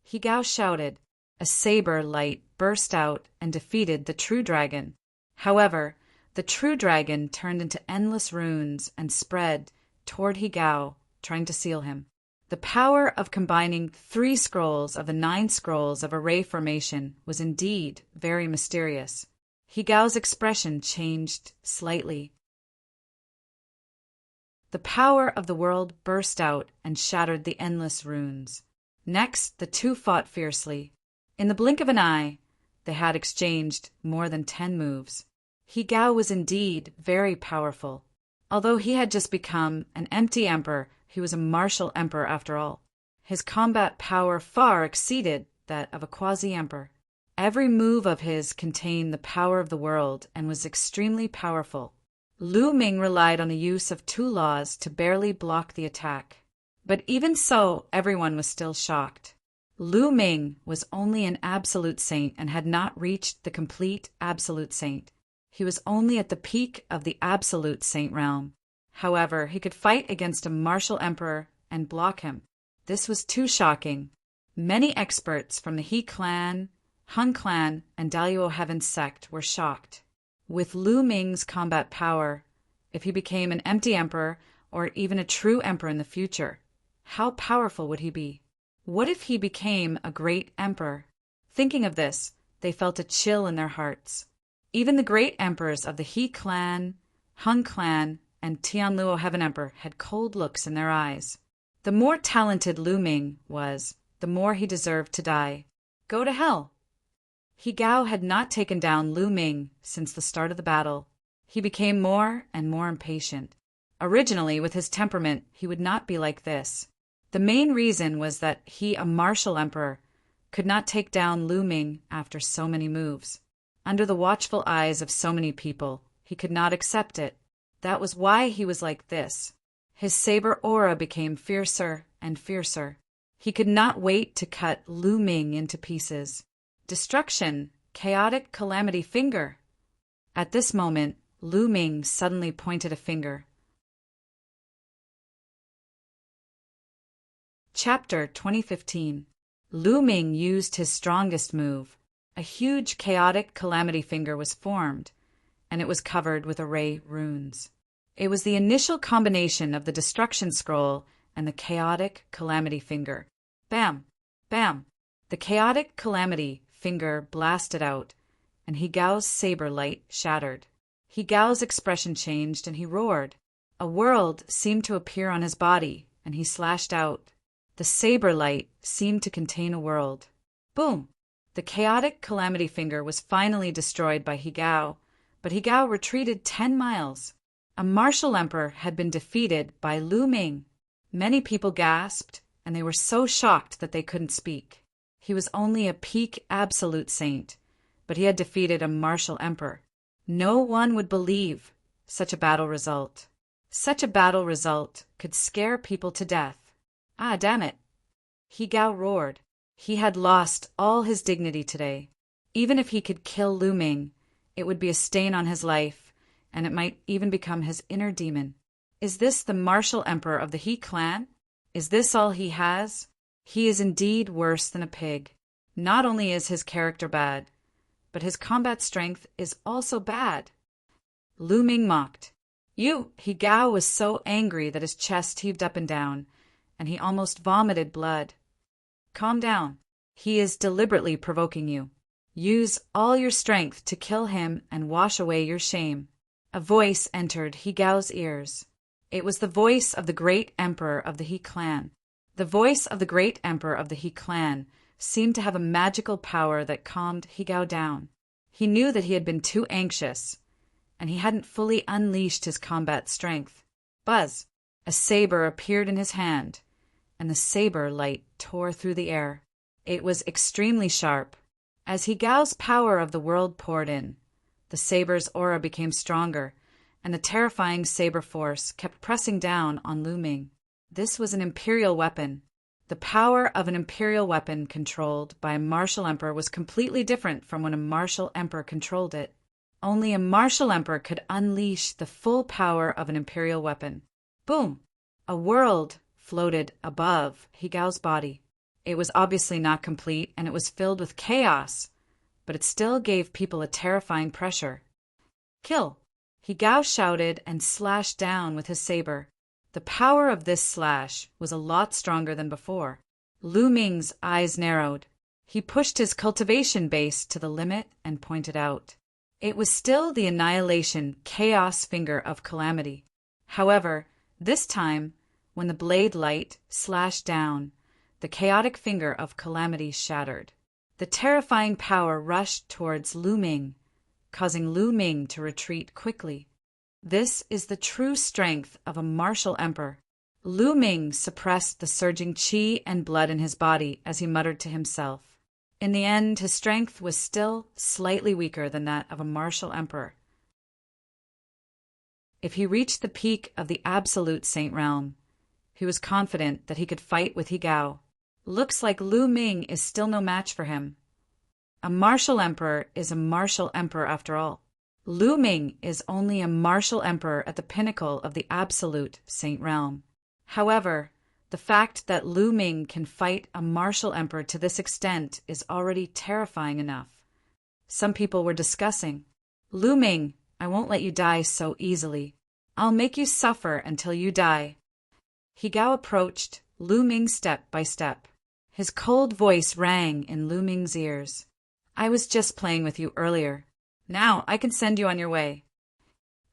Higao shouted. A saber light burst out and defeated the true dragon. However, the true dragon turned into endless runes and spread toward Higao, trying to seal him. The power of combining 3 scrolls of the 9 scrolls of array formation was indeed very mysterious. Higao's expression changed slightly. The power of the world burst out and shattered the endless runes. Next, the two fought fiercely. In the blink of an eye, they had exchanged more than 10 moves. Higao was indeed very powerful. Although he had just become an empty emperor, he was a martial emperor after all. His combat power far exceeded that of a quasi-emperor. Every move of his contained the power of the world and was extremely powerful. Lu Ming relied on the use of 2 laws to barely block the attack. But even so, everyone was still shocked. Lu Ming was only an absolute saint and had not reached the complete absolute saint. He was only at the peak of the absolute saint realm. However, he could fight against a martial emperor and block him. This was too shocking. Many experts from the He clan, Hun clan, and Daluo Heaven sect were shocked. With Lu Ming's combat power, if he became an empty emperor or even a true emperor in the future, how powerful would he be? What if he became a great emperor? Thinking of this, they felt a chill in their hearts. Even the great emperors of the He clan, Hun clan, and Tianluo Heaven Emperor had cold looks in their eyes. The more talented Lu Ming was, the more he deserved to die. Go to hell. He Gao had not taken down Lu Ming since the start of the battle. He became more and more impatient. Originally, with his temperament, he would not be like this. The main reason was that he, a martial emperor, could not take down Lu Ming after so many moves. Under the watchful eyes of so many people, he could not accept it. That was why he was like this. His saber aura became fiercer and fiercer. He could not wait to cut Lu Ming into pieces. Destruction, chaotic calamity finger. At this moment, Lu Ming suddenly pointed a finger. Chapter 2015. Lu Ming used his strongest move. A huge chaotic calamity finger was formed, and it was covered with array runes. It was the initial combination of the destruction scroll and the chaotic calamity finger. Bam! Bam! The chaotic calamity finger blasted out, and He Gao's saber light shattered. He Gao's expression changed, and he roared. A world seemed to appear on his body, and he slashed out. The saber light seemed to contain a world. Boom! The chaotic calamity finger was finally destroyed by He Gao, but He Gao retreated 10 miles. A martial emperor had been defeated by Lu Ming. Many people gasped, and they were so shocked that they couldn't speak. He was only a peak absolute saint, but he had defeated a martial emperor. No one would believe such a battle result. Such a battle result could scare people to death. Ah, damn it! He Gao roared. He had lost all his dignity today. Even if he could kill Lu Ming, it would be a stain on his life, and it might even become his inner demon. Is this the martial emperor of the He clan? Is this all he has? He is indeed worse than a pig. Not only is his character bad, but his combat strength is also bad. Lu Ming mocked. You! He Gao was so angry that his chest heaved up and down, and he almost vomited blood. Calm down. He is deliberately provoking you. Use all your strength to kill him and wash away your shame. A voice entered He Gao's ears. It was the voice of the great emperor of the He clan. The voice of the great emperor of the He clan seemed to have a magical power that calmed He Gao down. He knew that he had been too anxious, and he hadn't fully unleashed his combat strength. Buzz! A saber appeared in his hand, and the saber light tore through the air. It was extremely sharp. As He Gao's power of the world poured in, the saber's aura became stronger, and the terrifying saber force kept pressing down on Lu Ming. This was an imperial weapon. The power of an imperial weapon controlled by a martial emperor was completely different from when a martial emperor controlled it. Only a martial emperor could unleash the full power of an imperial weapon. Boom! A world floated above He Gao's body. It was obviously not complete, and it was filled with chaos, but it still gave people a terrifying pressure. Kill! He Gao shouted and slashed down with his saber. The power of this slash was a lot stronger than before. Lu Ming's eyes narrowed. He pushed his cultivation base to the limit and pointed out. It was still the annihilation chaos finger of calamity. However, this time, when the blade light slashed down, the chaotic finger of calamity shattered. The terrifying power rushed towards Lu Ming, causing Lu Ming to retreat quickly. This is the true strength of a martial emperor. Lu Ming suppressed the surging qi and blood in his body as he muttered to himself. In the end, his strength was still slightly weaker than that of a martial emperor. If he reached the peak of the absolute saint realm, he was confident that he could fight with He Gao. Looks like Lu Ming is still no match for him. A martial emperor is a martial emperor after all. Lu Ming is only a martial emperor at the pinnacle of the absolute saint realm. However, the fact that Lu Ming can fight a martial emperor to this extent is already terrifying enough. Some people were discussing, Lu Ming, I won't let you die so easily. I'll make you suffer until you die. He Gao approached Lu Ming step by step. His cold voice rang in Lu Ming's ears. I was just playing with you earlier. Now I can send you on your way.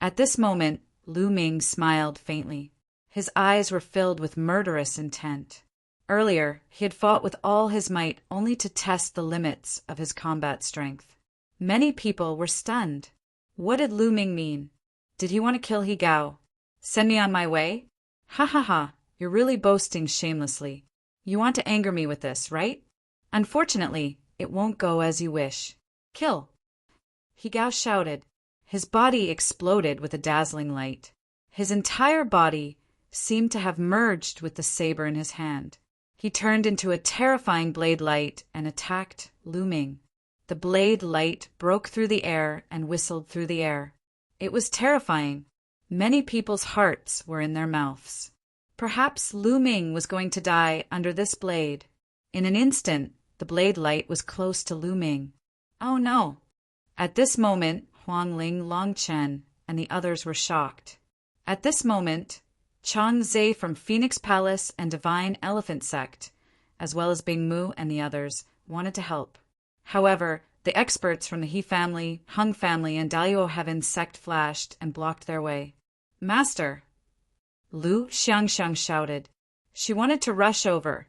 At this moment, Lu Ming smiled faintly. His eyes were filled with murderous intent. Earlier, he had fought with all his might only to test the limits of his combat strength. Many people were stunned. What did Lu Ming mean? Did he want to kill He Gao? Send me on my way? Ha ha ha, you're really boasting shamelessly. You want to anger me with this, right? Unfortunately, it won't go as you wish. Kill! He Gao shouted. His body exploded with a dazzling light. His entire body seemed to have merged with the saber in his hand. He turned into a terrifying blade light and attacked Lu Ming. The blade light broke through the air and whistled through the air. It was terrifying. Many people's hearts were in their mouths. Perhaps Lu Ming was going to die under this blade. In an instant, the blade light was close to Lu Ming. Oh no! At this moment, Huang Ling, Long Chen, and the others were shocked. At this moment, Chang Zhe from Phoenix Palace and Divine Elephant Sect, as well as Bing Mu and the others, wanted to help. However, the experts from the He family, Hung family, and Daliao Heaven sect flashed and blocked their way. Master! Lu Xiangxiang shouted. She wanted to rush over,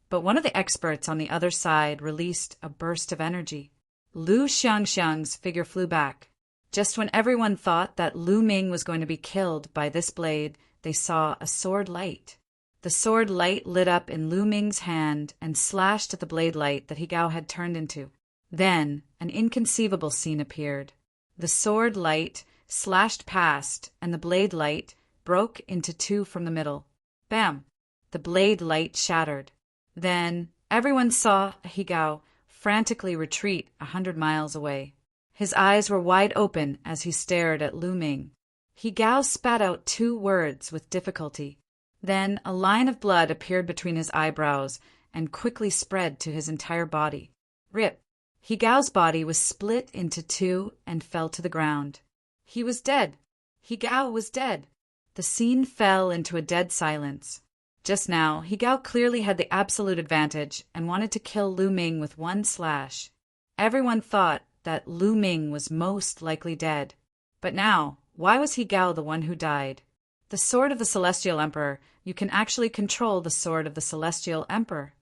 but one of the experts on the other side released a burst of energy. Lu Xiangxiang's figure flew back. Just when everyone thought that Lu Ming was going to be killed by this blade, they saw a sword light. The sword light lit up in Lu Ming's hand and slashed at the blade light that He Gao had turned into. Then, an inconceivable scene appeared. The sword light slashed past, and the blade light broke into two from the middle. Bam! The blade light shattered. Then, everyone saw He Gao frantically retreat 100 miles away. His eyes were wide open as he stared at Lu Ming. He Gao spat out 2 words with difficulty. Then a line of blood appeared between his eyebrows and quickly spread to his entire body. Rip! He Gao's body was split into 2 and fell to the ground. He was dead. He Gao was dead. The scene fell into a dead silence. Just now, He Gao clearly had the absolute advantage and wanted to kill Lu Ming with 1 slash. Everyone thought that Lu Ming was most likely dead. But now, why was He Gao the one who died? The sword of the Celestial Emperor, you can actually control the sword of the Celestial Emperor.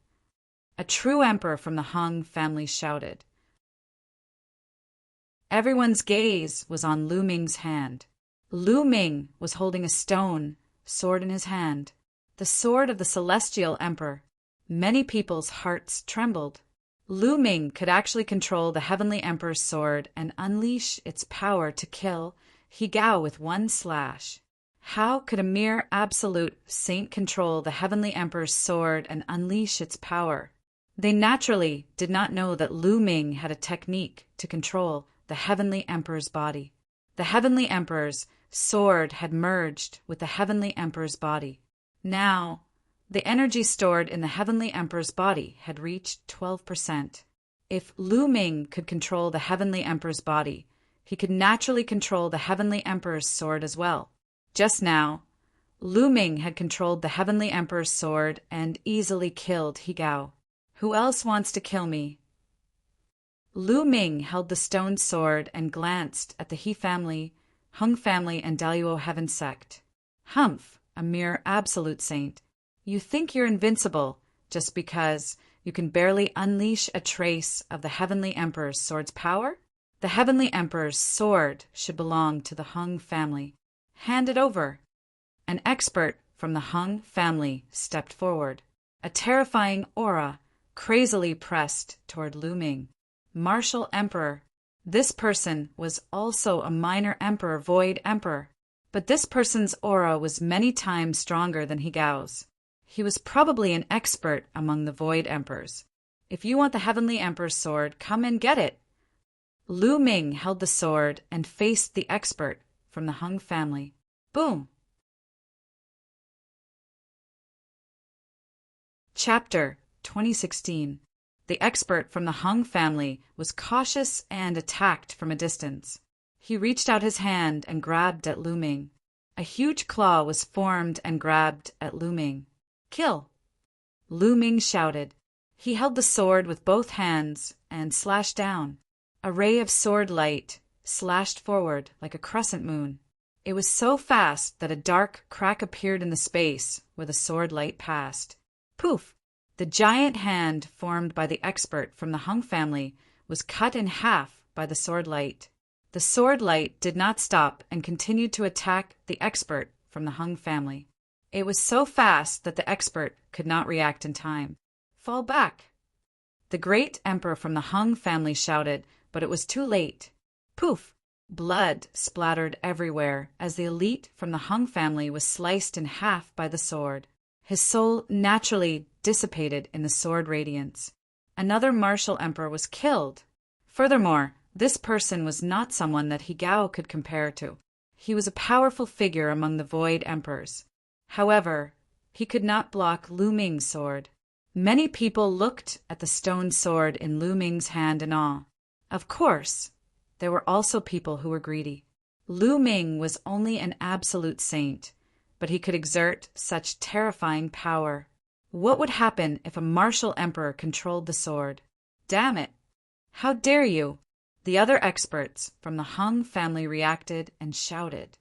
A true emperor from the Hung family shouted. Everyone's gaze was on Lu Ming's hand. Lu Ming was holding a stone sword in his hand, the sword of the Celestial Emperor. Many people's hearts trembled. Lu Ming could actually control the Heavenly Emperor's sword and unleash its power to kill He Gao with 1 slash. How could a mere absolute saint control the Heavenly Emperor's sword and unleash its power? They naturally did not know that Lu Ming had a technique to control the Heavenly Emperor's body. The Heavenly Emperor's sword had merged with the Heavenly Emperor's body. Now, the energy stored in the Heavenly Emperor's body had reached 12%. If Lu Ming could control the Heavenly Emperor's body, he could naturally control the Heavenly Emperor's sword as well. Just now, Lu Ming had controlled the Heavenly Emperor's sword and easily killed He Gao. Who else wants to kill me? Lu Ming held the stone sword and glanced at the He family, Hung family, and Daliao Heaven sect. Humph, a mere absolute saint. You think you're invincible just because you can barely unleash a trace of the Heavenly Emperor's sword's power? The Heavenly Emperor's sword should belong to the Hung family. Hand it over. An expert from the Hung family stepped forward. A terrifying aura crazily pressed toward Lu Ming. Martial Emperor. This person was also a minor emperor, Void Emperor. But this person's aura was many times stronger than He Gao's. He was probably an expert among the Void Emperors. If you want the Heavenly Emperor's sword, come and get it. Lu Ming held the sword and faced the expert from the Hung family. Boom! Chapter 2016. The expert from the Hung family was cautious and attacked from a distance. He reached out his hand and grabbed at Lu Ming. A huge claw was formed and grabbed at Lu Ming. Kill! Lu Ming shouted. He held the sword with both hands and slashed down. A ray of sword light slashed forward like a crescent moon. It was so fast that a dark crack appeared in the space where the sword light passed. Poof! The giant hand formed by the expert from the Hung family was cut in half by the sword light. The sword light did not stop and continued to attack the expert from the Hung family. It was so fast that the expert could not react in time. Fall back! The great emperor from the Hung family shouted, but it was too late. Poof! Blood splattered everywhere as the elite from the Hung family was sliced in half by the sword. His soul naturally dissipated in the sword radiance. Another martial emperor was killed. Furthermore, this person was not someone that Higao could compare to. He was a powerful figure among the Void Emperors. However, he could not block Lu Ming's sword. Many people looked at the stone sword in Lu Ming's hand in awe. Of course, there were also people who were greedy. Lu Ming was only an absolute saint, but he could exert such terrifying power. What would happen if a martial emperor controlled the sword? Damn it! How dare you! The other experts from the Hung family reacted and shouted.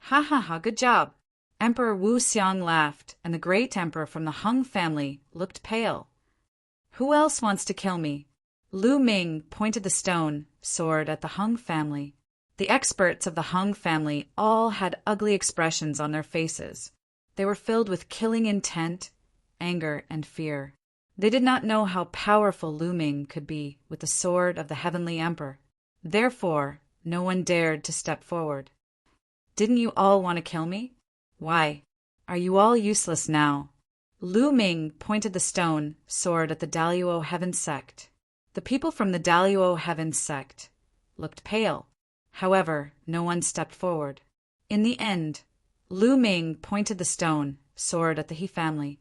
Ha ha ha, good job! Emperor Wu Xiang laughed, and the great emperor from the Hung family looked pale. Who else wants to kill me? Lu Ming pointed the stone sword at the Hung family. The experts of the Hung family all had ugly expressions on their faces. They were filled with killing intent, anger, and fear. They did not know how powerful Lu Ming could be with the sword of the Heavenly Emperor. Therefore, no one dared to step forward. Didn't you all want to kill me? Why, are you all useless now? Lu Ming pointed the stone sword at the Daluo Heaven sect. The people from the Daluo Heaven sect looked pale. However, no one stepped forward. In the end, Lu Ming pointed the stone sword at the He family.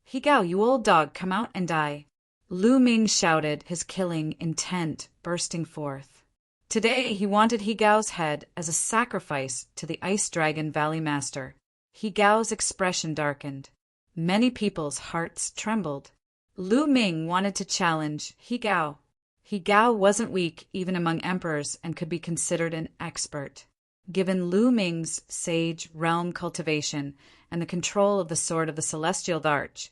Higao, you old dog, come out and die. Lu Ming shouted, his killing intent bursting forth. Today he wanted Higao's head as a sacrifice to the Ice Dragon Valley Master. Higao's expression darkened. Many people's hearts trembled. Lu Ming wanted to challenge Higao. Higao wasn't weak even among emperors and could be considered an expert. Given Lu Ming's sage realm cultivation and the control of the sword of the Celestial Arch,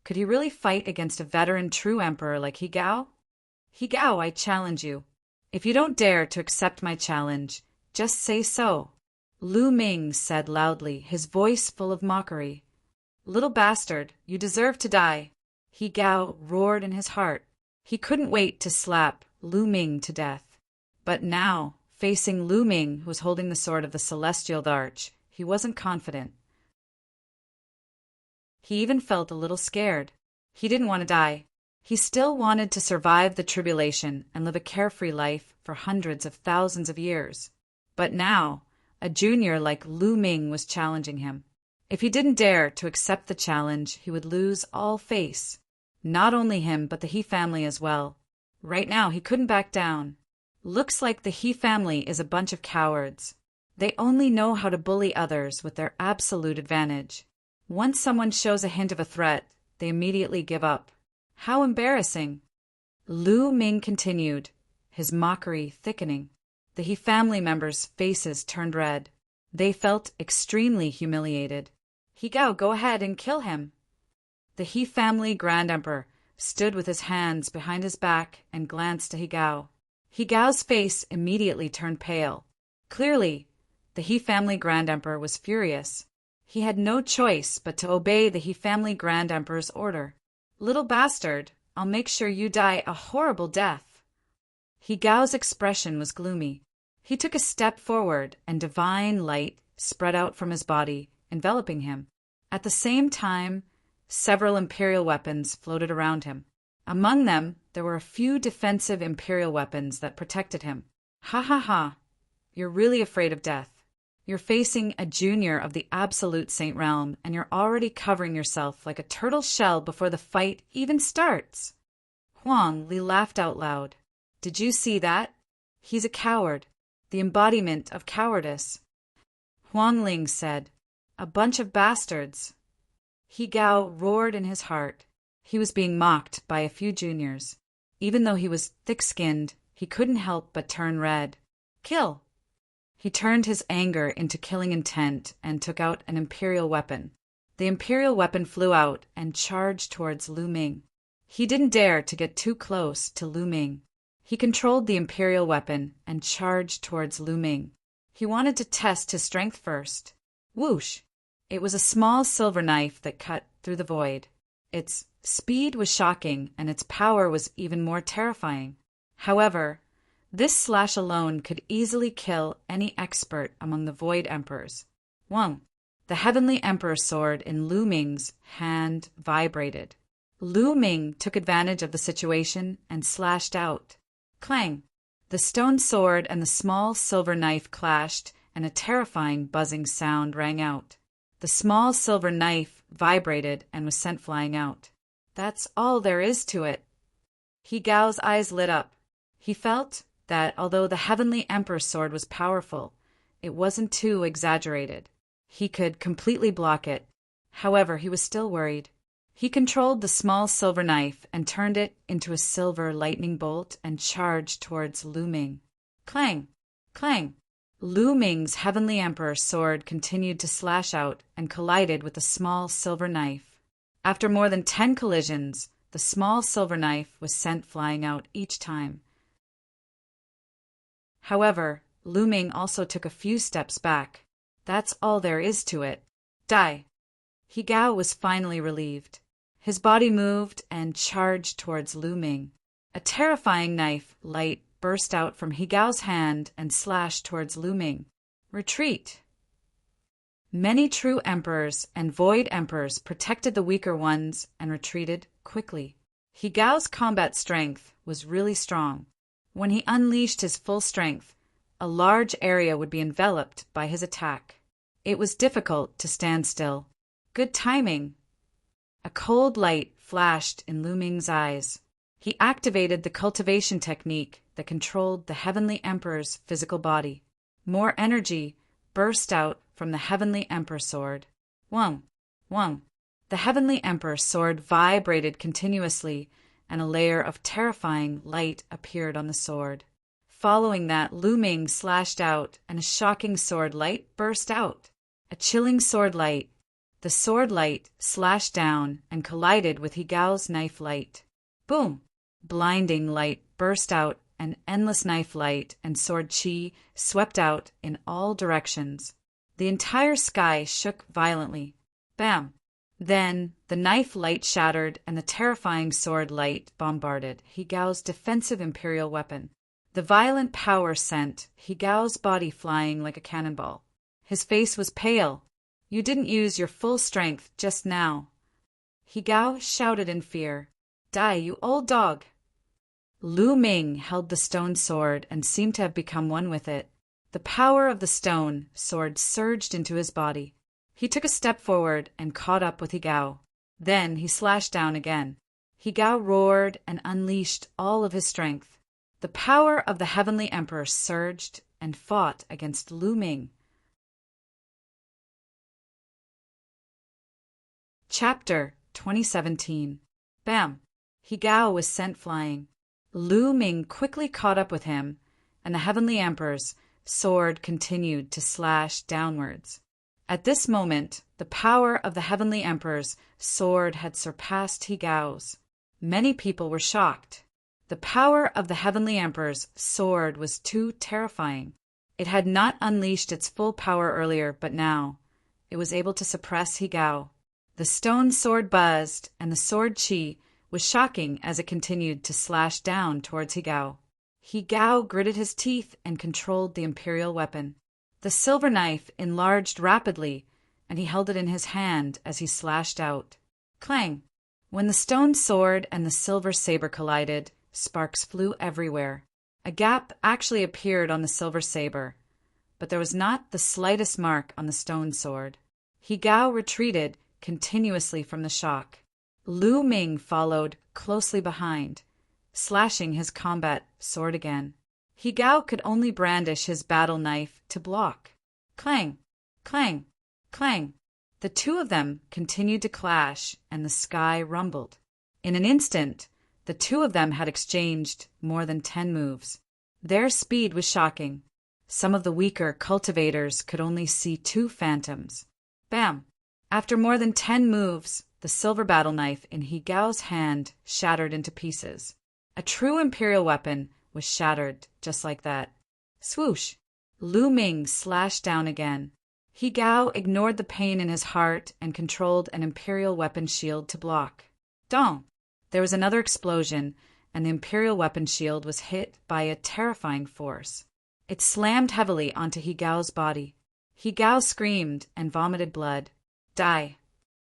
could he really fight against a veteran true emperor like Higao? Higao, I challenge you. If you don't dare to accept my challenge, just say so. Lu Ming said loudly, his voice full of mockery. Little bastard, you deserve to die. Higao roared in his heart. He couldn't wait to slap Lu Ming to death. But now, facing Lu Ming, who was holding the sword of the Celestial Arch, he wasn't confident. He even felt a little scared. He didn't want to die. He still wanted to survive the tribulation and live a carefree life for hundreds of thousands of years. But now, a junior like Lu Ming was challenging him. If he didn't dare to accept the challenge, he would lose all face. Not only him, but the He family as well. Right now, he couldn't back down. Looks like the He family is a bunch of cowards. They only know how to bully others with their absolute advantage. Once someone shows a hint of a threat, they immediately give up. How embarrassing! Lu Ming continued, his mockery thickening. The He family members' faces turned red. They felt extremely humiliated. Higao, go ahead and kill him. The He family Grand Emperor stood with his hands behind his back and glanced to Higao. Higao's face immediately turned pale. Clearly, the He family Grand Emperor was furious. He had no choice but to obey the He family Grand Emperor's order. Little bastard, I'll make sure you die a horrible death. Higao's expression was gloomy. He took a step forward, and divine light spread out from his body, enveloping him. At the same time, several imperial weapons floated around him. Among them, there were a few defensive imperial weapons that protected him. Ha ha ha! You're really afraid of death. You're facing a junior of the absolute Saint Realm, and you're already covering yourself like a turtle shell before the fight even starts. Huang Li laughed out loud. Did you see that? He's a coward, the embodiment of cowardice. Huang Ling said, a bunch of bastards. Higao roared in his heart. He was being mocked by a few juniors. Even though he was thick-skinned, he couldn't help but turn red. Kill! He turned his anger into killing intent and took out an imperial weapon. The imperial weapon flew out and charged towards Lu Ming. He didn't dare to get too close to Lu Ming. He controlled the imperial weapon and charged towards Lu Ming. He wanted to test his strength first. Whoosh! It was a small silver knife that cut through the void. Its speed was shocking, and its power was even more terrifying. However, this slash alone could easily kill any expert among the Void Emperors. Wang, the Heavenly Emperor's sword in Lu Ming's hand vibrated. Lu Ming took advantage of the situation and slashed out. Clang! The stone sword and the small silver knife clashed, and a terrifying buzzing sound rang out. The small silver knife vibrated and was sent flying out. That's all there is to it. He Gao's eyes lit up. He felt that although the Heavenly Emperor's sword was powerful, it wasn't too exaggerated. He could completely block it. However, he was still worried. He controlled the small silver knife and turned it into a silver lightning bolt and charged towards Lu Ming. Clang! Clang! Lu Ming's Heavenly Emperor's sword continued to slash out and collided with the small silver knife. After more than 10 collisions, the small silver knife was sent flying out each time. However, Lu Ming also took a few steps back. That's all there is to it. Die! He Gao was finally relieved. His body moved and charged towards Lu Ming. A terrifying knife light burst out from He Gao's hand and slashed towards Lu Ming. Retreat! Many true emperors and void emperors protected the weaker ones and retreated quickly. He Gao's combat strength was really strong. When he unleashed his full strength, a large area would be enveloped by his attack. It was difficult to stand still. Good timing. A cold light flashed in Lu Ming's eyes. He activated the cultivation technique that controlled the Heavenly Emperor's physical body. More energy burst out from the Heavenly Emperor's sword. Wang! Wang! The Heavenly Emperor's sword vibrated continuously, and a layer of terrifying light appeared on the sword. Following that, Lu Ming slashed out, and a shocking sword light burst out. A chilling sword light. The sword light slashed down and collided with He Gao's knife light. Boom! Blinding light burst out, and endless knife light and sword chi swept out in all directions. The entire sky shook violently. Bam! Then the knife light shattered, and the terrifying sword light bombarded He Gao's defensive imperial weapon. The violent power sent He Gao's body flying like a cannonball. His face was pale. You didn't use your full strength just now. He Gao shouted in fear. Die, you old dog! Lu Ming held the stone sword and seemed to have become one with it. The power of the stone sword surged into his body. He took a step forward and caught up with He Gao. Then he slashed down again. He Gao roared and unleashed all of his strength. The power of the Heavenly Emperor surged and fought against Lu Ming. Chapter 2017. Bam! He Gao was sent flying. Lu Ming quickly caught up with him, and the Heavenly Emperor's sword continued to slash downwards. At this moment, the power of the Heavenly Emperor's sword had surpassed He Gao's. Many people were shocked. The power of the Heavenly Emperor's sword was too terrifying. It had not unleashed its full power earlier, but now it was able to suppress He Gao. The stone sword buzzed, and the sword chi was shocking as it continued to slash down towards He Gao. He Gao gritted his teeth and controlled the imperial weapon. The silver knife enlarged rapidly, and he held it in his hand as he slashed out. Clang! When the stone sword and the silver saber collided, sparks flew everywhere. A gap actually appeared on the silver saber, but there was not the slightest mark on the stone sword. He Gao retreated continuously from the shock. Lu Ming followed closely behind, slashing his combat sword again. He Gao could only brandish his battle knife to block. Clang! Clang! Clang! The two of them continued to clash, and the sky rumbled. In an instant, the two of them had exchanged more than 10 moves. Their speed was shocking. Some of the weaker cultivators could only see 2 phantoms. Bam! After more than 10 moves, the silver battle knife in He Gao's hand shattered into pieces. A true imperial weapon was shattered just like that. Swoosh! Lu Ming slashed down again. He Gao ignored the pain in his heart and controlled an imperial weapon shield to block. Dong! There was another explosion, and the imperial weapon shield was hit by a terrifying force. It slammed heavily onto He Gao's body. He Gao screamed and vomited blood. Die!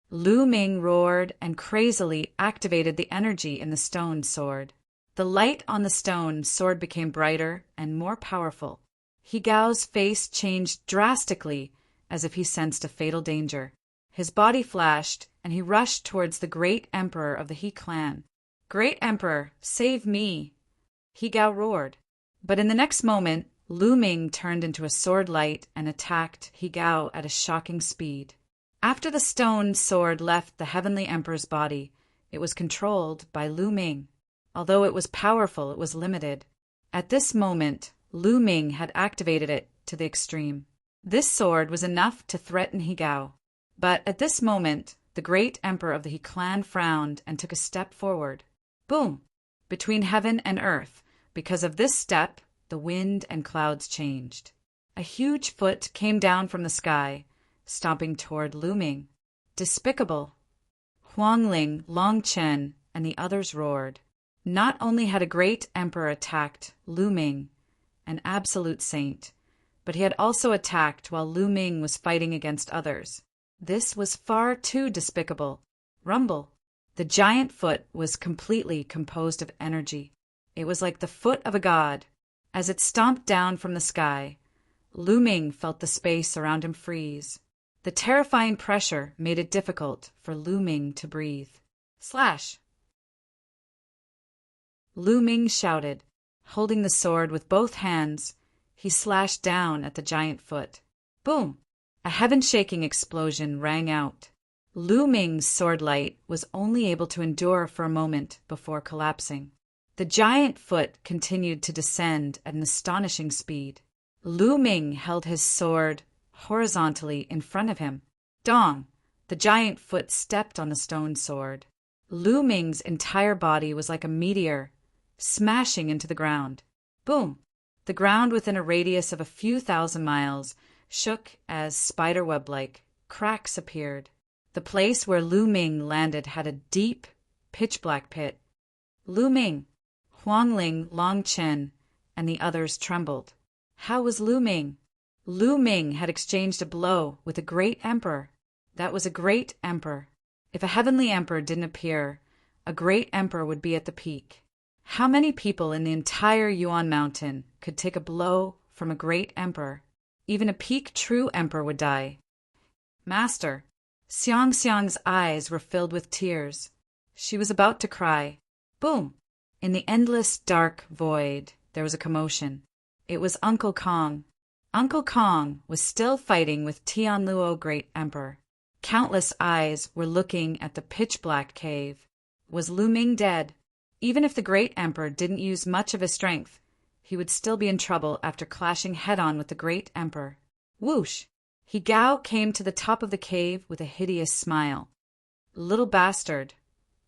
Lu Ming roared and crazily activated the energy in the stone sword. The light on the stone sword became brighter and more powerful. He Gao's face changed drastically, as if he sensed a fatal danger. His body flashed, and he rushed towards the great emperor of the He clan. "Great Emperor, save me!" He Gao roared. But in the next moment, Lu Ming turned into a sword light and attacked He Gao at a shocking speed. After the stone sword left the Heavenly Emperor's body, it was controlled by Lu Ming. Although it was powerful, it was limited. At this moment, Lu Ming had activated it to the extreme. This sword was enough to threaten He Gao. But at this moment, the great emperor of the He clan frowned and took a step forward. Boom! Between heaven and earth. Because of this step, the wind and clouds changed. A huge foot came down from the sky, stomping toward Lu Ming. Despicable! Huangling, Long Chen, and the others roared. Not only had a great emperor attacked Lu Ming, an absolute saint, but he had also attacked while Lu Ming was fighting against others. This was far too despicable. Rumble! The giant foot was completely composed of energy. It was like the foot of a god. As it stomped down from the sky, Lu Ming felt the space around him freeze. The terrifying pressure made it difficult for Lu Ming to breathe. Slash! Lu Ming shouted. Holding the sword with both hands, he slashed down at the giant foot. Boom! A heaven-shaking explosion rang out. Lu Ming's sword light was only able to endure for a moment before collapsing. The giant foot continued to descend at an astonishing speed. Lu Ming held his sword horizontally in front of him. Dong! The giant foot stepped on the stone sword. Lu Ming's entire body was like a meteor, smashing into the ground. Boom! The ground within a radius of a few thousand miles shook as spiderweb-like cracks appeared. The place where Lu Ming landed had a deep, pitch-black pit. Lu Ming, Huangling, Long Chen, and the others trembled. How was Lu Ming? Lu Ming had exchanged a blow with a great emperor. That was a great emperor. If a heavenly emperor didn't appear, a great emperor would be at the peak. How many people in the entire Yuan Mountain could take a blow from a great emperor? Even a peak true emperor would die. Master! Xiang Xiang's eyes were filled with tears. She was about to cry. Boom! In the endless dark void, there was a commotion. It was Uncle Kong. Uncle Kong was still fighting with Tianluo, great emperor. Countless eyes were looking at the pitch-black cave. Was Lu Ming dead? Even if the great emperor didn't use much of his strength, he would still be in trouble after clashing head-on with the great emperor. Whoosh! He Gao came to the top of the cave with a hideous smile. Little bastard.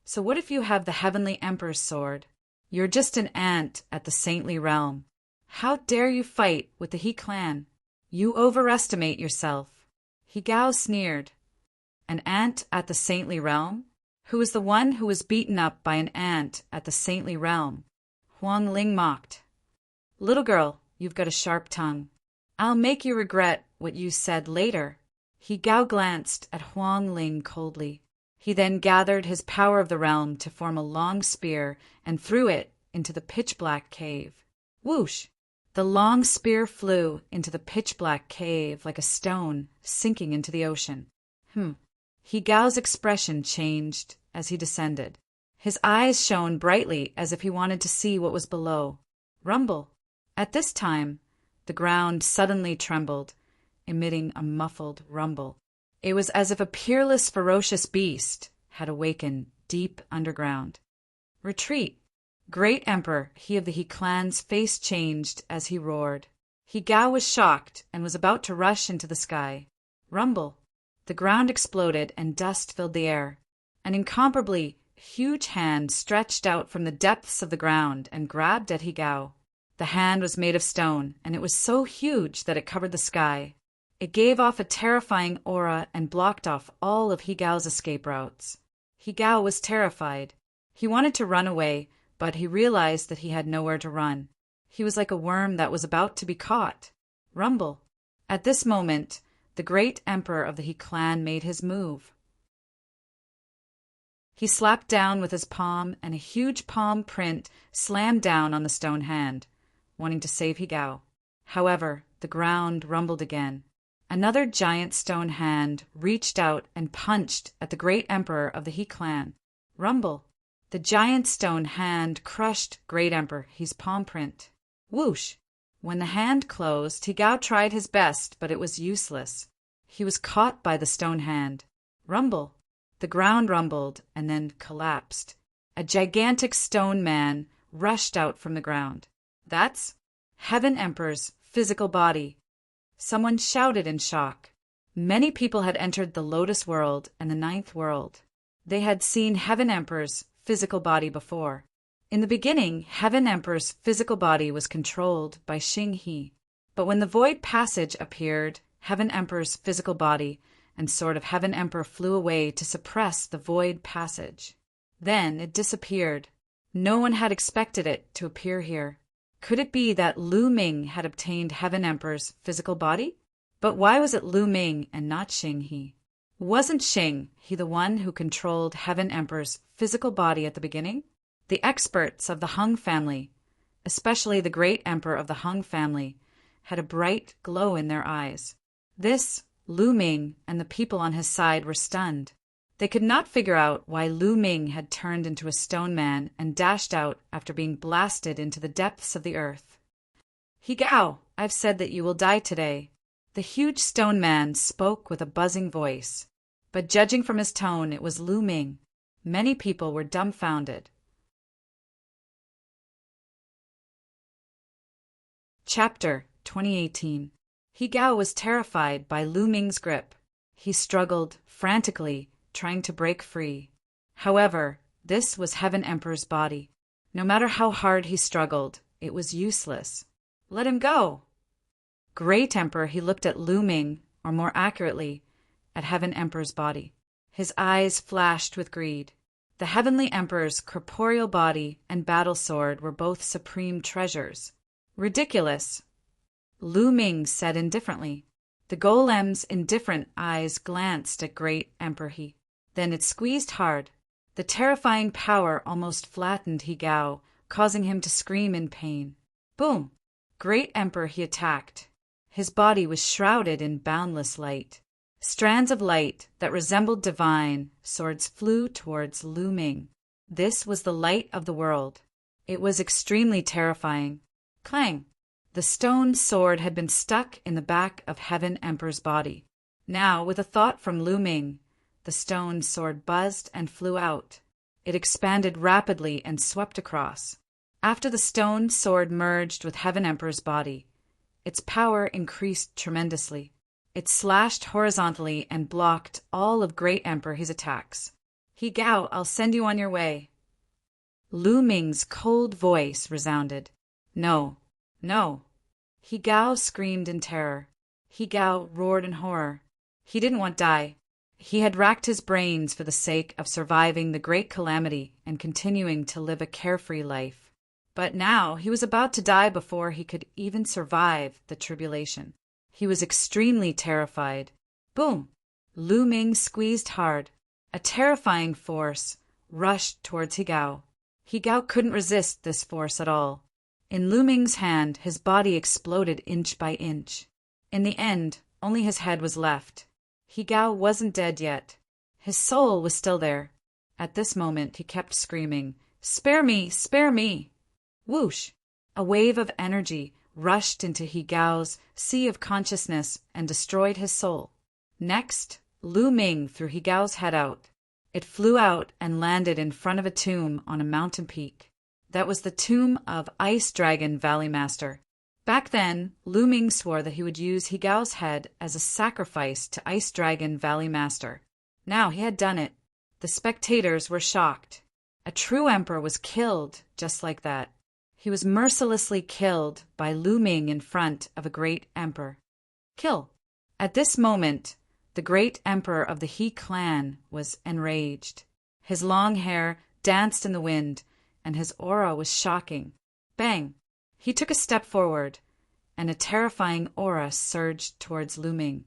So what if you have the heavenly emperor's sword? You're just an ant at the saintly realm. How dare you fight with the He clan? You overestimate yourself. He Gao sneered. An ant at the saintly realm? Who is the one who was beaten up by an ant at the saintly realm? Huang Ling mocked. Little girl, you've got a sharp tongue. I'll make you regret what you said later. He Gao glanced at Huang Ling coldly. He then gathered his power of the realm to form a long spear and threw it into the pitch-black cave. Whoosh! The long spear flew into the pitch-black cave like a stone sinking into the ocean. He Gao's expression changed as he descended. His eyes shone brightly as if he wanted to see what was below. Rumble! At this time, the ground suddenly trembled, emitting a muffled rumble. It was as if a peerless, ferocious beast had awakened deep underground. Retreat! Great Emperor, he of the He clan's face changed as he roared. He Gao was shocked and was about to rush into the sky. Rumble! The ground exploded and dust filled the air. An incomparably huge hand stretched out from the depths of the ground and grabbed at Higao. The hand was made of stone, and it was so huge that it covered the sky. It gave off a terrifying aura and blocked off all of Higao's escape routes. Higao was terrified. He wanted to run away, but he realized that he had nowhere to run. He was like a worm that was about to be caught. Rumble. At this moment, the great emperor of the He clan made his move. He slapped down with his palm, and a huge palm print slammed down on the stone hand, wanting to save Higao. However, the ground rumbled again. Another giant stone hand reached out and punched at the great emperor of the He clan. Rumble. The giant stone hand crushed great emperor He's palm print. Whoosh! When the hand closed, Higao tried his best, but it was useless. He was caught by the stone hand. Rumble. The ground rumbled and then collapsed. A gigantic stone man rushed out from the ground. That's Heaven Emperor's physical body. Someone shouted in shock. Many people had entered the Lotus World and the Ninth World. They had seen Heaven Emperor's physical body before. In the beginning, Heaven Emperor's physical body was controlled by Xing He. But when the Void Passage appeared, Heaven Emperor's physical body and Sword of Heaven Emperor flew away to suppress the Void Passage. Then it disappeared. No one had expected it to appear here. Could it be that Lu Ming had obtained Heaven Emperor's physical body? But why was it Lu Ming and not Xing He? Wasn't Xing He the one who controlled Heaven Emperor's physical body at the beginning? The experts of the Hung family, especially the great emperor of the Hung family, had a bright glow in their eyes. This Lu Ming and the people on his side were stunned. They could not figure out why Lu Ming had turned into a stone man and dashed out after being blasted into the depths of the earth. Higao, I've said that you will die today. The huge stone man spoke with a buzzing voice, but judging from his tone, it was Lu Ming. Many people were dumbfounded. Chapter 2018. Higao was terrified by Lu Ming's grip. He struggled frantically, trying to break free. However, this was Heaven Emperor's body. No matter how hard he struggled, it was useless. Let him go! Great Emperor, he looked at Lu Ming, or more accurately, at Heaven Emperor's body. His eyes flashed with greed. The Heavenly Emperor's corporeal body and battle sword were both supreme treasures. Ridiculous, Lu Ming said indifferently. The golem's indifferent eyes glanced at Great Emperor He. Then it squeezed hard. The terrifying power almost flattened Higao, causing him to scream in pain. Boom! Great Emperor He attacked. His body was shrouded in boundless light. Strands of light that resembled divine swords flew towards Lu Ming. This was the light of the world. It was extremely terrifying. Clang! The stone sword had been stuck in the back of Heaven Emperor's body. Now, with a thought from Lu Ming, the stone sword buzzed and flew out. It expanded rapidly and swept across. After the stone sword merged with Heaven Emperor's body, its power increased tremendously. It slashed horizontally and blocked all of Great Emperor He's attacks. Higao, I'll send you on your way. Lu Ming's cold voice resounded. No, no. Higao screamed in terror. Higao roared in horror. He didn't want to die. He had racked his brains for the sake of surviving the great calamity and continuing to live a carefree life. But now he was about to die before he could even survive the tribulation. He was extremely terrified. Boom! Lu Ming squeezed hard. A terrifying force rushed towards Higao. Higao couldn't resist this force at all. In Lu Ming's hand, his body exploded inch by inch. In the end, only his head was left. Higao wasn't dead yet. His soul was still there. At this moment, he kept screaming, "Spare me! Spare me!" Whoosh! A wave of energy rushed into Higao's sea of consciousness and destroyed his soul. Next, Lu Ming threw Higao's head out. It flew out and landed in front of a tomb on a mountain peak. That was the tomb of Ice Dragon Valley Master. Back then, Lu Ming swore that he would use He Gao's head as a sacrifice to Ice Dragon Valley Master. Now he had done it. The spectators were shocked. A true emperor was killed just like that. He was mercilessly killed by Lu Ming in front of a great emperor. Kill. At this moment, the great emperor of the He clan was enraged. His long hair danced in the wind, and his aura was shocking. Bang! He took a step forward, and a terrifying aura surged towards Lu Ming.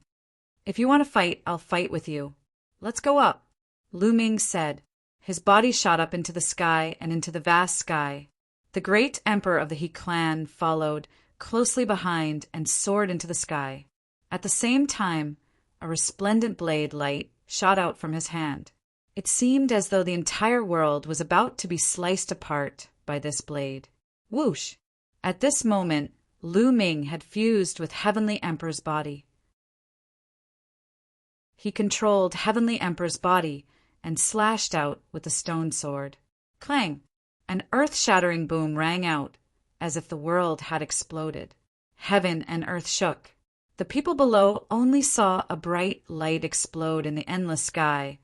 If you want to fight, I'll fight with you. Let's go up, Lu Ming said. His body shot up into the sky and into the vast sky. The great emperor of the He clan followed closely behind and soared into the sky. At the same time, a resplendent blade light shot out from his hand. It seemed as though the entire world was about to be sliced apart by this blade. Whoosh! At this moment, Lu Ming had fused with Heavenly Emperor's body. He controlled Heavenly Emperor's body and slashed out with the stone sword. Clang! An earth-shattering boom rang out, as if the world had exploded. Heaven and earth shook. The people below only saw a bright light explode in the endless sky,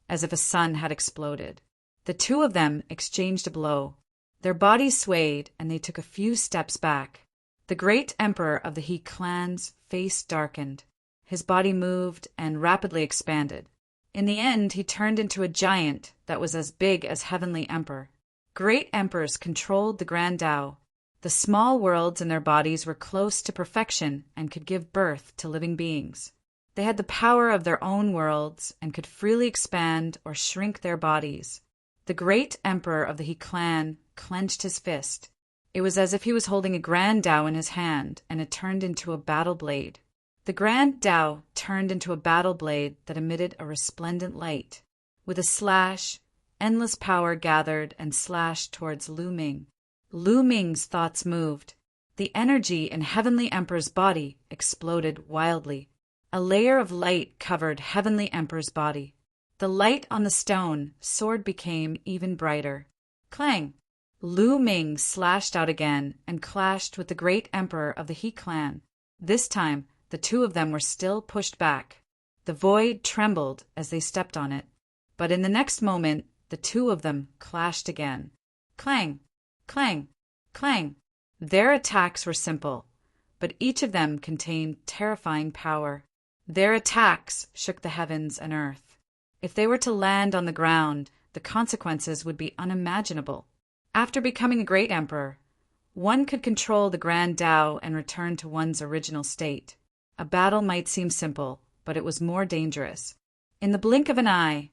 as if a sun had exploded. The two of them exchanged a blow. Their bodies swayed, and they took a few steps back. The great emperor of the He clan's face darkened. His body moved and rapidly expanded. In the end, he turned into a giant that was as big as Heavenly Emperor. Great emperors controlled the Grand Tao. The small worlds in their bodies were close to perfection and could give birth to living beings. They had the power of their own worlds and could freely expand or shrink their bodies. The great emperor of the He clan clenched his fist. It was as if he was holding a Grand Tao in his hand, and it turned into a battle blade. The Grand Tao turned into a battle blade that emitted a resplendent light. With a slash, endless power gathered and slashed towards Lu Ming. Lu Ming's thoughts moved. The energy in Heavenly Emperor's body exploded wildly. A layer of light covered Heavenly Emperor's body. The light on the stone sword became even brighter. Clang! Lu Ming slashed out again and clashed with the great emperor of the He clan. This time, the two of them were still pushed back. The void trembled as they stepped on it. But in the next moment, the two of them clashed again. Clang! Clang! Clang! Their attacks were simple, but each of them contained terrifying power. Their attacks shook the heavens and earth. If they were to land on the ground, the consequences would be unimaginable. After becoming a great emperor, one could control the Grand Tao and return to one's original state. A battle might seem simple, but it was more dangerous. In the blink of an eye,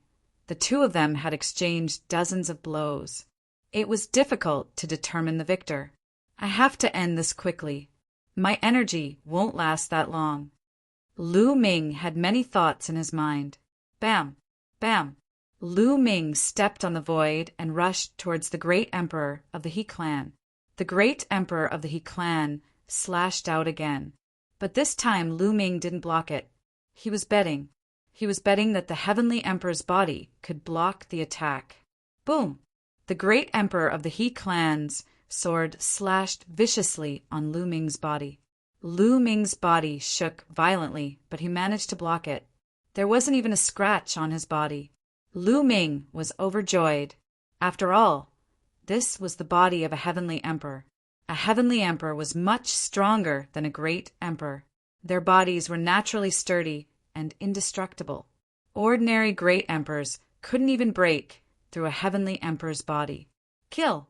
the two of them had exchanged dozens of blows. It was difficult to determine the victor. I have to end this quickly. My energy won't last that long. Lu Ming had many thoughts in his mind. Bam! Bam! Lu Ming stepped on the void and rushed towards the great emperor of the He clan. The great emperor of the He clan slashed out again. But this time Lu Ming didn't block it. He was betting. He was betting that the Heavenly Emperor's body could block the attack. Boom! The great emperor of the He clan's sword slashed viciously on Lu Ming's body. Lu Ming's body shook violently, but he managed to block it. There wasn't even a scratch on his body. Lu Ming was overjoyed. After all, this was the body of a heavenly emperor. A heavenly emperor was much stronger than a great emperor. Their bodies were naturally sturdy and indestructible. Ordinary great emperors couldn't even break through a heavenly emperor's body. Kill!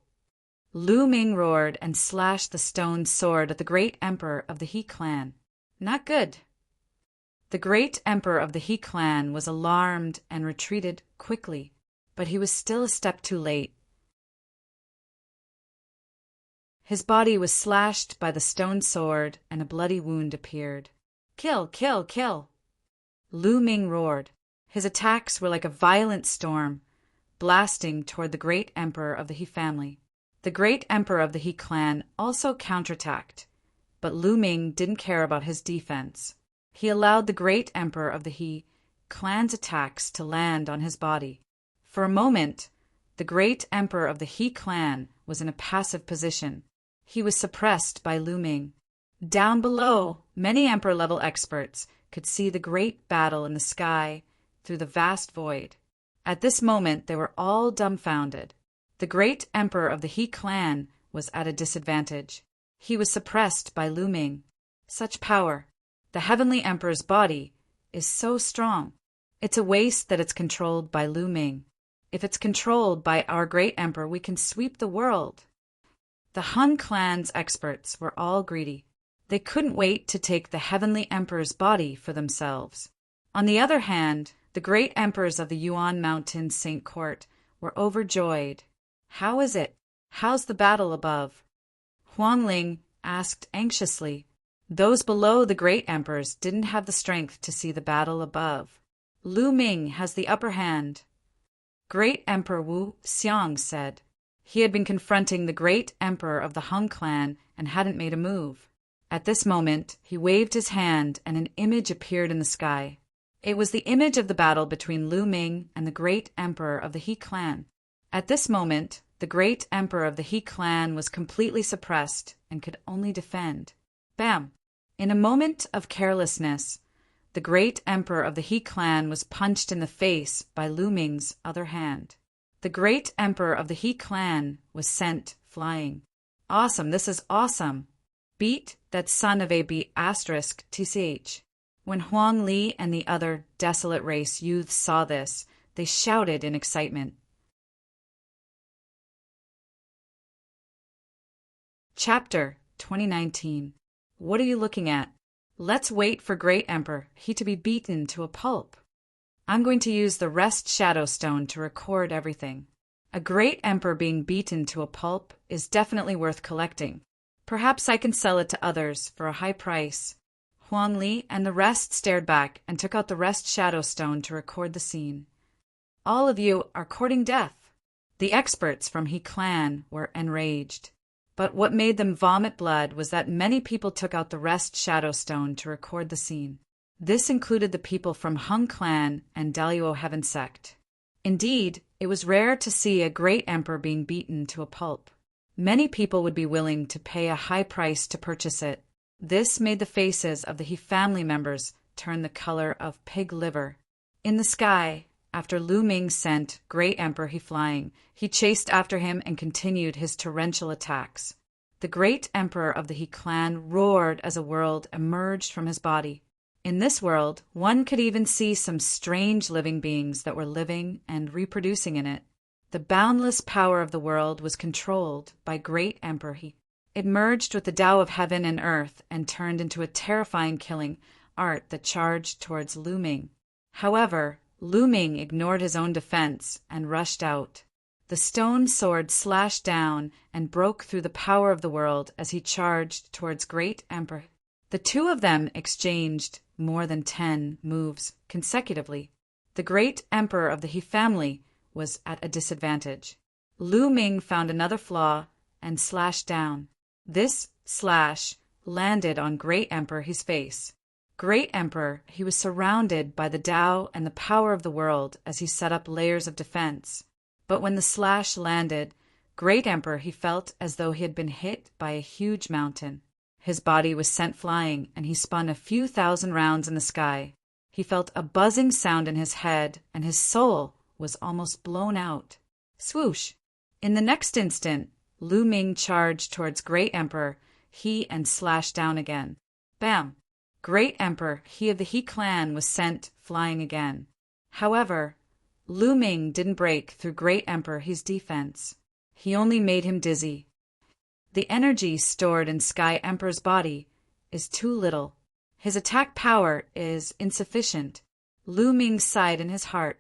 Lu Ming roared and slashed the stone sword at the great emperor of the He clan. Not good. The great emperor of the He clan was alarmed and retreated quickly, but he was still a step too late. His body was slashed by the stone sword, and a bloody wound appeared. Kill! Kill! Kill! Lu Ming roared. His attacks were like a violent storm, blasting toward the great emperor of the He family. The great emperor of the He clan also counterattacked, but Lu Ming didn't care about his defense. He allowed the great emperor of the He clan's attacks to land on his body. For a moment, the great emperor of the He clan was in a passive position. He was suppressed by Lu Ming. Down below, many Emperor-level experts could see the great battle in the sky through the vast void. At this moment, they were all dumbfounded. The great Emperor of the He clan was at a disadvantage. He was suppressed by Lu Ming. Such power! The Heavenly Emperor's body is so strong. It's a waste that it's controlled by Lu Ming. If it's controlled by our great Emperor, we can sweep the world. The Han clan's experts were all greedy. They couldn't wait to take the Heavenly Emperor's body for themselves. On the other hand, the great emperors of the Yuan Mountain Saint Court were overjoyed. How is it? How's the battle above? Huang Ling asked anxiously. Those below the great emperors didn't have the strength to see the battle above. Lu Ming has the upper hand. Great Emperor Wu Xiang said. He had been confronting the great emperor of the Hung clan and hadn't made a move. At this moment, he waved his hand and an image appeared in the sky. It was the image of the battle between Lu Ming and the great emperor of the He clan. At this moment, the great emperor of the He clan was completely suppressed and could only defend. Bam! In a moment of carelessness, the great emperor of the He clan was punched in the face by Lu Ming's other hand. The great emperor of the He clan was sent flying. Awesome, this is awesome. Beat that son of a B asterisk TCH. When Huang Li and the other desolate race youths saw this, they shouted in excitement. Chapter 2019. What are you looking at? Let's wait for Great Emperor He to be beaten to a pulp. I'm going to use the Rest Shadow Stone to record everything. A great emperor being beaten to a pulp is definitely worth collecting. Perhaps I can sell it to others for a high price. Huang Li and the rest stared back and took out the Rest Shadow Stone to record the scene. All of you are courting death. The experts from He clan were enraged. But what made them vomit blood was that many people took out the Rest Shadow Stone to record the scene. This included the people from Hung clan and Daluo Heaven sect. Indeed, it was rare to see a great emperor being beaten to a pulp. Many people would be willing to pay a high price to purchase it. This made the faces of the He family members turn the color of pig liver. In the sky, after Lu Ming sent Great Emperor He flying, he chased after him and continued his torrential attacks. The great emperor of the He clan roared as a world emerged from his body. In this world, one could even see some strange living beings that were living and reproducing in it. The boundless power of the world was controlled by Great Emperor He. It merged with the Tao of heaven and earth and turned into a terrifying killing art that charged towards Lu Ming. However, Lu Ming ignored his own defense and rushed out. The stone sword slashed down and broke through the power of the world as he charged towards Great Emperor. The two of them exchanged more than 10 moves consecutively. The great emperor of the He family was at a disadvantage. Lu Ming found another flaw and slashed down. This slash landed on Great Emperor He's face. Great Emperor He was surrounded by the Tao and the power of the world as he set up layers of defense. But when the slash landed, Great Emperor He felt as though he had been hit by a huge mountain. His body was sent flying, and he spun a few thousand rounds in the sky. He felt a buzzing sound in his head, and his soul was almost blown out. Swoosh! In the next instant, Lu Ming charged towards Great Emperor He and slashed down again. Bam! Great Emperor He of the He clan was sent flying again. However, Lu Ming didn't break through Great Emperor He's defense. He only made him dizzy. The energy stored in Sky Emperor's body is too little. His attack power is insufficient. Lu Ming sighed in his heart.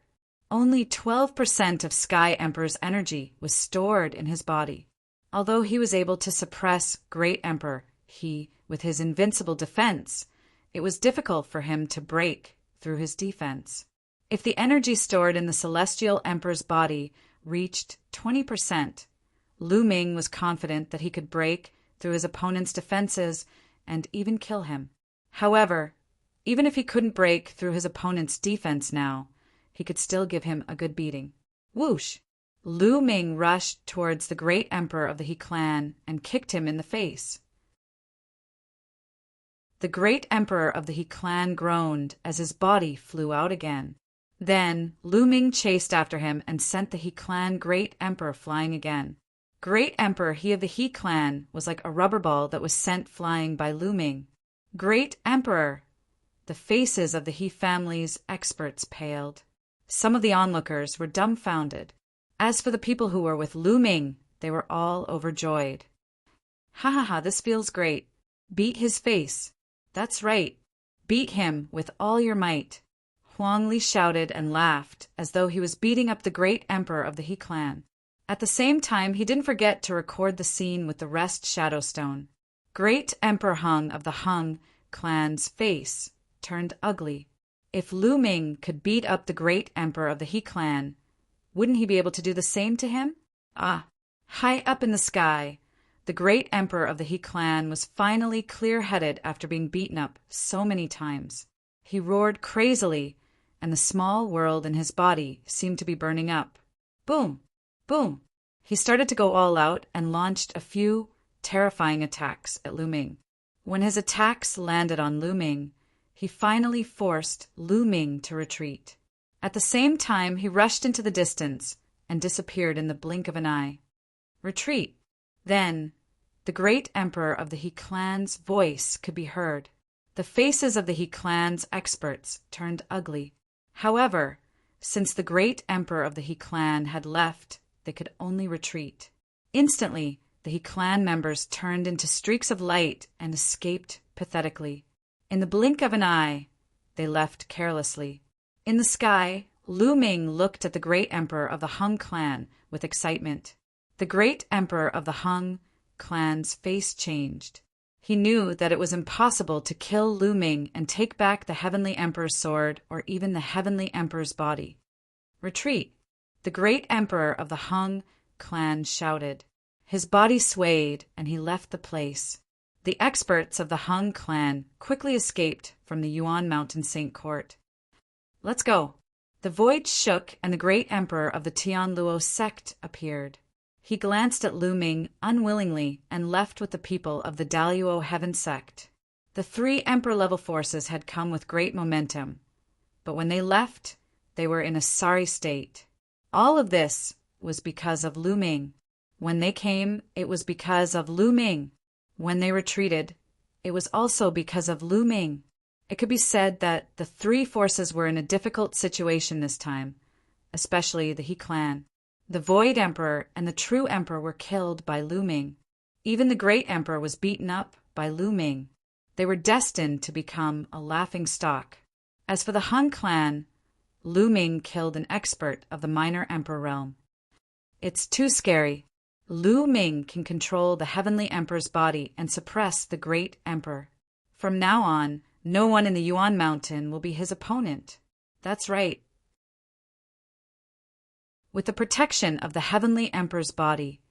Only 12% of Sky Emperor's energy was stored in his body. Although he was able to suppress Great Emperor He with his invincible defense, it was difficult for him to break through his defense. If the energy stored in the Celestial Emperor's body reached 20%, Lu Ming was confident that he could break through his opponent's defenses and even kill him. However, even if he couldn't break through his opponent's defense now, he could still give him a good beating. Whoosh! Lu Ming rushed towards the great emperor of the He clan and kicked him in the face. The great emperor of the He clan groaned as his body flew out again. Then Lu Ming chased after him and sent the He clan great emperor flying again. Great emperor He of the He clan was like a rubber ball that was sent flying by Lu Ming. Great emperor! The faces of the He family's experts paled. Some of the onlookers were dumbfounded. As for the people who were with Lu Ming, they were all overjoyed. Ha ha ha, this feels great. Beat his face. That's right. Beat him with all your might. Huang Li shouted and laughed as though he was beating up the great emperor of the He clan. At the same time, he didn't forget to record the scene with the rest shadow stone. Great Emperor Hung of the Hung clan's face turned ugly. If Lu Ming could beat up the great emperor of the He clan, wouldn't he be able to do the same to him? Ah, high up in the sky, the great emperor of the He clan was finally clear-headed after being beaten up so many times. He roared crazily, and the small world in his body seemed to be burning up. Boom! Boom! He started to go all out and launched a few terrifying attacks at Lu Ming. When his attacks landed on Lu Ming, he finally forced Lu Ming to retreat. At the same time, he rushed into the distance and disappeared in the blink of an eye. Retreat! Then, the great emperor of the He clan's voice could be heard. The faces of the He clan's experts turned ugly. However, since the great emperor of the He clan had left, they could only retreat. Instantly, the He clan members turned into streaks of light and escaped pathetically. In the blink of an eye, they left carelessly. In the sky, Lu Ming looked at the great emperor of the Hung clan with excitement. The great emperor of the Hung clan's face changed. He knew that it was impossible to kill Lu Ming and take back the Heavenly Emperor's sword or even the Heavenly Emperor's body. Retreat! The great emperor of the Hung clan shouted. His body swayed and he left the place. The experts of the Hung clan quickly escaped from the Yuan Mountain Saint Court. Let's go! The void shook and the great emperor of the Tianluo sect appeared. He glanced at Lu Ming unwillingly and left with the people of the Daluo Heaven sect. The 3 emperor-level forces had come with great momentum, but when they left, they were in a sorry state. All of this was because of Lu Ming. When they came, it was because of Lu Ming. When they retreated, it was also because of Lu Ming. It could be said that the 3 forces were in a difficult situation this time, especially the He clan. The Void Emperor and the True Emperor were killed by Lu Ming. Even the Great Emperor was beaten up by Lu Ming. They were destined to become a laughing stock. As for the Hung clan, Lu Ming killed an expert of the Minor Emperor realm. It's too scary. Lu Ming can control the Heavenly Emperor's body and suppress the Great Emperor. From now on, no one in the Yuan Mountain will be his opponent. That's right. With the protection of the Heavenly Emperor's body,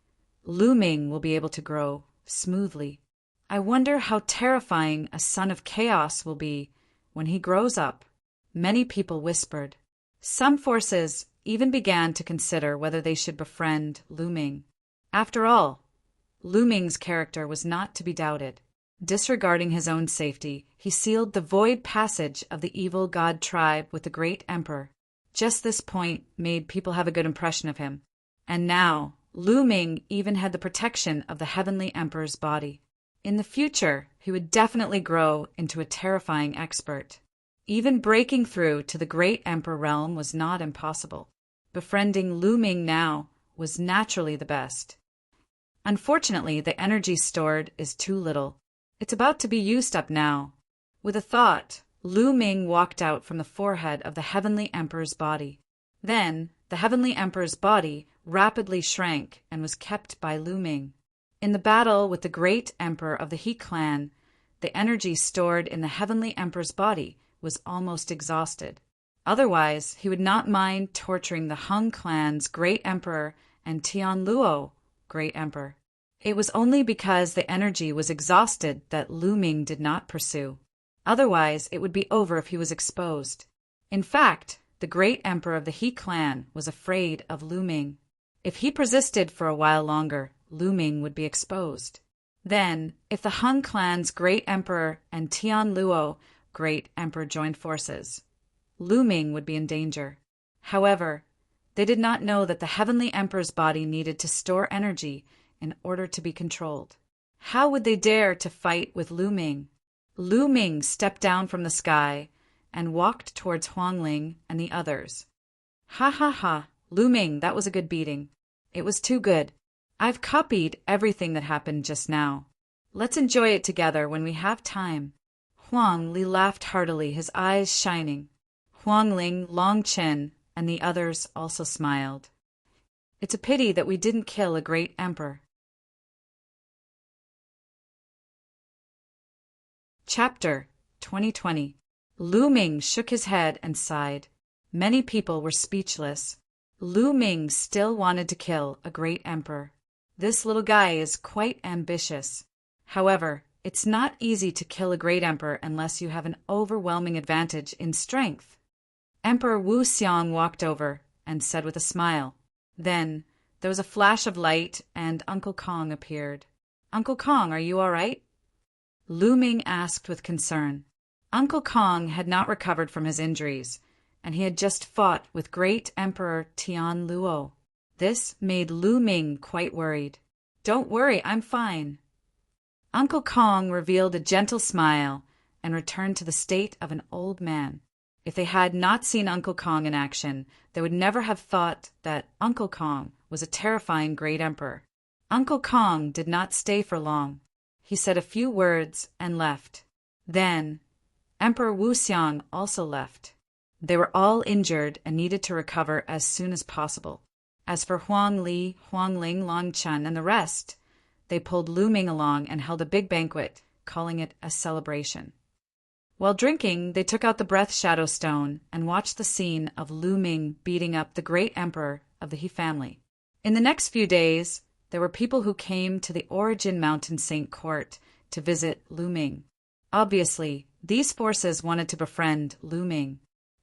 Lu Ming will be able to grow smoothly. I wonder how terrifying a son of chaos will be when he grows up. Many people whispered. Some forces even began to consider whether they should befriend Lu Ming. After all, Lu Ming's character was not to be doubted. Disregarding his own safety, he sealed the void passage of the evil god tribe with the great emperor. Just this point made people have a good impression of him. And now, Lu Ming even had the protection of the Heavenly Emperor's body. In the future, he would definitely grow into a terrifying expert. Even breaking through to the Great Emperor realm was not impossible. Befriending Lu Ming now was naturally the best. Unfortunately, the energy stored is too little. It's about to be used up now. With a thought, Lu Ming walked out from the forehead of the Heavenly Emperor's body. Then, the Heavenly Emperor's body rapidly shrank and was kept by Lu Ming. In the battle with the Great Emperor of the He clan, the energy stored in the Heavenly Emperor's body was almost exhausted. Otherwise, he would not mind torturing the Hung clan's Great Emperor and Tianluo Great Emperor. It was only because the energy was exhausted that Lu Ming did not pursue. Otherwise, it would be over if he was exposed. In fact, the Great Emperor of the He clan was afraid of Lu Ming. If he persisted for a while longer, Lu Ming would be exposed. Then, if the Han clan's great emperor and Tian Luo great emperor joined forces, Lu Ming would be in danger. However, they did not know that the heavenly emperor's body needed to store energy in order to be controlled. How would they dare to fight with Lu Ming? Lu Ming stepped down from the sky and walked towards Huangling and the others. Ha ha ha, Lu Ming, that was a good beating. It was too good. I've copied everything that happened just now. Let's enjoy it together when we have time. Huang Li laughed heartily, his eyes shining. Huangling, Long Chen, and the others also smiled. It's a pity that we didn't kill a great emperor. Chapter 2020. Lu Ming shook his head and sighed. Many people were speechless. Lu Ming still wanted to kill a great emperor. This little guy is quite ambitious. However, it's not easy to kill a great emperor unless you have an overwhelming advantage in strength. Emperor Wu Xiang walked over and said with a smile. Then there was a flash of light and Uncle Kong appeared. Uncle Kong, are you all right? Lu Ming asked with concern. Uncle Kong had not recovered from his injuries, and he had just fought with great Emperor Tian Luo. This made Lu Ming quite worried. Don't worry, I'm fine. Uncle Kong revealed a gentle smile and returned to the state of an old man. If they had not seen Uncle Kong in action, they would never have thought that Uncle Kong was a terrifying great emperor. Uncle Kong did not stay for long. He said a few words and left. Then, Emperor Wu Xiang also left. They were all injured and needed to recover as soon as possible. As for Huang Li, Huangling, Long Chen, and the rest, they pulled Lu Ming along and held a big banquet, calling it a celebration. While drinking, they took out the Breath Shadow Stone and watched the scene of Lu Ming beating up the great emperor of the He family. In the next few days, there were people who came to the Origin Mountain Saint Court to visit Lu Ming. Obviously, these forces wanted to befriend Lu Ming.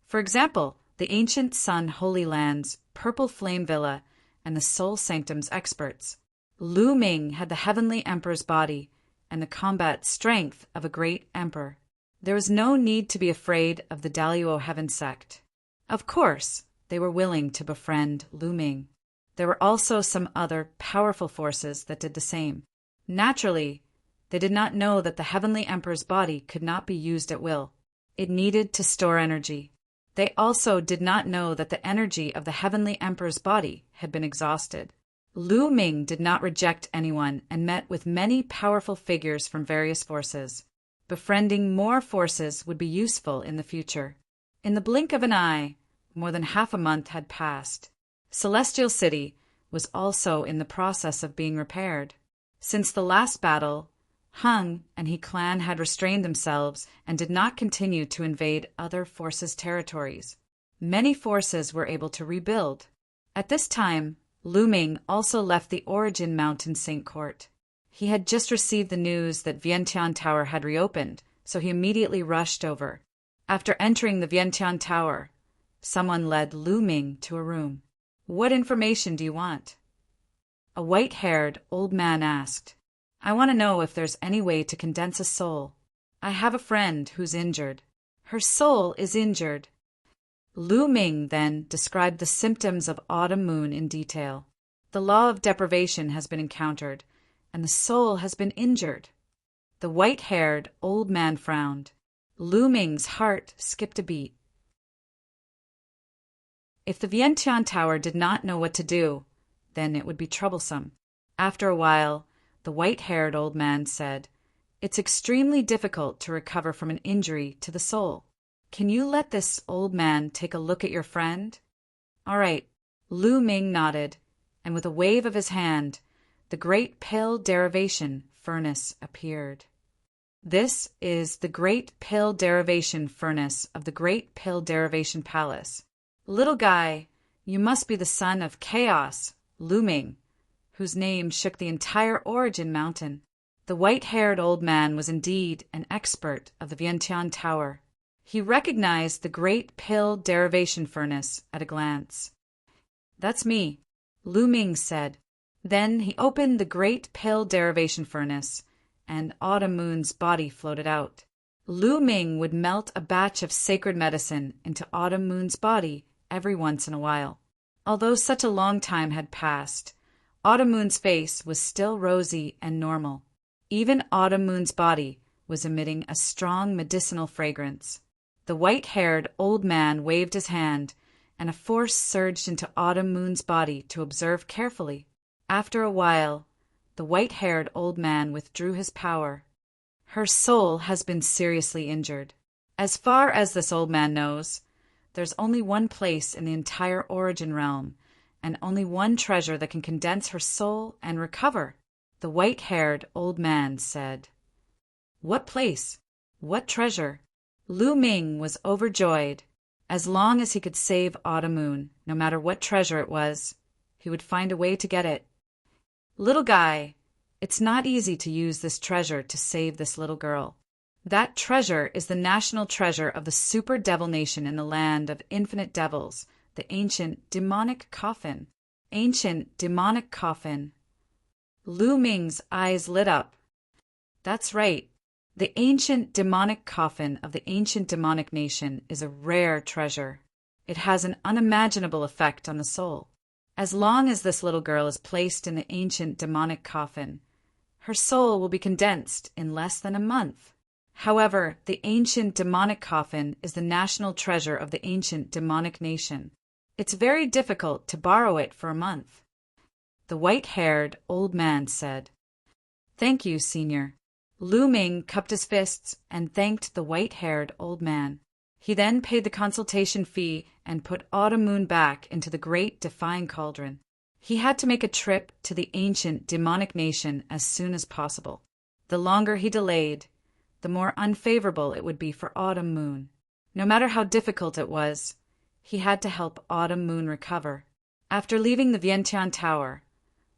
For example, the Ancient Sun Holy Lands, Purple Flame Villa, and the Soul Sanctum's experts. Lu Ming had the Heavenly Emperor's body and the combat strength of a great emperor. There was no need to be afraid of the Daluo Heaven sect. Of course, they were willing to befriend Lu Ming. There were also some other powerful forces that did the same. Naturally, they did not know that the Heavenly Emperor's body could not be used at will. It needed to store energy. They also did not know that the energy of the Heavenly Emperor's body had been exhausted. Lu Ming did not reject anyone and met with many powerful figures from various forces. Befriending more forces would be useful in the future. In the blink of an eye, more than half a month had passed. Celestial City was also in the process of being repaired. Since the last battle, Hung and He clan had restrained themselves and did not continue to invade other forces' territories. Many forces were able to rebuild. At this time, Lu Ming also left the Origin Mountain Saint Court. He had just received the news that Vientiane Tower had reopened, so he immediately rushed over. After entering the Vientiane Tower, someone led Lu Ming to a room. What information do you want? A white-haired old man asked. I want to know if there's any way to condense a soul. I have a friend who's injured. Her soul is injured. Lu Ming then described the symptoms of autumn moon in detail. The law of deprivation has been encountered, and the soul has been injured. The white-haired old man frowned. Lu Ming's heart skipped a beat. If the Vientiane Tower did not know what to do, then it would be troublesome. After a while, the white-haired old man said, It's extremely difficult to recover from an injury to the soul. Can you let this old man take a look at your friend? All right. Lu Ming nodded, and with a wave of his hand, the Great Pill Derivation Furnace appeared. This is the Great Pill Derivation Furnace of the Great Pill Derivation Palace. Little guy, you must be the son of Chaos, Lu Ming, whose name shook the entire Origin Mountain. The white-haired old man was indeed an expert of the Vientiane Tower. He recognized the Great Pill Derivation Furnace at a glance. That's me, Lu Ming said. Then he opened the Great Pill Derivation Furnace and Autumn Moon's body floated out. Lu Ming would melt a batch of sacred medicine into Autumn Moon's body every once in a while. Although such a long time had passed, Autumn Moon's face was still rosy and normal. Even Autumn Moon's body was emitting a strong medicinal fragrance. The white-haired old man waved his hand, and a force surged into Autumn Moon's body to observe carefully. After a while, the white-haired old man withdrew his power. Her soul has been seriously injured. As far as this old man knows, there's only one place in the entire Origin Realm, and only one treasure that can condense her soul and recover, the white-haired old man said. What place? What treasure? Lu Ming was overjoyed. As long as he could save Autumn Moon, no matter what treasure it was, he would find a way to get it. Little guy, it's not easy to use this treasure to save this little girl. That treasure is the national treasure of the super devil nation in the land of infinite devils, the ancient demonic coffin. Ancient demonic coffin. Lu Ming's eyes lit up. That's right. The ancient demonic coffin of the ancient demonic nation is a rare treasure. It has an unimaginable effect on the soul. As long as this little girl is placed in the ancient demonic coffin, her soul will be condensed in less than a month. However, the ancient demonic coffin is the national treasure of the ancient demonic nation. It's very difficult to borrow it for a month. The white-haired old man said. Thank you, Senior. Lu Ming cupped his fists and thanked the white-haired old man. He then paid the consultation fee and put Autumn Moon back into the great defying cauldron. He had to make a trip to the ancient demonic nation as soon as possible. The longer he delayed, the more unfavorable it would be for Autumn Moon. No matter how difficult it was, he had to help Autumn Moon recover. After leaving the Vientiane Tower,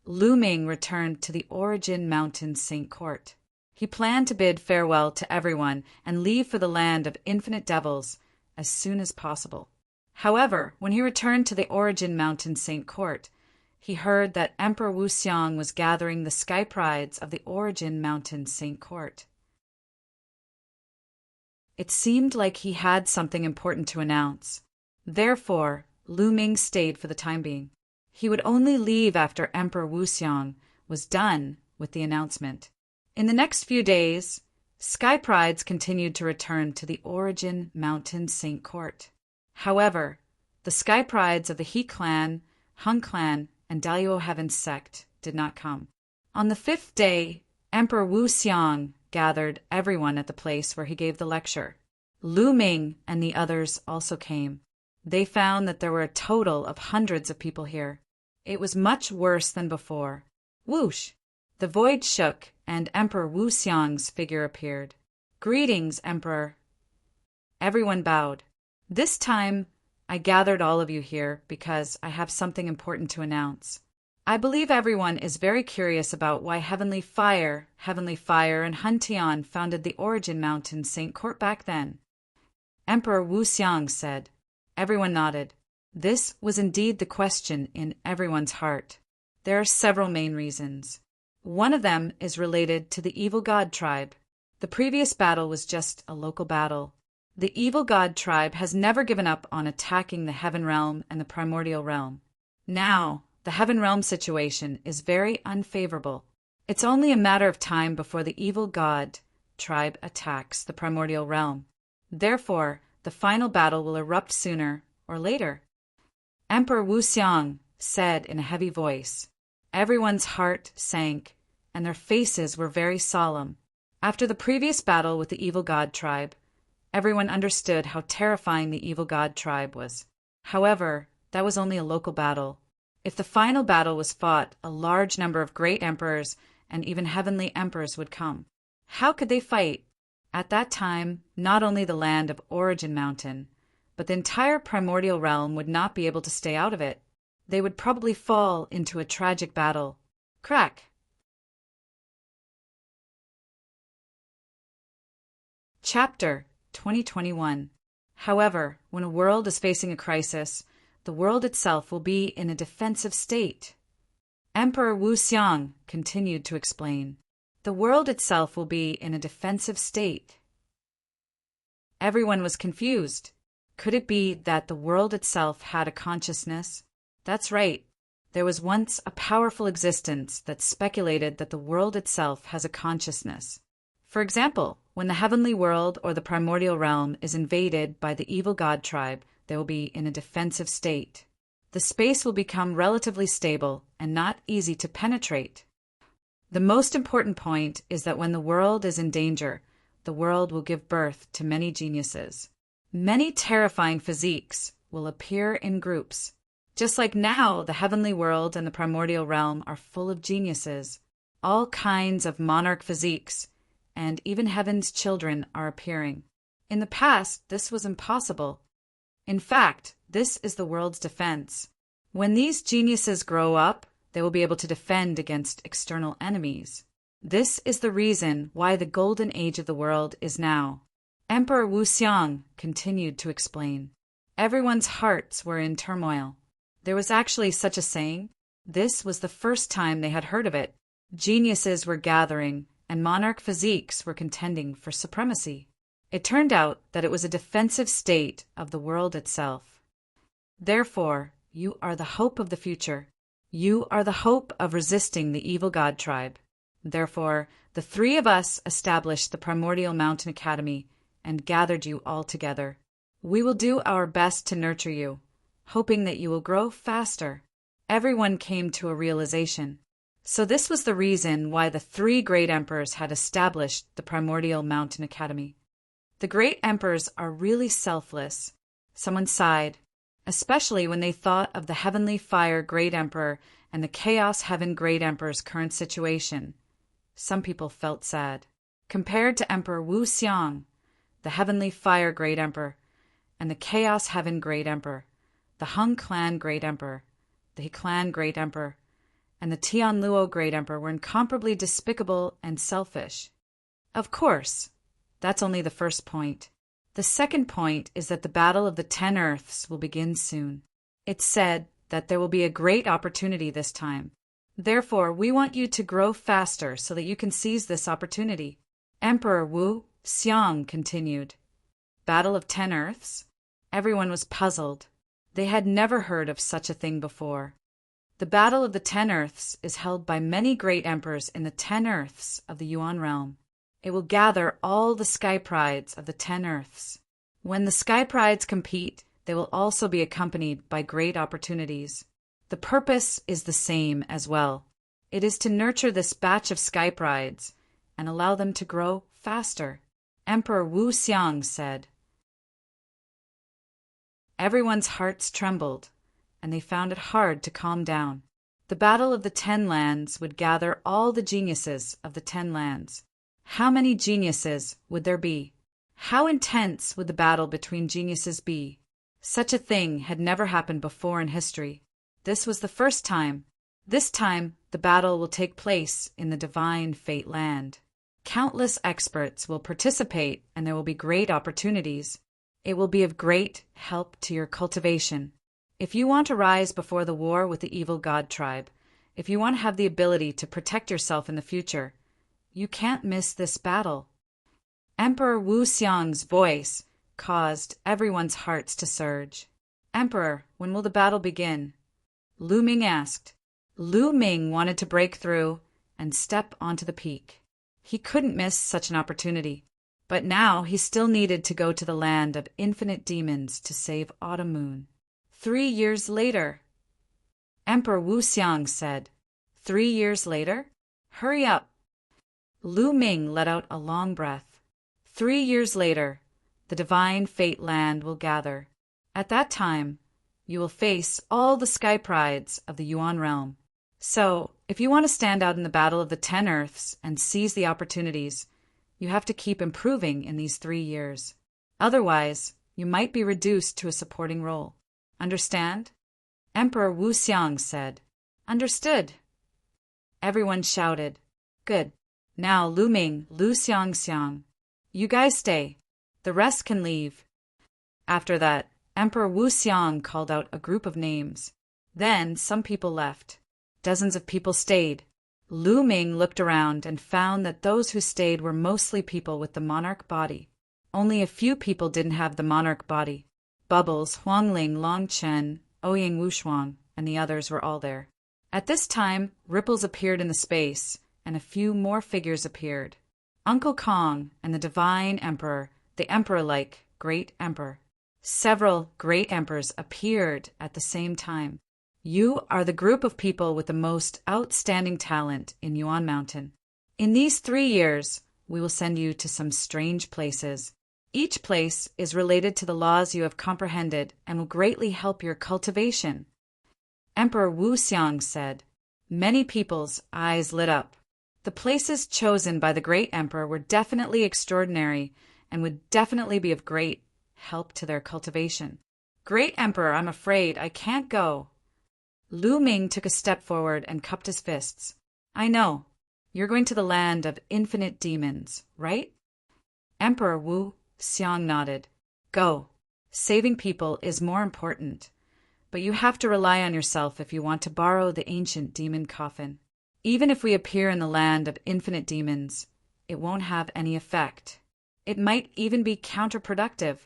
Lu Ming returned to the Origin Mountain Saint Court. He planned to bid farewell to everyone and leave for the land of infinite devils as soon as possible. However, when he returned to the Origin Mountain Saint Court, he heard that Emperor Wuxiang was gathering the sky prides of the Origin Mountain Saint Court. It seemed like he had something important to announce. Therefore, Lu Ming stayed for the time being. He would only leave after Emperor Wuxiang was done with the announcement. In the next few days, sky prides continued to return to the Origin Mountain Saint Court. However, the sky prides of the He clan, Hung clan, and Daliao Heaven sect did not come. On the 5th day, Emperor Wuxiang gathered everyone at the place where he gave the lecture. Lu Ming and the others also came. They found that there were a total of hundreds of people here. It was much worse than before. Whoosh! The void shook, and Emperor Wuxiang's figure appeared. Greetings, Emperor. Everyone bowed. This time, I gathered all of you here because I have something important to announce. I believe everyone is very curious about why Heavenly Fire, and Hun Tian founded the Origin Mountain Saint Court back then. Emperor Wuxiang said. Everyone nodded. This was indeed the question in everyone's heart. There are several main reasons. One of them is related to the Evil God tribe. The previous battle was just a local battle. The Evil God tribe has never given up on attacking the Heaven Realm and the Primordial Realm. Now, the Heaven Realm situation is very unfavorable. It's only a matter of time before the Evil God tribe attacks the Primordial Realm. Therefore, the final battle will erupt sooner or later. Emperor Wuxiang said in a heavy voice. Everyone's heart sank, and their faces were very solemn. After the previous battle with the Evil God tribe, everyone understood how terrifying the Evil God tribe was. However, that was only a local battle. If the final battle was fought, a large number of great emperors and even heavenly emperors would come. How could they fight? At that time, not only the land of Origin Mountain, but the entire Primordial Realm would not be able to stay out of it. They would probably fall into a tragic battle. Crack! Chapter 2021. However, when a world is facing a crisis, the world itself will be in a defensive state. Emperor Wuxiang continued to explain. The world itself will be in a defensive state. Everyone was confused. Could it be that the world itself had a consciousness? That's right. There was once a powerful existence that speculated that the world itself has a consciousness. For example, when the heavenly world or the primordial realm is invaded by the evil god tribe, they will be in a defensive state. The space will become relatively stable and not easy to penetrate. The most important point is that when the world is in danger, the world will give birth to many geniuses. Many terrifying physiques will appear in groups. Just like now, the heavenly world and the primordial realm are full of geniuses. All kinds of monarch physiques, and even heaven's children are appearing. In the past, this was impossible. In fact, this is the world's defense. When these geniuses grow up, they will be able to defend against external enemies. This is the reason why the golden age of the world is now. Emperor Wu Xiang continued to explain. Everyone's hearts were in turmoil. There was actually such a saying. This was the first time they had heard of it. Geniuses were gathering, and monarch physiques were contending for supremacy. It turned out that it was a defensive state of the world itself. Therefore, you are the hope of the future. You are the hope of resisting the evil god tribe. Therefore, the three of us established the Primordial Mountain Academy and gathered you all together. We will do our best to nurture you, hoping that you will grow faster. Everyone came to a realization. So this was the reason why the three great emperors had established the Primordial Mountain Academy. The great emperors are really selfless. Someone sighed, especially when they thought of the Heavenly Fire Great Emperor and the Chaos Heaven Great Emperor's current situation. Some people felt sad. Compared to Emperor Wu Xiang, the Heavenly Fire Great Emperor, and the Chaos Heaven Great Emperor, the Hung Clan Great Emperor, the He Clan Great Emperor, and the Tianluo Great Emperor were incomparably despicable and selfish. Of course, that's only the first point. The second point is that the Battle of the 10 Earths will begin soon. It's said that there will be a great opportunity this time. Therefore, we want you to grow faster so that you can seize this opportunity. Emperor Wu Xiang continued. Battle of 10 Earths? Everyone was puzzled. They had never heard of such a thing before. The Battle of the 10 Earths is held by many great emperors in the 10 Earths of the Yuan realm. It will gather all the sky prides of the 10 Earths. When the sky prides compete, they will also be accompanied by great opportunities. The purpose is the same as well. It is to nurture this batch of sky prides and allow them to grow faster. Emperor Wu Xiang said. Everyone's hearts trembled, and they found it hard to calm down. The Battle of the 10 Lands would gather all the geniuses of the 10 lands. How many geniuses would there be? How intense would the battle between geniuses be? Such a thing had never happened before in history. This was the first time. This time, the battle will take place in the divine Fate Land. Countless experts will participate, and there will be great opportunities. It will be of great help to your cultivation. If you want to rise before the war with the evil god tribe, if you want to have the ability to protect yourself in the future, you can't miss this battle. Emperor Wu Xiang's voice caused everyone's hearts to surge. Emperor, when will the battle begin? Lu Ming asked. Lu Ming wanted to break through and step onto the peak. He couldn't miss such an opportunity. But now he still needed to go to the land of infinite demons to save Autumn Moon. 3 years later. Emperor Wu Xiang said. 3 years later? Hurry up. Lu Ming let out a long breath. 3 years later, the divine Fate Land will gather. At that time, you will face all the sky prides of the Yuan realm. So, if you want to stand out in the Battle of the 10 Earths and seize the opportunities, you have to keep improving in these 3 years. Otherwise, you might be reduced to a supporting role. Understand? Emperor Wu Xiang said. Understood. Everyone shouted. Good. Now, Lu Ming, Lu Xiang, you guys stay. The rest can leave. After that, Emperor Wu Xiang called out a group of names. Then some people left. Dozens of people stayed. Lu Ming looked around and found that those who stayed were mostly people with the monarch body. Only a few people didn't have the monarch body. Bubbles, Huangling, Long Chen, Ouying Wushuang, and the others were all there. At this time, ripples appeared in the space, and a few more figures appeared. Uncle Kong and the Divine Emperor, the Emperor-like Great Emperor. Several Great Emperors appeared at the same time. You are the group of people with the most outstanding talent in Yuan Mountain. In these 3 years, we will send you to some strange places. Each place is related to the laws you have comprehended and will greatly help your cultivation. Emperor Wu Xiang said. Many people's eyes lit up. The places chosen by the Great Emperor were definitely extraordinary and would definitely be of great help to their cultivation. Great Emperor, I'm afraid I can't go. Lu Ming took a step forward and cupped his fists. I know. You're going to the land of infinite demons, right? Emperor Wu Xiang nodded. Go. Saving people is more important. But you have to rely on yourself if you want to borrow the ancient demon coffin. Even if we appear in the land of infinite demons, it won't have any effect. It might even be counterproductive.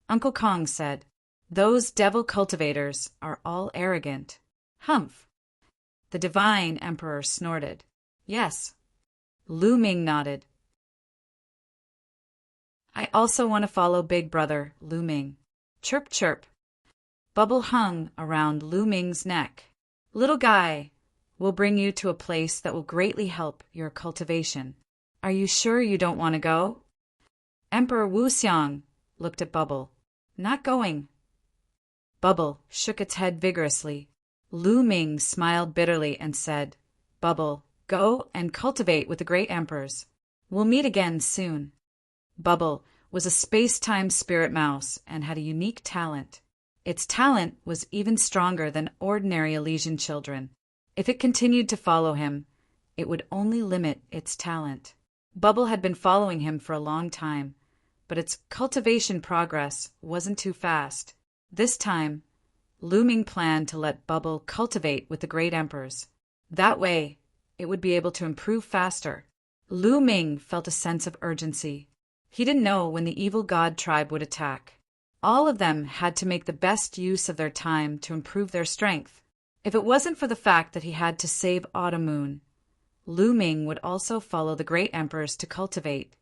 Uncle Kong said, those devil cultivators are all arrogant. Humph. The Divine Emperor snorted. Yes. Lu Ming nodded. I also want to follow Big Brother, Lu Ming. Chirp, chirp. Bubble hung around Lu Ming's neck. Little guy, we'll bring you to a place that will greatly help your cultivation. Are you sure you don't want to go? Emperor Wu Xiang looked at Bubble. Not going. Bubble shook its head vigorously. Lu Ming smiled bitterly and said, Bubble, go and cultivate with the great emperors. We'll meet again soon. Bubble was a space-time spirit mouse and had a unique talent. Its talent was even stronger than ordinary Elysian children. If it continued to follow him, it would only limit its talent. Bubble had been following him for a long time, but its cultivation progress wasn't too fast. This time, Lu Ming planned to let Bubble cultivate with the great emperors. That way, it would be able to improve faster. Lu Ming felt a sense of urgency. He didn't know when the evil god tribe would attack. All of them had to make the best use of their time to improve their strength. If it wasn't for the fact that he had to save Autumn Moon, Lu Ming would also follow the great emperors to cultivate.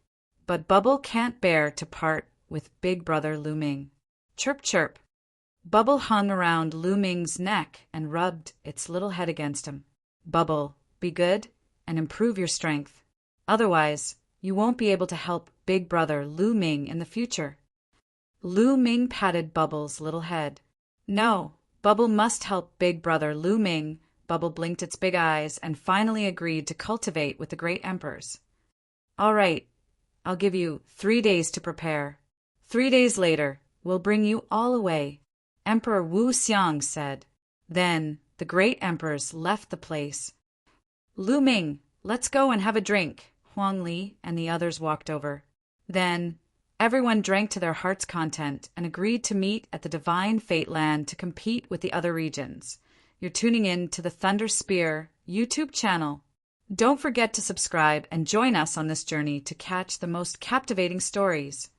But Bubble can't bear to part with Big Brother Lu Ming. Chirp, chirp. Bubble hung around Lu Ming's neck and rubbed its little head against him. Bubble, be good and improve your strength. Otherwise, you won't be able to help Big Brother Lu Ming in the future. Lu Ming patted Bubble's little head. No, Bubble must help Big Brother Lu Ming. Bubble blinked its big eyes and finally agreed to cultivate with the great emperors. All right, I'll give you 3 days to prepare. 3 days later, we'll bring you all away. Emperor Wu Xiang said. Then the great emperors left the place. Lu Ming, let's go and have a drink. Huang Li and the others walked over. Then everyone drank to their heart's content and agreed to meet at the Divine Fate Land to compete with the other regions. You're tuning in to the Thunder Spear YouTube channel. Don't forget to subscribe and join us on this journey to catch the most captivating stories.